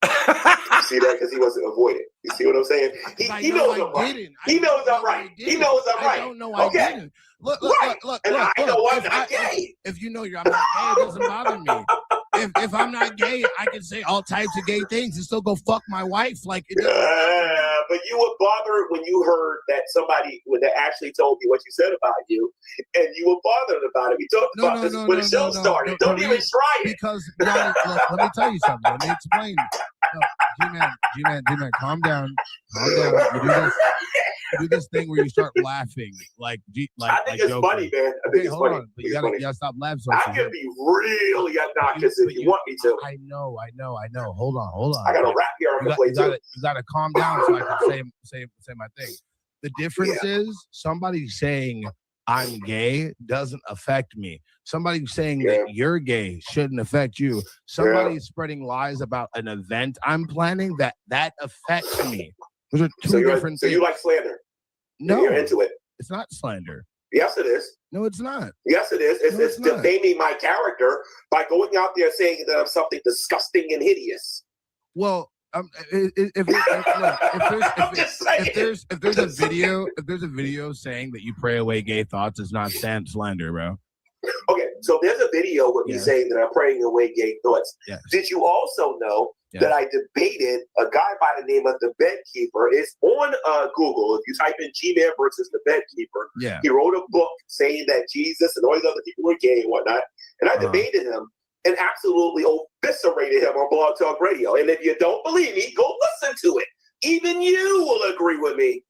You see that? Because he wasn't avoided. You see what I'm saying? He knows I'm right. He knows I'm right. He knows I'm right. I don't know I didn't. Look, Right. look. And I know I'm not gay. If you know I'm not gay, it doesn't bother me. If I'm not gay, I can say all types of gay things and still go fuck my wife. Like, it doesn't but you were bothered when you heard that somebody that actually told you what you said about you, and you were bothered about it. We talked about this when the show started. Don't even try it. Because look, let me tell you something. Let me explain. G-Man, calm down. You do this thing where you start laughing, I think it's joking. funny, man. I think it's hold funny. on, but you gotta stop laughing. So I can be really obnoxious if you want me to. I know. Hold on. I got a rap here on the play too. You gotta calm down so I can say my thing. The difference is somebody saying I'm gay doesn't affect me. Somebody saying that you're gay shouldn't affect you. Somebody spreading lies about an event I'm planning that affects me. Those are two different things. So you like slander? No, you're into it. It's not slander. Yes, it is. No, it's not. Yes, it is. It's defaming my character by going out there saying that I'm something disgusting and hideous. Well, if there's a video saying that you pray away gay thoughts, it's not slander, bro. Okay, so there's a video with me saying that I'm praying away gay thoughts. Yes. Did you also know that I debated a guy by the name of the Bedkeeper? It's on Google. If you type in G-Man versus the Bedkeeper, he wrote a book saying that Jesus and all these other people were gay and whatnot. And I debated him and absolutely eviscerated him on Blog Talk Radio. And if you don't believe me, go listen to it. Even you will agree with me.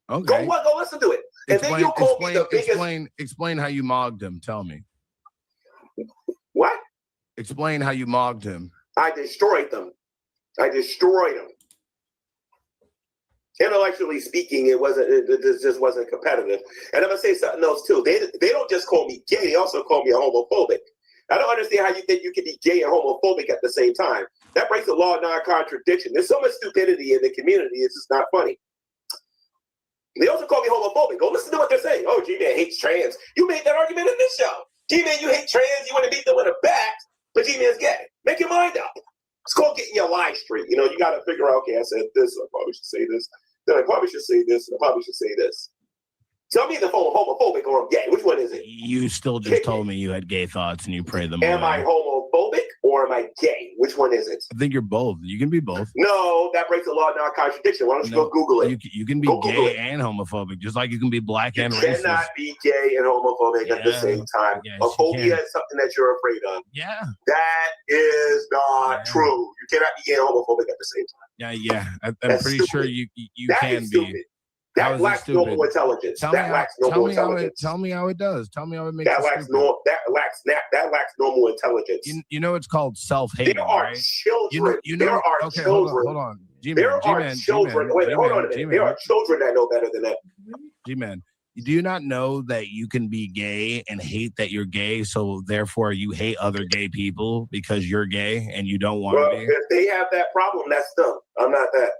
Okay. Go listen to it. And then you'll call me the biggest... Explain how you mogged him. Tell me. What? Explain how you mogged him. I destroyed them. Intellectually speaking, it just wasn't competitive. And I'm gonna say something else too. They don't just call me gay, they also call me a homophobic. I don't understand how you think you can be gay and homophobic at the same time. That breaks the law of non-contradiction. There's so much stupidity in the community, it's just not funny. They also call me homophobic. Go listen to what they're saying. Oh, G-Man hates trans. You made that argument in this show. G-Man, you hate trans, you want to beat them with a bat, but G-Man's gay. Make your mind up. It's called getting your lie straight. You know, you got to figure out, okay, I said this, I probably should say this. Then I probably should say this, and I probably should say this. Tell me if I'm homophobic or I'm gay. Which one is it? You still just told me you had gay thoughts and you pray them away. Am I homophobic or am I gay? Which one is it? I think you're both. You can be both. No, that breaks the law of non-contradiction. Why don't you go Google it? You can be gay and homophobic, just like you can be black and racist. You cannot be gay and homophobic at the same time. Yes, a phobia is something that you're afraid of. Yeah. That is not true. You cannot be gay and homophobic at the same time. Yeah. I'm pretty sure you can be. Stupid. That lacks normal intelligence. Tell me how it does. Tell me how it makes that lacks normal intelligence. You know it's called self-hating. There are right? children. There are children. Hold on. There are children. Wait, hold on a minute. There are children that know better than that. G-Man, do you not know that you can be gay and hate that you're gay, so therefore you hate other gay people because you're gay and you don't want to be? If they have that problem, that's them. I'm not that.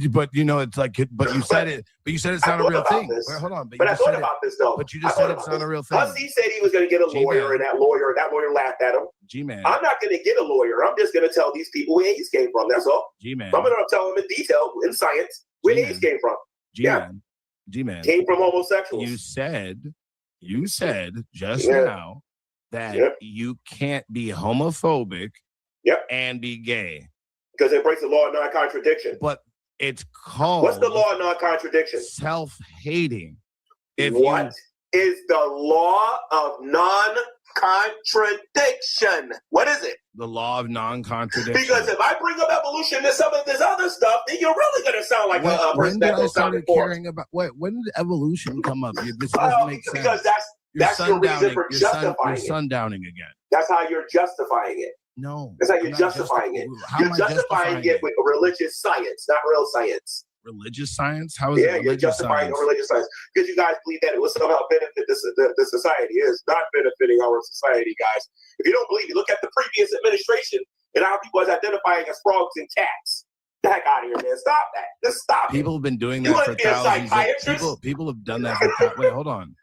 But you know, it's like, but you said it. But you said it's not a real thing. Wait, hold on. But I thought about this though. But you just said it's not a real thing. Hussey said he was going to get a lawyer, and that lawyer laughed at him. G-Man. I'm not going to get a lawyer. I'm just going to tell these people where AIDS came from. That's all. G-Man. I'm going to tell them in detail, in science, where AIDS came from. G-Man. G-Man. Came from homosexuals. You said just now that you can't be homophobic and be gay. Because it breaks the law of non-contradiction. But it's called... What's the law of non-contradiction? Self-hating. What is the law of non-contradiction? What is it? The law of non-contradiction. Because if I bring up evolution and some of this other stuff, then you're really going to sound like a person that goes down caring about. Wait, when did evolution come up? This doesn't make sense. Because that's your reason for justifying it. You're sundowning again. That's how you're justifying it. No. That's how you're justifying it. You're justifying it with religious science, not real science. Religious science? How is it religious you're justifying science? Religious science. Because you guys believe that it will somehow benefit the society. It is not benefiting our society, guys. If you don't believe it, look at the previous administration and how people are identifying as frogs and cats. The heck out of here, man. Stop that. Just stop People it. have been doing that for thousands of years. People have done that for Wait, hold on.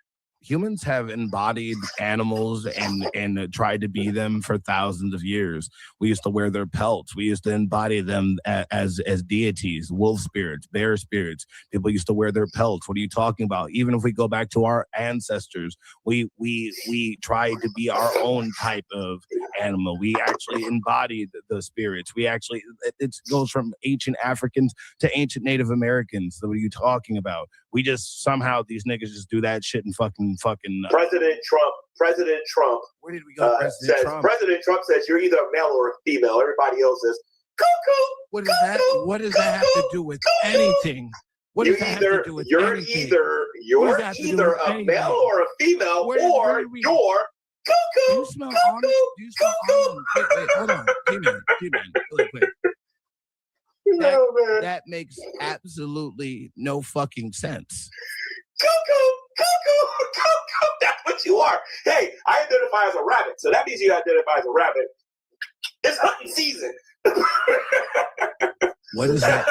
humans have embodied animals and tried to be them for thousands of years. We used to wear their pelts. We used to embody them as deities, wolf spirits, bear spirits. People used to wear their pelts. What are you talking about? Even if we go back to our ancestors, we tried to be our own type of animal. We actually embodied the spirits. We actually, it goes from ancient Africans to ancient Native Americans. So what are you talking about? We just somehow these niggas just do that shit and fucking. President Trump. Where did we go? President Trump says you're either a male or a female. Everybody else says cuckoo. What does that have to do with anything? What does that have to do with anything? You're either a male or a female, or you're cuckoo. Do you smell almond? Wait, hold on. G-Man, really quick. That makes absolutely no fucking sense. Cuckoo. That's what you are. Hey, I identify as a rabbit, so that means you identify as a rabbit. It's hunting season. What is that?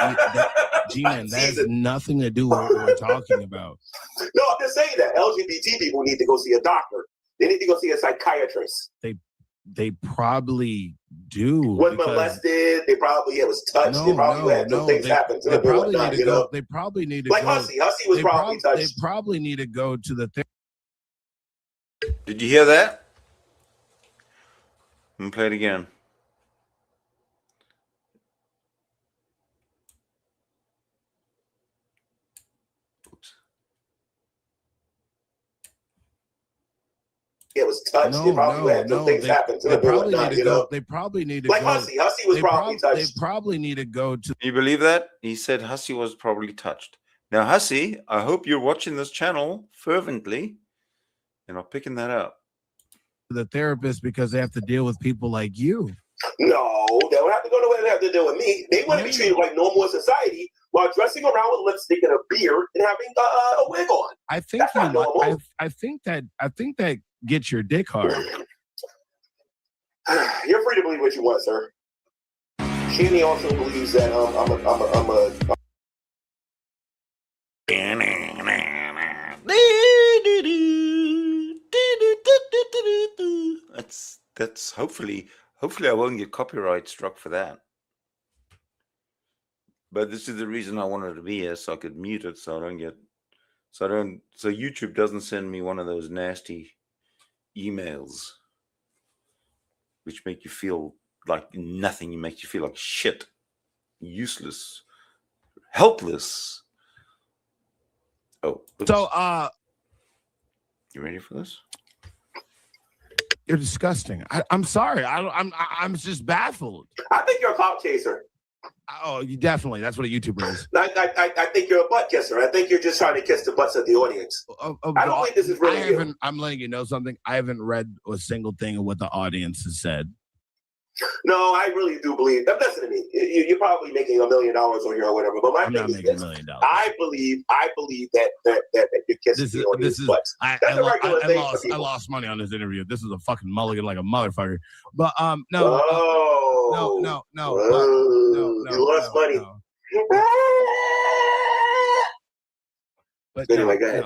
G-Man, that has nothing to do with what we're talking about. No, I'm just saying that LGBT people need to go see a doctor. They need to go see a psychiatrist. They probably do. Was molested. They probably was touched. They probably had some things happen to them. They probably need to like go. Hussy was probably touched. They probably need to go to the thing. Did you hear that? Let me play it again. It was touched. They probably had some things happen to them. They probably need to like go. Hussy was probably touched. They probably need to go to. Can you believe that? He said Hussy was probably touched. Now, Hussy, I hope you're watching this channel fervently and are picking that up. The therapist because they have to deal with people like you. No, they don't have to go nowhere. They have to deal with me. They want to be treated like normal in society while dressing around with lipstick and a beard and having a wig on. I think I think that gets your dick hard. You're free to believe what you want, sir. Shanny also believes that I'm a That's hopefully I won't get copyright struck for that. But this is the reason I wanted to be here, so I could mute it, so YouTube doesn't send me one of those nasty emails which make you feel like nothing. It makes you feel like shit, useless, helpless. Oh, oops. So you ready for this? You're disgusting. I'm sorry. I'm just baffled. I think you're a clout chaser. Oh, you definitely. That's what a YouTuber is. I think you're a butt kisser. I think you're just trying to kiss the butts of the audience. I don't think this is really you. I'm letting you know something. I haven't read a single thing of what the audience has said. No, I really do believe. Listen to me. You're probably making $1 million on here or whatever. But my thing is this: I believe that you're kissing the audience butts. I lost money on this interview. This is a fucking mulligan like a motherfucker. But no. You lost money. But anyway, go ahead.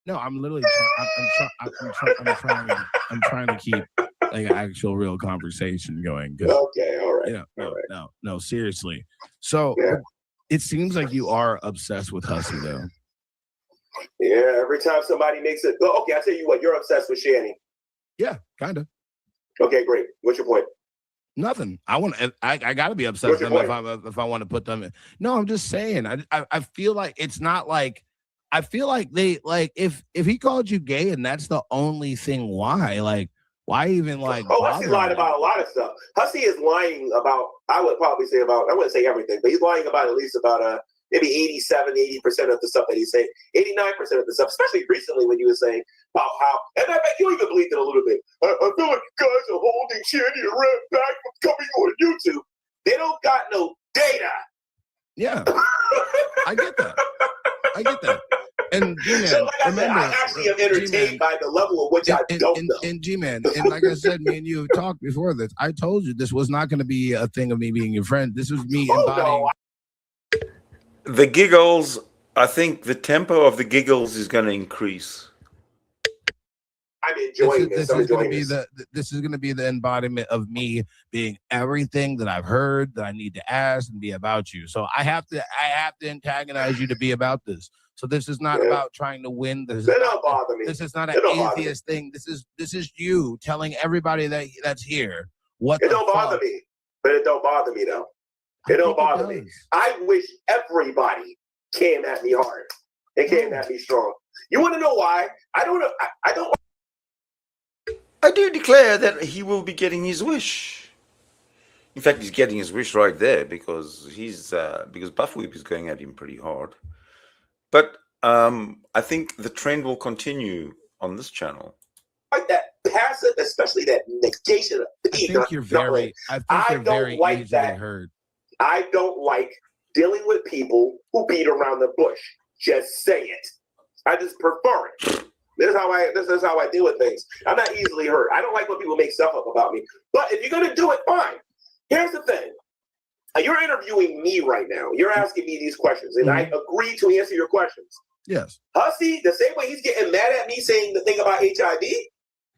No, I'm literally. I'm trying to keep like an actual real conversation going. Okay, all right. No, seriously. So it seems like you are obsessed with Hussy, though. Yeah, every time somebody makes it. Oh, okay, I tell you what, you're obsessed with Shanny. Yeah, kind of. Okay, great. What's your point? Nothing. I got to be obsessed with them if I want to put them in. No, I'm just saying. I feel like it's not like. I feel like they like if he called you gay and that's the only thing. Why even like? Oh, Hussy lied about a lot of stuff. Hussy is lying about. I would probably say about. I wouldn't say everything, but he's lying about at least about maybe 80% of the stuff that he's saying. 89% of the stuff, especially recently when you were saying about how. And I bet you even believed it a little bit. I feel like you guys are holding Shanny around back from coming on YouTube. They don't got no data. Yeah, I get that. And G-Man, remember, I actually am entertained by the level of which I don't know. And G-Man, and like I said, me and you have talked before this. I told you this was not going to be a thing of me being your friend. This was me embodying. The giggles I think the tempo of the giggles is going to increase. I'm enjoying this. I'm enjoying be this. this is going to be the embodiment of me being everything that I've heard that I need to ask and be about you. So I have to antagonize you to be about this. So this is not about trying to win. This don't bother me. This is not an atheist thing. This is you telling everybody that's here what It the don't fuck. bother me, but it don't bother me though. It don't bother me. I wish everybody came at me hard and came at me strong. You want to know why? I don't know. I don't. I do declare that he will be getting his wish. In fact, he's getting his wish right there because because Buffweeb is going at him pretty hard. But I think the trend will continue on this channel. Like that passive, especially that negation of I think you're very easily hurt. I don't like dealing with people who beat around the bush. Just say it. I just prefer it. This is how I deal with things. I'm not easily hurt. I don't like when people make stuff up about me. But if you're gonna do it, fine. Here's the thing. You're interviewing me right now. You're asking me these questions, and I agree to answer your questions. Yes. Hussey, the same way he's getting mad at me saying the thing about HIV,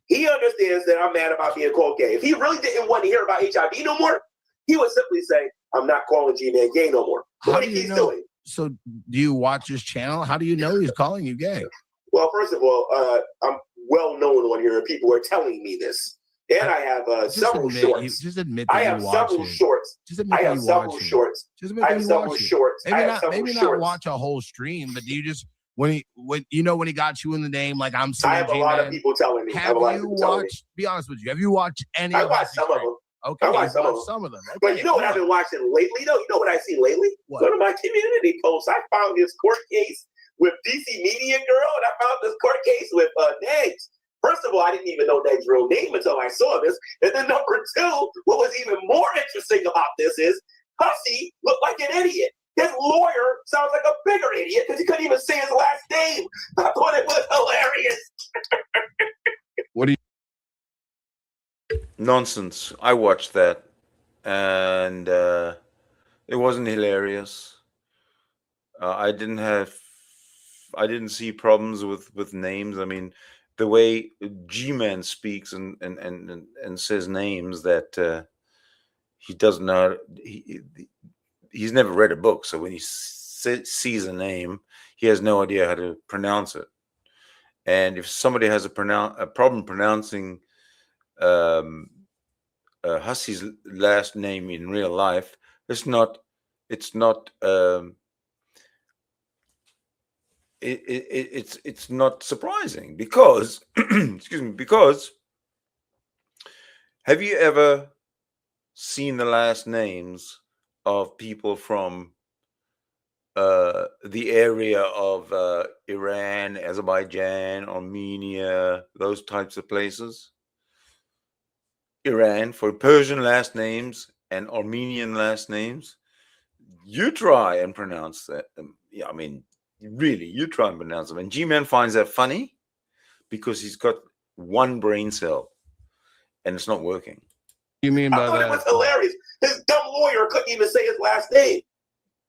he understands that I'm mad about being called gay. If he really didn't want to hear about HIV no more, he would simply say, I'm not calling G-Man gay no more. What he's doing. So do you watch his channel? How do you know he's calling you gay? Well, first of all, I'm well known on here. People are telling me this. And I have several shorts. Just admit that I have several shorts. I have several shorts. I have several shorts. Maybe not watch a whole stream, but do you just when he got you in the name, like I'm saying, I have a lot of people telling me. Have you watched? Be honest with you. Have you watched any? I watched some of them. Okay, I watched some of them. Okay, but you know what I've been watching lately, though? You know what I've seen lately? What? Go to my community posts. I found this court case with DC Media Girl, and I found this court case with Negs. First of all, I didn't even know Negs' real name until I saw this. And then number two, what was even more interesting about this is Hussey looked like an idiot. His lawyer sounds like a bigger idiot because he couldn't even say his last name. I thought it was hilarious. What do you? Nonsense. I watched that, and it wasn't hilarious. I didn't see problems with names. I mean, the way G-Man speaks and says names that he doesn't know. He's never read a book, so when he sees a name, he has no idea how to pronounce it. And if somebody has a problem pronouncing Hussey's last name in real life, it's not surprising because excuse me, because have you ever seen the last names of people from the area of Iran, Azerbaijan, Armenia, those types of places? Iran for Persian last names and Armenian last names. You try and pronounce that. Yeah, I mean, really, you try and pronounce them. And G-Man finds that funny because he's got one brain cell and it's not working. You mean by I thought that? It was hilarious. His dumb lawyer couldn't even say his last name.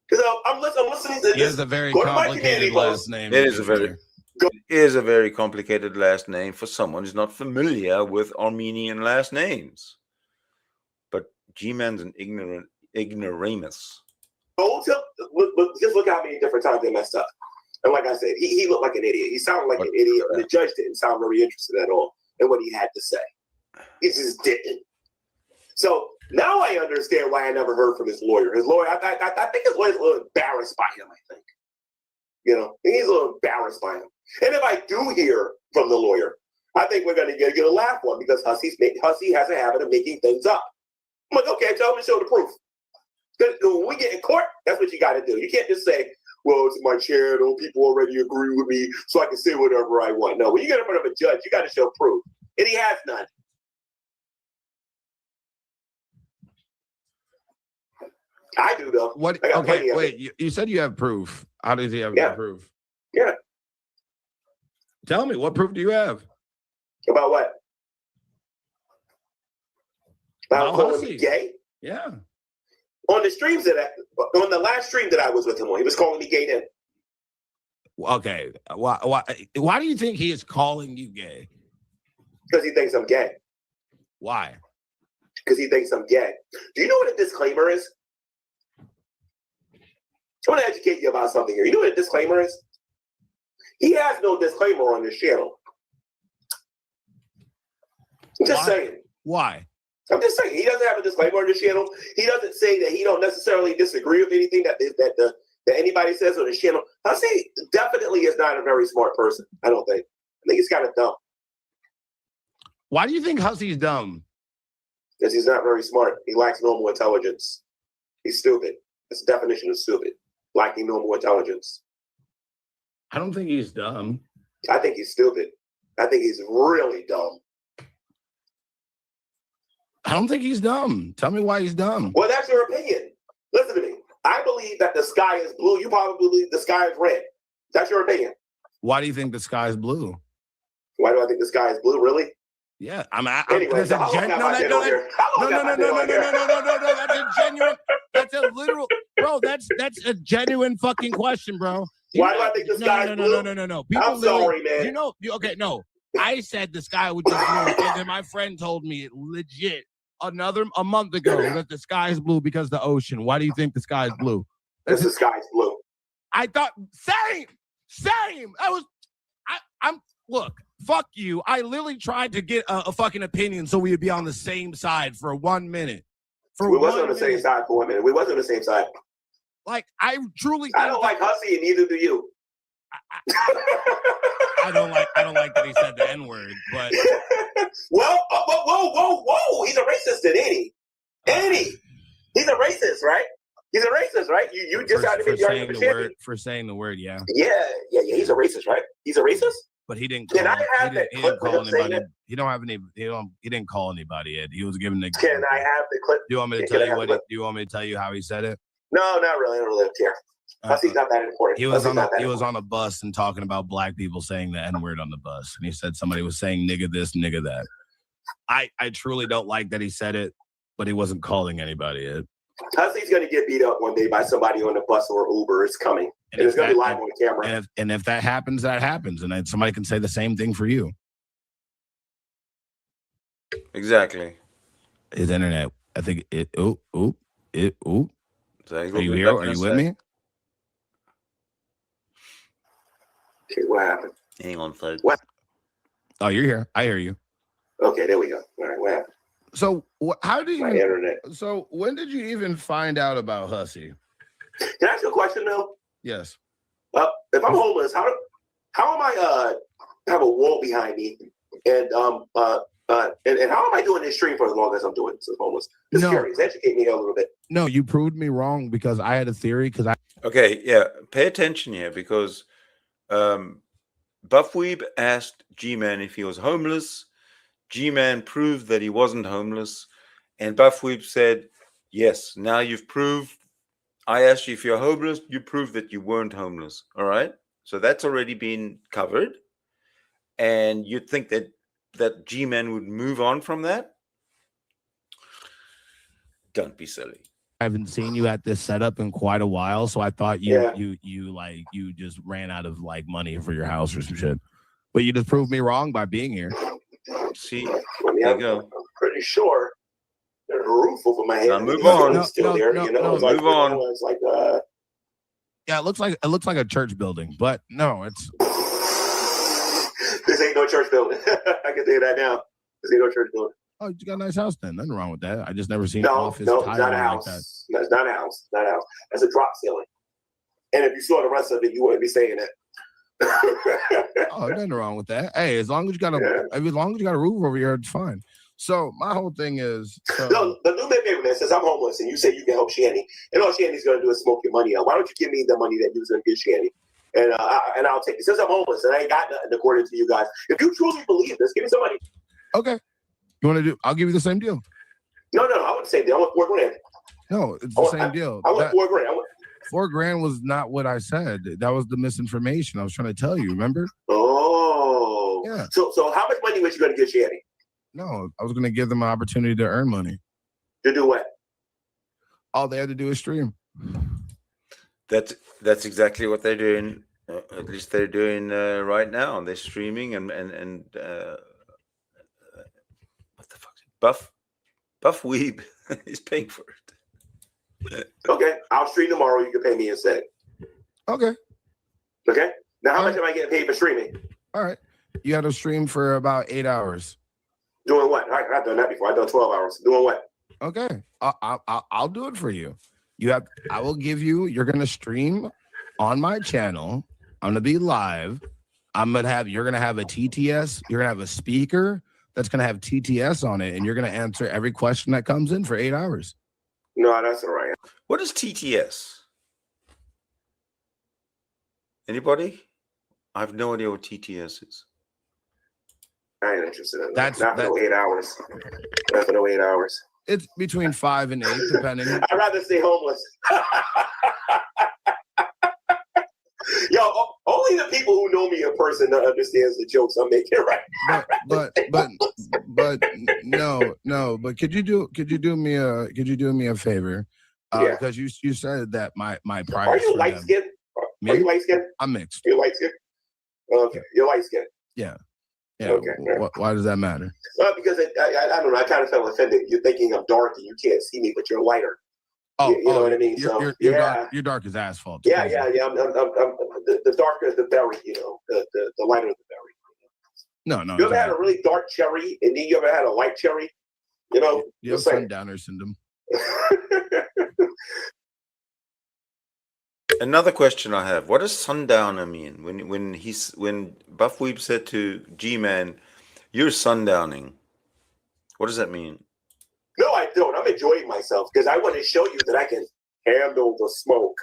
Because I'm listening to this. He has a very complicated last name. It is a very complicated last name for someone who's not familiar with Armenian last names. But G-Man's an ignoramus. Just look how many different times they messed up. And like I said, he looked like an idiot. He sounded like an idiot. The judge didn't sound very interested at all in what he had to say. He just didn't. So now I understand why I never heard from his lawyer. His lawyer, I think his lawyer's a little embarrassed by him, I think. You know, he's a little embarrassed by him. And if I do hear from the lawyer, I think we're going to get a laugh one because Hussey has a habit of making things up. I'm like, okay, tell him to show the proof. When we get in court, that's what you got to do. You can't just say, well, it's my channel. People already agree with me, so I can say whatever I want. No, when you get in front of a judge, you got to show proof. And he has none. I do, though. What? Okay, wait. You said you have proof. How does he have proof? Yeah. Tell me, what proof do you have? About what? About calling me gay? Yeah. On the streams on the last stream that I was with him on, he was calling me gay then. Okay. Why do you think he is calling you gay? Because he thinks I'm gay. Why? Because he thinks I'm gay. Do you know what a disclaimer is? I want to educate you about something here. You know what a disclaimer is? He has no disclaimer on this channel. I'm just saying. Why? I'm just saying. He doesn't have a disclaimer on this channel. He doesn't say that he don't necessarily disagree with anything that anybody says on his channel. I say definitely is not a very smart person. I don't think. I think he's kind of dumb. Why do you think Hussy's dumb? Because he's not very smart. He lacks normal intelligence. He's stupid. That's the definition of stupid. Lacking normal intelligence. I don't think he's dumb. I think he's stupid. I think he's really dumb. I don't think he's dumb. Tell me why he's dumb. Well, that's your opinion. Listen to me. I believe that the sky is blue. You probably believe the sky is red. That's your opinion. Why do you think the sky is blue? Why do I think the sky is blue? Really? Yeah, Anyway, so how long have I been on here? No. That's a genuine. That's a literal, bro. That's a genuine fucking question, bro. Why do I think the sky is blue? No. I'm sorry, man. You know, okay, no. I said the sky was just blue, and then my friend told me legit a month ago that the sky is blue because the ocean. Why do you think the sky is blue? Because the sky is blue. I thought same. Look, fuck you. I literally tried to get a fucking opinion so we would be on the same side for 1 minute. We wasn't on the same side for 1 minute. We wasn't on the same side. Like, I truly I don't like Hussy, and neither do you. I don't like that he said the N-word, but well, whoa. He's a racist, ain't he? Ain't he? He's a racist, right? He's a racist, right? You just had to make the argument for saying the word, yeah. Yeah. He's a racist, right? He's a racist. But he didn't. Can I have that clip of him saying that? He don't have any. He didn't call anybody. Ed. He was giving the. Can I have the clip? Do you want me to tell you what? Do you want me to tell you how he said it? No, not really. I don't really care. Hussy's not that important. He was on a bus and talking about black people saying the N-word on the bus, and he said somebody was saying nigga this, nigga that. I truly don't like that he said it, but he wasn't calling anybody it. Hussy's gonna get beat up one day by somebody on the bus or Uber. It's coming. And it's going to be live on the camera. And if that happens, that happens. And then somebody can say the same thing for you. Exactly. His internet. I think it. Are you here? Are you with me? Okay, what happened? Hang on, folks. What? Oh, you're here. I hear you. Okay, there we go. All right, what happened? So, how do you? My internet. So, when did you even find out about Hussy? Can I ask you a question, though? Yes. If I'm homeless, how am I have a wall behind me, and how am I doing this stream for as long as I'm doing this as homeless? Just curious. Educate me a little bit. No, you proved me wrong because I had a theory. Okay, yeah. Pay attention here because Buffweeb asked G-Man if he was homeless. G-Man proved that he wasn't homeless, and Buffweeb said, "Yes, now you've proved. I asked you if you're homeless. You proved that you weren't homeless. All right. So that's already been covered. And you'd think that G-Man would move on from that? Don't be silly. I haven't seen you at this setup in quite a while, so I thought you just ran out of like money for your house or some shit. But you just proved me wrong by being here. See, there you go. I'm pretty sure. There's a roof over my head. Now move on. Move on. It's like yeah, it looks like a church building, but no, it's this ain't no church building. I can tell you that now. This ain't no church building. Oh, you got a nice house then. Nothing wrong with that. I just never seen an office tile not a house. Like that. No, it's not a house. Not a house. That's a drop ceiling. And if you saw the rest of it, you wouldn't be saying that. Oh, nothing wrong with that. Hey, as long as you got a roof over here, it's fine. So my whole thing is no, the new man says I'm homeless and you say you can help Shanny, and all Shanny's gonna do is smoke your money out. Why don't you give me the money that you was gonna give Shanny? And I'll take it. Since I'm homeless and I ain't got nothing according to you guys. If you truly believe this, give me some money. Okay. You want to do? I'll give you the same deal. No, I want the same deal. I want $4,000. No, it's the same deal. I want $4,000. $4,000 was not what I said. That was the misinformation I was trying to tell you. Remember? Oh. Yeah. So how much money was you going to give Shanny? No, I was going to give them an opportunity to earn money. To do what? All they had to do is stream. That's exactly what they're doing. At least they're doing right now. They're streaming and what the fuck? Buffweeb is paying for it. Okay, I'll stream tomorrow. You can pay me instead. Okay. Okay. Now, how All much am I getting paid for streaming? All right. You had to stream for about 8 hours. Doing what? I've done that before. I've done 12 hours. Doing what? Okay. I'll do it for you. I will give you. You're gonna stream on my channel. I'm gonna be live. You're gonna have a TTS. You're gonna have a speaker that's gonna have TTS on it, and you're gonna answer every question that comes in for 8 hours. No, that's all right. What is TTS? Anybody? I have no idea what TTS is. I ain't interested in that. That's Not for no 8 hours. Not for no 8 hours. It's between 5 and 8, depending. I'd rather stay homeless. Yo, only the people who know me in person that understands the jokes I'm making, right? But no. But could you do me a favor? Yeah. Because you said that my price. Are you for light them- skinned? Are you light skinned? I'm mixed. You're light skinned? Okay. You're light skinned. Yeah. Okay. Why does that matter? Well, because I don't know. I kind of felt offended. You're thinking I'm dark and you can't see me, but you're lighter. Oh, you know what I mean? You're dark as asphalt. Yeah. I'm the darker the berry, the lighter the berry. No. You ever had a really dark cherry and then you ever had a light cherry? You have sundowner syndrome. Another question I have: what does sundowner mean? When Buffweeb said to G-Man, "You're sundowning," what does that mean? No, I don't. I'm enjoying myself because I want to show you that I can handle the smoke.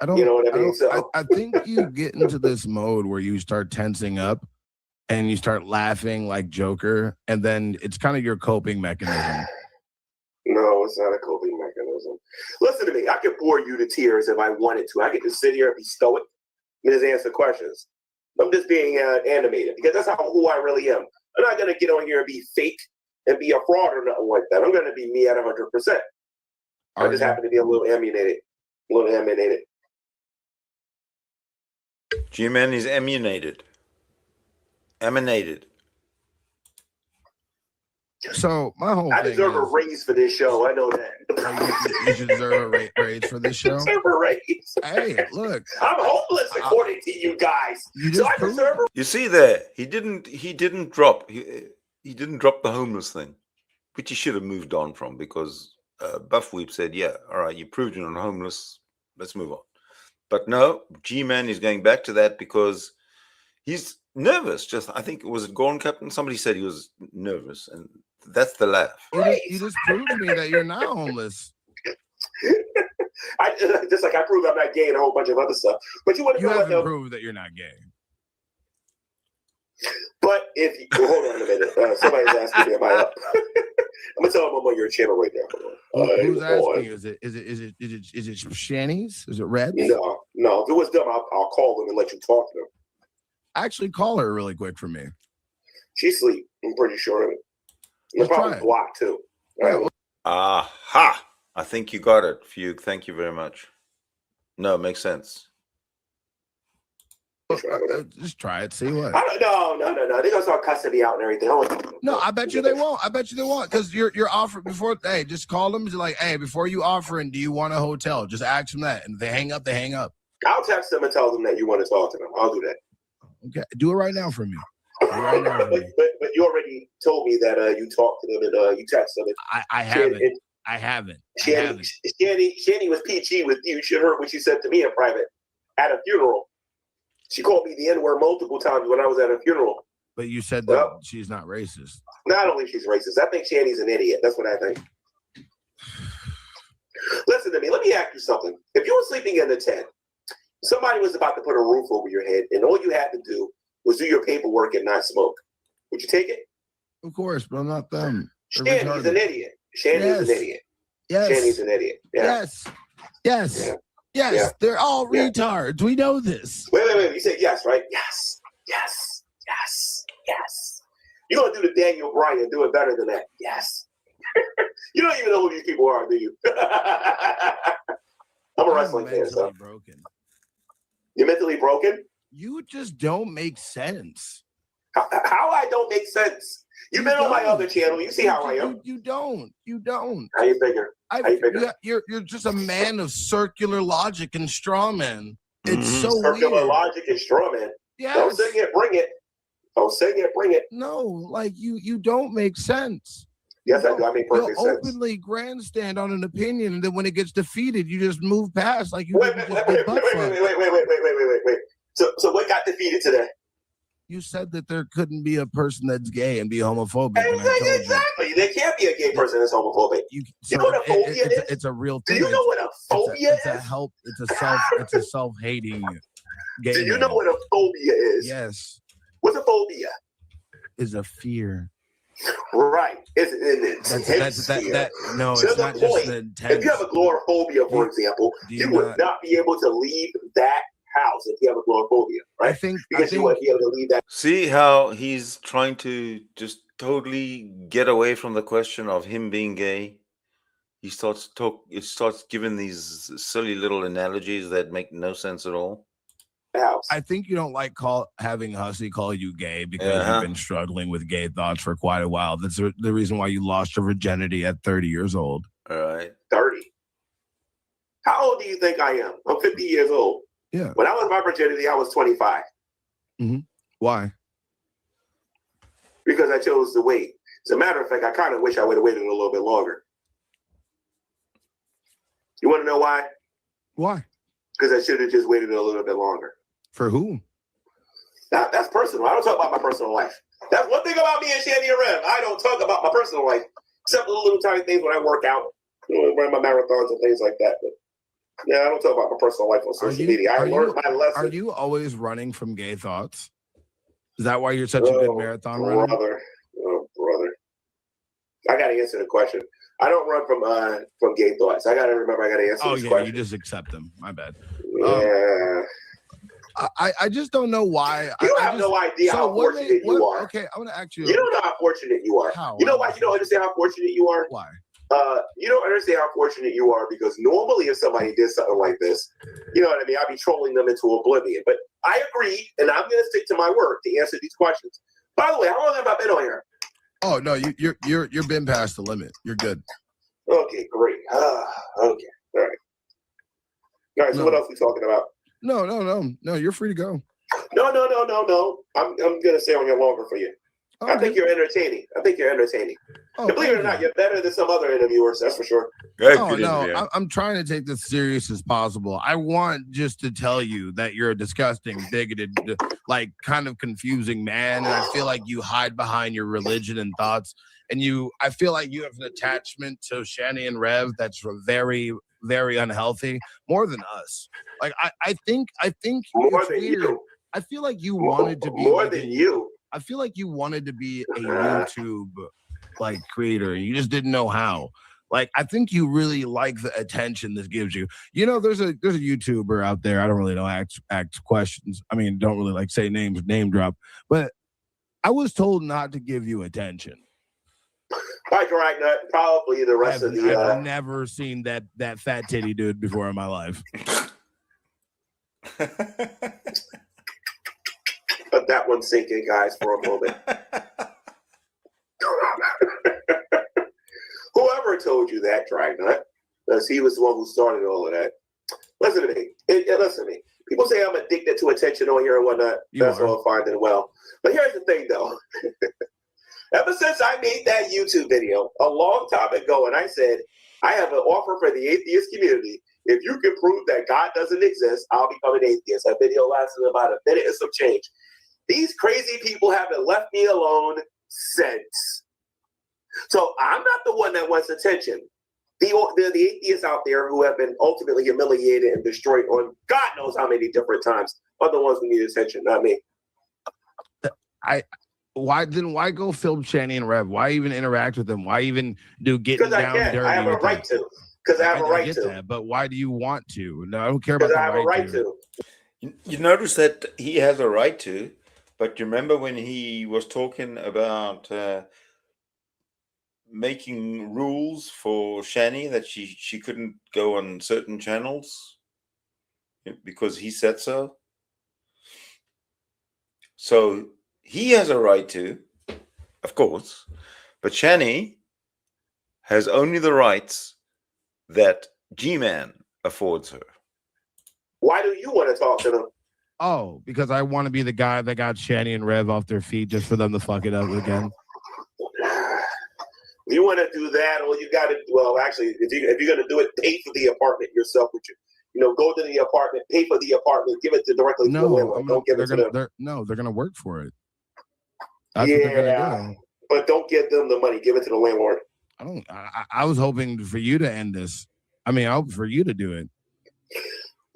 I don't. You know what I mean? I think you get into this mode where you start tensing up and you start laughing like Joker, and then it's kind of your coping mechanism. No, it's not a coping mechanism. Listen to me. I could bore you to tears if I wanted to. I could just sit here and be stoic and just answer questions. I'm just being animated because that's who I really am. I'm not going to get on here and be fake and be a fraud or nothing like that. I'm going to be me at 100%. I just happen to be a little emulated. G-Man is emanated. So my whole I thing deserve a is, raise for this show. I know that. you should deserve a raise for this show. I deserve a raise. Hey, look, I'm homeless according to you guys. you So just I proved deserve a You see there, he didn't drop the homeless thing, which he should have moved on from, because Buffweeb said, "Yeah, all right, you proved you're not homeless. Let's move on." But no, G-Man is going back to that because he's nervous. I think it was Gorn Captain. Somebody said he was nervous, and that's the laugh. you just proved to me that you're not homeless. just like I proved I'm not gay and a whole bunch of other stuff. But you want to You know what? haven't proved that you're not gay. But if you hold on a minute, somebody's asking me, am I up? I'm gonna tell them I'm on your channel right now. Who's asking you? Is it Shanny's? Is it Red? No. If it was them, I'll call them and let you talk to them. Actually, call her really quick for me. She's asleep. I'm pretty sure. You're Let's probably try it. blocked too. Right? Aha! I think you got it, Fugue. Thank you very much. No, it makes sense. Just try it. See what? No. They're gonna start cussing me out and everything. No, I bet you they won't. Because you're offering before. Hey, just call them. Just like, hey, before you offering, do you want a hotel? Just ask them that, and if they hang up, they hang up. I'll text them and tell them that you want to talk to them. I'll do that. Okay, do it right now for me. But you already told me that you talked to them and you texted them. I haven't. I haven't. Shanny was PG with you. You should have heard what she said to me in private at a funeral. She called me the N-word multiple times when I was at a funeral. But you said that she's not racist. Not only she's racist, I think Shanny's an idiot. That's what I think. Listen to me. Let me ask you something. If you were sleeping in the tent, somebody was about to put a roof over your head, and all you had to do was do your paperwork and not smoke, would you take it? Of course, but I'm not them. Shanny's an idiot. Shanny's an idiot. Yes. Shanny's an idiot. Yeah. Yes. Yeah. Yes. Yeah. They're all retards. We know this. Wait. You said yes, right? Yes. You're going to do the Daniel Bryan and do it better than that. Yes. You don't even know who these people are, do you? I'm a wrestling fan, so. Broken. You're mentally broken? You just don't make sense. How I don't make sense? You've been on my other channel. You see how I am. You don't. You don't. How you figure? How you figure? You're just a man of circular logic and straw man. It's so circular weird. logic and straw man. Yes. Don't sing it, bring it. Don't sing it, bring it. No, like you don't make sense. Yes, I do. I make perfect You'll sense. openly grandstand on an opinion, and then when it gets defeated, you just move past like you Wait. did So what got defeated today? You said that there couldn't be a person that's gay and be homophobic. And I told Exactly. There can't be a gay person that's homophobic. You know what a phobia is? It's a real thing. Do you know what a phobia is? It's a self-hating gay. Do you know what a phobia is? Yes. What's a phobia? Is a fear. Right. It's an intense fear. No, to it's the not point, just an intense. if you have agoraphobia, for example, you would not be able to leave that house if you have agoraphobia, right? Because you wouldn't be able to leave that. See how he's trying to just totally get away from the question of him being gay. He starts giving these silly little analogies that make no sense at all. I think you don't like having Hussey call you gay because you've been struggling with gay thoughts for quite a while. That's the reason why you lost your virginity at 30 years old. All right. 30. How old do you think I am? I'm 50 years old. Yeah. When I was my virginity, I was 25. Mm-hmm. Why? Because I chose to wait. As a matter of fact, I kind of wish I would have waited a little bit longer. You want to know why? Why? Because I should have just waited a little bit longer. For who? That's personal. I don't talk about my personal life. That's one thing about me and Shanny and Rev. I don't talk about my personal life, except the little tiny things when I work out, run my marathons and things like that. But yeah, I don't talk about my personal life on social media. I learned my lesson. Are you always running from gay thoughts? Is that why you're such a good marathon runner? Oh, brother. I got to answer the question. I don't run from gay thoughts. I got to remember I got to answer this question. You just accept them. My bad. Yeah. I just don't know why. You have no idea how fortunate you are. Okay, I'm going to ask you. You don't know how fortunate you are. How? You know why you don't understand how fortunate you are? Why? You don't understand how fortunate you are because normally if somebody did something like this, you know what I mean, I'd be trolling them into oblivion. But I agree, and I'm going to stick to my word to answer these questions. By the way, how long have I been on here? Oh no, you're been past the limit. You're good. Okay, great. Okay, all right. So what else are we talking about? No. You're free to go. No. I'm gonna stay on here longer for you. I think you're entertaining. Oh, and believe it or not, you're better than some other interviewers. That's for sure. I'm trying to take this serious as possible. I want just to tell you that you're a disgusting, bigoted, like kind of confusing man, and I feel like you hide behind your religion and thoughts. And I feel like you have an attachment to Shanny and Rev that's very, very unhealthy, more than us. Like I think more than you. I feel like you wanted to be more than you. I feel like you wanted to be a YouTube like creator, and you just didn't know how. Like I think you really like the attention this gives you. You know, there's a YouTuber out there. I don't really know ask questions. I mean, don't really like say names, name drop, but I was told not to give you attention. By Dragnet, probably the rest of the. I've never seen that fat titty dude before in my life. Let that one sink in, guys, for a moment. Whoever told you that, Dragnet, because he was the one who started all of that. Listen to me. Listen to me. People say I'm addicted to attention on here and whatnot. That's all fine and well. But here's the thing, though. Ever since I made that YouTube video a long time ago, and I said, I have an offer for the atheist community. If you can prove that God doesn't exist, I'll become an atheist. That video lasted about a minute and some change. These crazy people haven't left me alone since. So I'm not the one that wants attention. The atheists out there who have been ultimately humiliated and destroyed on God knows how many different times are the ones who need attention, not me. Why go film Shanny and Rev? Why even interact with them? Why even do getting down dirty? I have a right to. Because I have a right to. That, but why do you want to? No, I don't care about the right to. Because I have a right to. You notice that he has a right to, but you remember when he was talking about making rules for Shanny that she couldn't go on certain channels because he said so? So he has a right to, of course, but Shanny has only the rights that G-Man affords her. Why do you want to talk to them? Oh, because I want to be the guy that got Shanny and Rev off their feet just for them to fuck it up again. You want to do that, or you got to, well, actually, if you're going to do it, pay for the apartment yourself. Go to the apartment, pay for the apartment, give it directly to the landlord. Don't give it to them. They're going to work for it. That's what they're going to do. But don't give them the money. Give it to the landlord. I was hoping for you to end this. I hope for you to do it.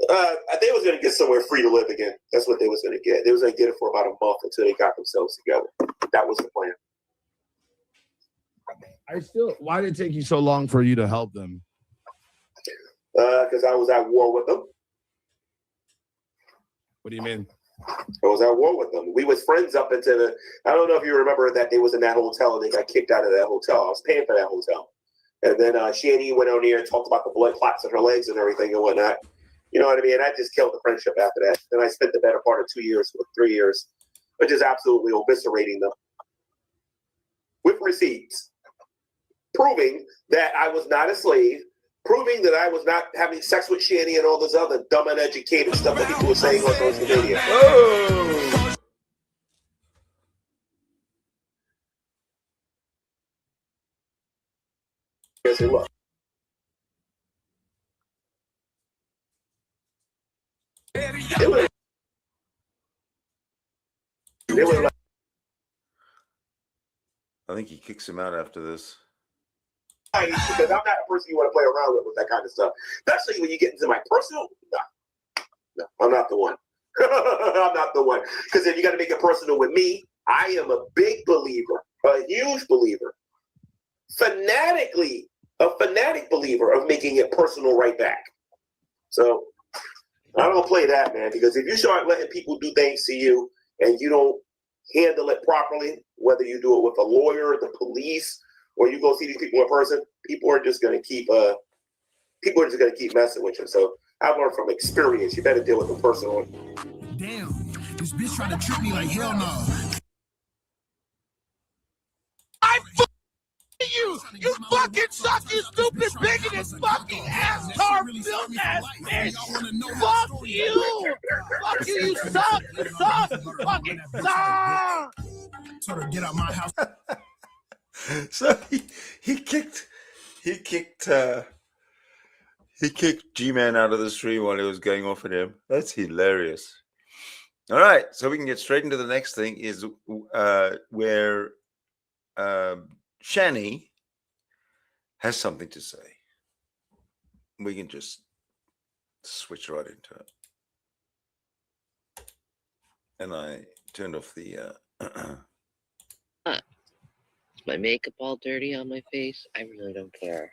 They was going to get somewhere free to live again. That's what they was going to get. They was going to get it for about a month until they got themselves together. That was the plan. Why did it take you so long for you to help them? Because I was at war with them. What do you mean? I was at war with them. We was friends up into I don't know if you remember that they was in that hotel and they got kicked out of that hotel. I was paying for that hotel. And then Shanny went on here and talked about the blood clots in her legs and everything and whatnot. You know what I mean? I just killed the friendship after that. Then I spent the better part of 2 years or 3 years, but just absolutely eviscerating them with receipts, proving that I was not a slave, proving that I was not having sex with Shanny and all this other dumb uneducated stuff that people were saying on social media. Oh! Yes, it was. I think he kicks him out after this. Because I'm not a person you want to play around with that kind of stuff. Especially when you get into my personal. No, I'm not the one. I'm not the one. Because if you got to make it personal with me, I am a big believer, a huge believer, a fanatic believer of making it personal right back. So I don't play that, man, because if you start letting people do things to you and you don't handle it properly, whether you do it with a lawyer, the police, or you go see these people in person, people are just going to keep messing with you. So I've learned from experience, you better deal with them personally. Damn, this bitch trying to trick me like hell no. I you! You fucking suck, you stupid bigoted fucking ass-tar filth-ass bitch! Fuck you! Fuck you, you suck! You suck! You fucking suck! Told her get out my house. So he kicked G-Man out of the stream while he was going off at him. That's hilarious. All right, so we can get straight into the next thing is where Shanny has something to say. We can just switch right into it. And I turned off the Is my makeup all dirty on my face? I really don't care.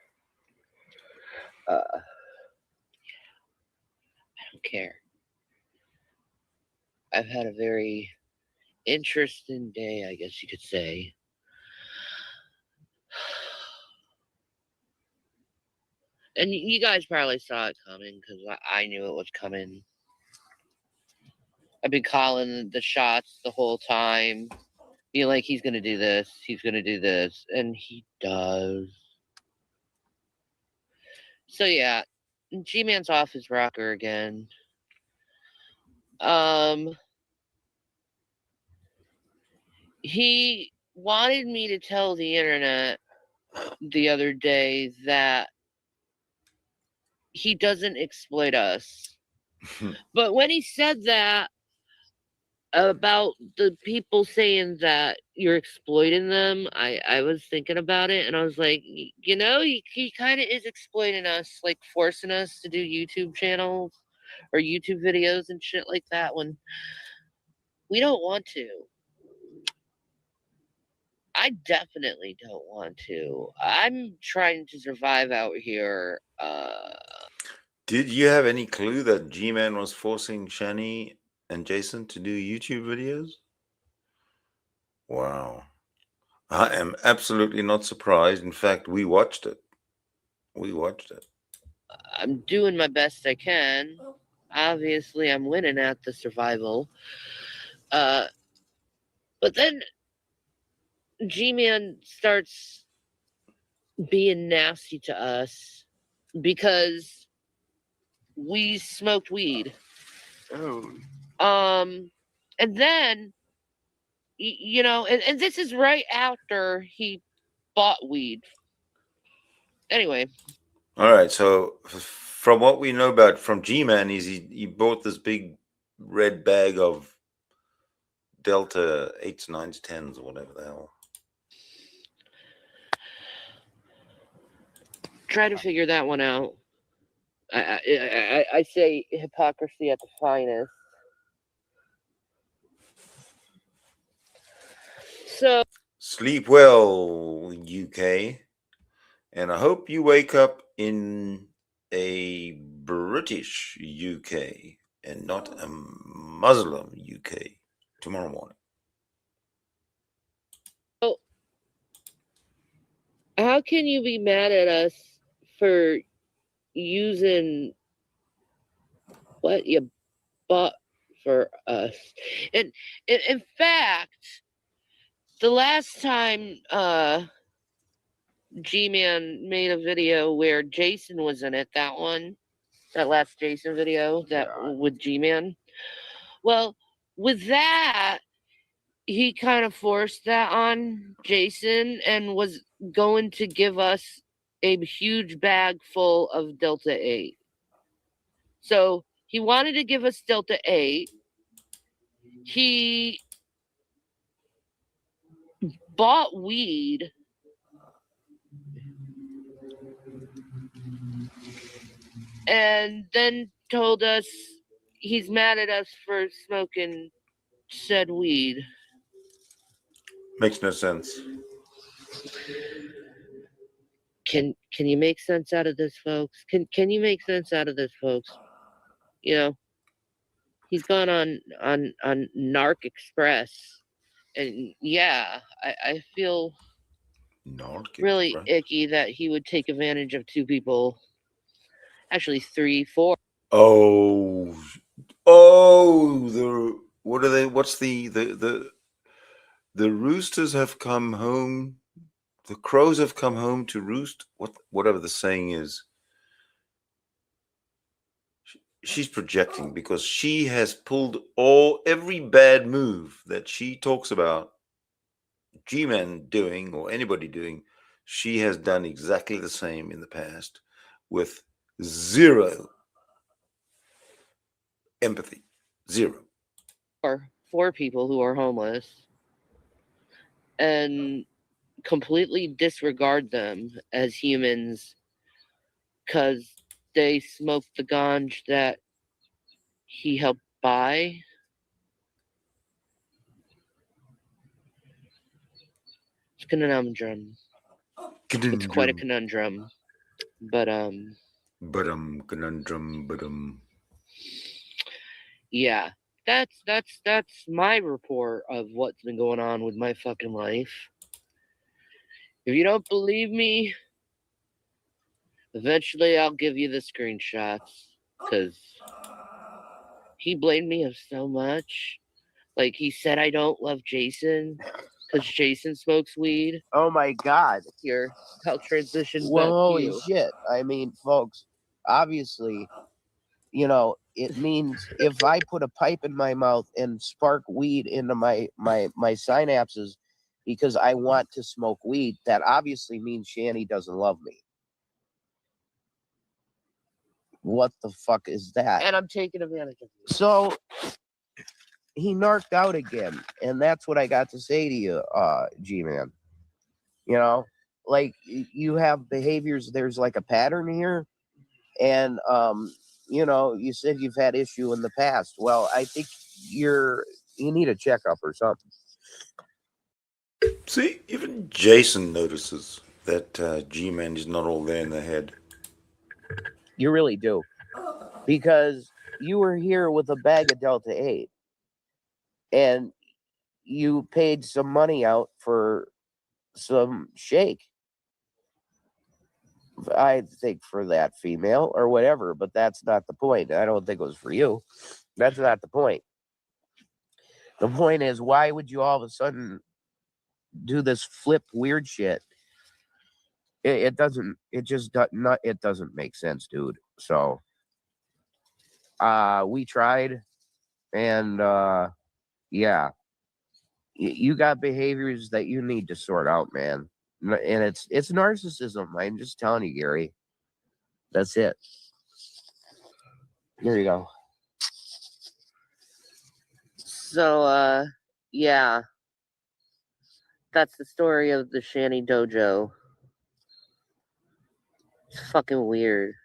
I don't care. I've had a very interesting day, I guess you could say. And you guys probably saw it coming because I knew it was coming. I've been calling the shots the whole time. Being like, he's going to do this, he's going to do this. And he does. So yeah, G-Man's off his rocker again. He wanted me to tell the internet the other day that he doesn't exploit us. But when he said that about the people saying that you're exploiting them, I was thinking about it and I was like, you know, he kind of is exploiting us, like forcing us to do YouTube channels or YouTube videos and shit like that when we don't want to. I definitely don't want to. I'm trying to survive out here. Did you have any clue that G-Man was forcing Shanny and Jason to do YouTube videos? Wow. I am absolutely not surprised. In fact, we watched it. I'm doing my best I can. Obviously, I'm winning at the survival. But then G-Man starts being nasty to us because we smoked weed. And then, and this is right after he bought weed. Anyway. All right. So from what we know about from G-Man, he bought this big red bag of Delta 8s, 9s, 10s, or whatever the hell. Try to figure that one out. I say hypocrisy at the finest. So sleep well, UK, and I hope you wake up in a British UK and not a Muslim UK tomorrow morning. How can you be mad at us for using what you bought for us? And in fact, the last time G-Man made a video where Jason was in it, that last Jason video with G-Man. Well, with that, he kind of forced that on Jason and was going to give us a huge bag full of Delta 8. So he wanted to give us Delta 8. He bought weed. And then told us he's mad at us for smoking said weed. Makes no sense. Can you make sense out of this, folks? Can you make sense out of this, folks? He's gone on Narc Express, and yeah, I feel really icky that he would take advantage of two people, actually 3, 4. Oh, what are they? What's the roosters have come home. The crows have come home to roost. Whatever the saying is. She's projecting because she has pulled every bad move that she talks about G-Man doing or anybody doing. She has done exactly the same in the past with zero empathy. Zero. Or 4 people who are homeless and completely disregard them as humans because they smoked the ganj that he helped buy. It's a conundrum. It's quite a conundrum. But conundrum. Yeah, that's my report of what's been going on with my fucking life. If you don't believe me, eventually I'll give you the screenshots, because he blamed me of so much. Like, he said I don't love Jason because Jason smokes weed. Oh my God. Here, I'll transition back Well, to holy you. shit. I mean, folks, obviously, it means if I put a pipe in my mouth and spark weed into my synapses because I want to smoke weed, that obviously means Shanny doesn't love me. What the fuck is that? And I'm taking advantage of you. So he narked out again, and that's what I got to say to you, G-Man. Like, you have behaviors, there's like a pattern here, and you said you've had issue in the past. Well, I think you need a checkup or something. See, even Jason notices that G-Man is not all there in the head. You really do. Because you were here with a bag of Delta 8. And you paid some money out for some shake. I think for that female or whatever, but that's not the point. I don't think it was for you. That's not the point. The point is, why would you all of a sudden do this flip weird shit? It doesn't. It just not. It doesn't make sense, dude. So, we tried, and yeah, you got behaviors that you need to sort out, man. And it's narcissism. I'm just telling you, Gary. That's it. There you go. So, yeah, that's the story of the Shanny Dojo. It's fucking weird.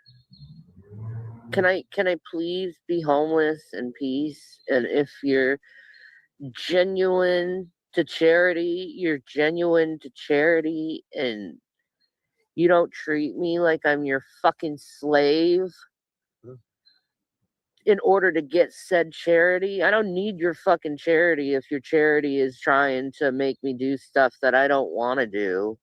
Can I please be homeless in peace? And if you're genuine to charity, you're genuine to charity, and you don't treat me like I'm your fucking slave in order to get said charity. I don't need your fucking charity if your charity is trying to make me do stuff that I don't want to do.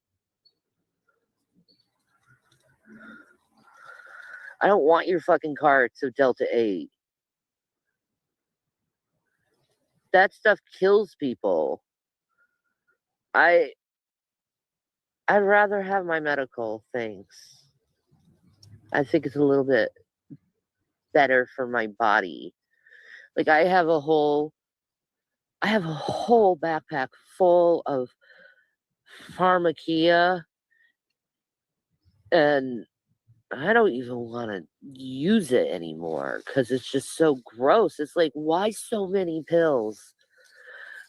I don't want your fucking carts of Delta 8. That stuff kills people. I'd rather have my medical things. I think it's a little bit better for my body. Like I have a whole backpack full of pharmacia, and I don't even want to use it anymore because it's just so gross. It's like, why so many pills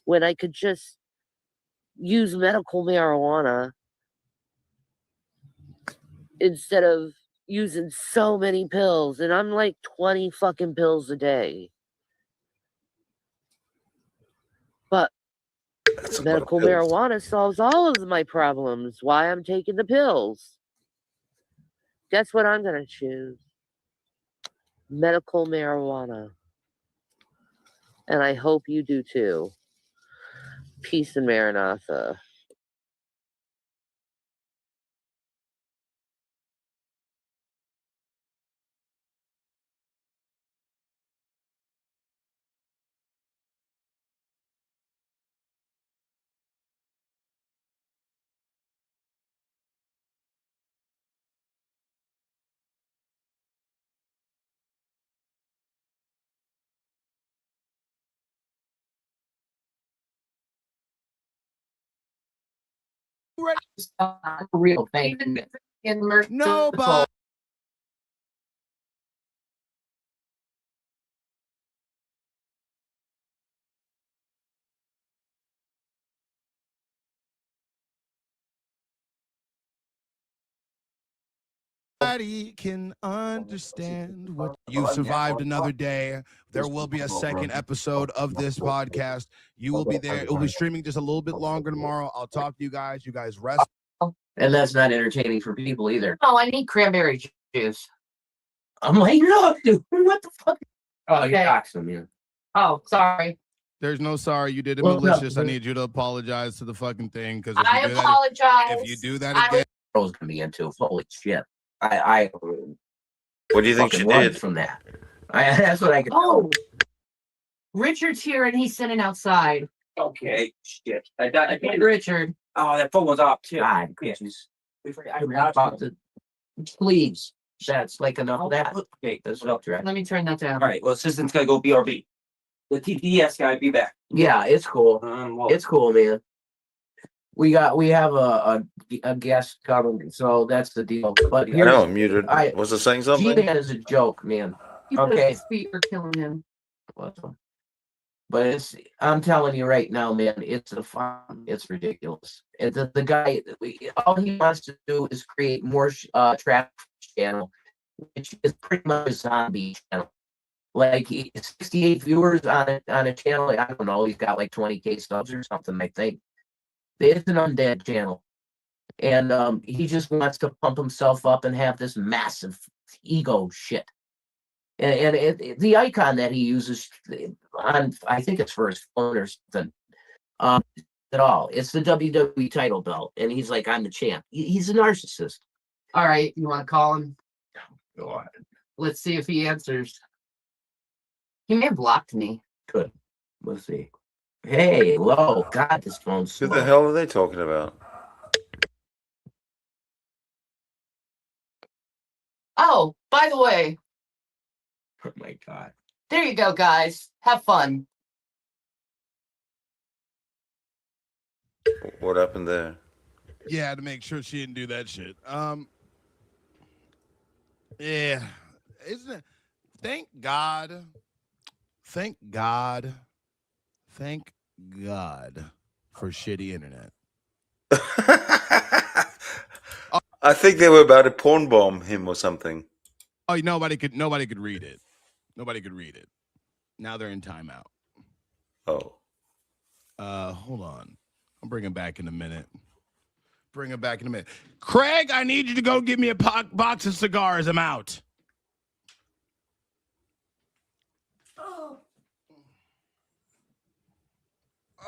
when I could just use medical marijuana instead of using so many pills? And I'm like 20 fucking pills a day. But medical marijuana solves all of my problems. Why I'm taking the pills. Guess what I'm going to choose? Medical marijuana. And I hope you do too. Peace and Maranatha. Real thing. Nobody. Nobody can understand what you survived another day. There will be a second episode of this podcast. You will be there. It will be streaming just a little bit longer tomorrow. I'll talk to you guys. You guys rest. And that's not entertaining for people either. Oh, I need cranberry juice. I'm like, no, dude, what the fuck? Oh, Okay. you doxed them, yeah. Oh, sorry. There's no sorry. You did it Well, malicious. no. I need you to apologize to the fucking thing because I apologize. if you do that again, Girl's gonna be into. Holy shit! I What do you think she fucking run did? from that? That's what I can. Oh, Richard's here and he's sitting outside. Okay, shit. I got Hey, Richard, Oh, that phone was off too. God, yes. I forgot about the. Please, that's like enough of that. Okay, that's up to right. let me turn that down. All right. Well, assistant's gonna go BRB. The TPS guy be back. Yeah, it's cool. It's cool, man. We have a guest coming, so that's the deal. But I here's, know I'm muted. Was it saying something? G-Man is a joke, man. Okay. His feet are killing him. But I'm telling you right now, man, it's it's ridiculous. And the guy, all he wants to do is create more traffic channel, which is pretty much a zombie channel. Like 68 viewers on a channel. I don't know. He's got like 20K subs or something, I think. It's an undead channel. And he just wants to pump himself up and have this massive ego shit. And the icon that he uses on, I think it's for his phone or something, at all. It's the WWE title belt. And he's like, I'm the champ. He's a narcissist. All right, you want to call him? Go on. Let's see if he answers. He may have blocked me. Good. We'll see. Hey, low. God, this phone's Who slow. the hell are they talking about? Oh, by the way, Oh my God. there you go, guys. Have fun. What happened there? Yeah, to make sure she didn't do that shit. Yeah, isn't it? Thank God. Thank God. Thank God for shitty internet. I think they were about to porn bomb him or something. Oh, nobody could read it. Nobody could read it. Now they're in timeout. Oh. Hold on. I'll bring him back in a minute. Craig, I need you to go get me a box of cigars. I'm out.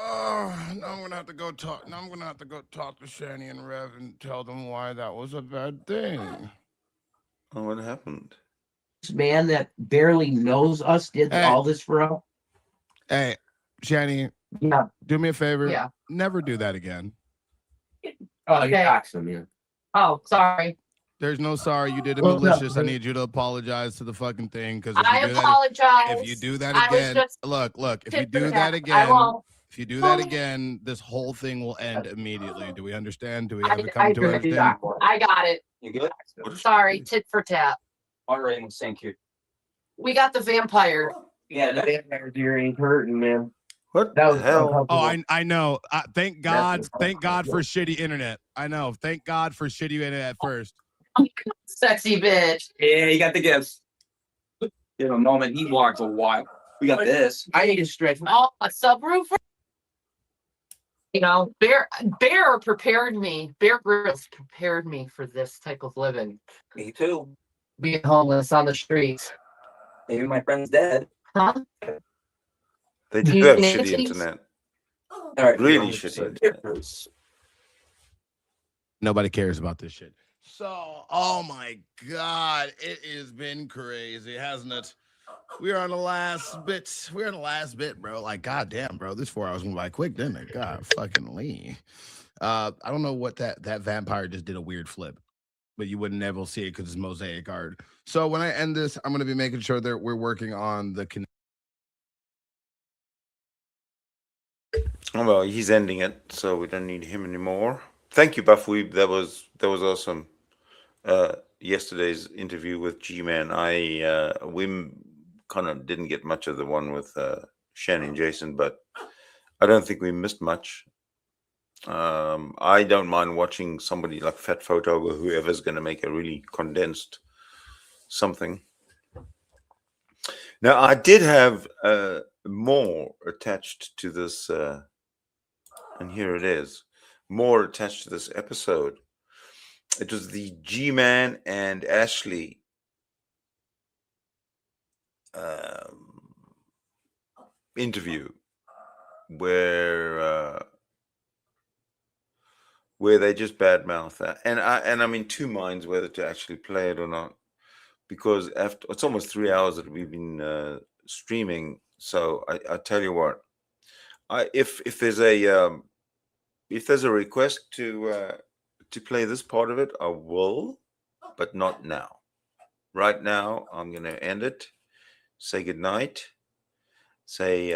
Oh, now I'm gonna have to go talk. Now I'm gonna have to go talk to Shanny and Rev and tell them why that was a bad thing. Oh, what happened? This man that barely knows us did all this for us. Hey, Shanny. Yeah. Do me a favor. Yeah. Never do that again. Oh, you asked him, yeah. Oh, sorry. There's no sorry. You did it Well, no, malicious. I need you to apologize to the fucking thing. Because I apologize. if you do that I was again, just look. If you tit for do tat. that I again, won't. if you do that again, this whole thing will end immediately. Do we understand? Do we ever come to understand? I got it. You good? Sorry, tit for tat. All right, thank you. We got the vampire. Yeah, that vampire deer ain't hurting, man. What That the was hell? Oh, I know. Thank God for shitty internet. I know. Thank God for shitty internet first. Sexy bitch. Yeah, you got the gifts. In a moment, he walks a while. We got this. I need to stretch. Oh, a subwoofer. You know, Bear prepared me. Bear Grylls prepared me for this type of living. Me too. Being homeless on the streets. Maybe my friend's dead. Huh? They Do do you have need shitty these? internet. All right, Really shitty internet. Nobody cares about this shit. So, oh my God, it has been crazy, hasn't it? We are on the last bit. We're on the last bit, bro. Like, goddamn, bro. This 4 hours went by quick, didn't it? God fucking Lee. I don't know what that vampire just did a weird flip, but you wouldn't ever see it because it's mosaic art. So when I end this, I'm gonna be making sure that we're working on the Oh, well, he's ending it, so we don't need him anymore. Thank you, Buffweeb. That was awesome. Yesterday's interview with G-Man. We kind of didn't get much of the one with Shanny Jason, but I don't think we missed much. I don't mind watching somebody like Fat Photo or whoever's going to make a really condensed something. Now, I did have more attached to this, and here it is. More attached to this episode. It was the G-Man and Ashley interview where they just badmouth that, and I'm in two minds whether to actually play it or not, because after it's almost 3 hours that we've been streaming. So I tell you what, if there's a request to play this part of it, I will, but not now. Right now, I'm going to end it, say goodnight, say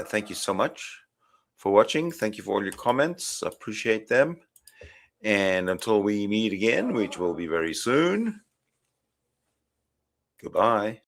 thank you so much for watching. Thank you for all your comments. I appreciate them. And until we meet again, which will be very soon, goodbye.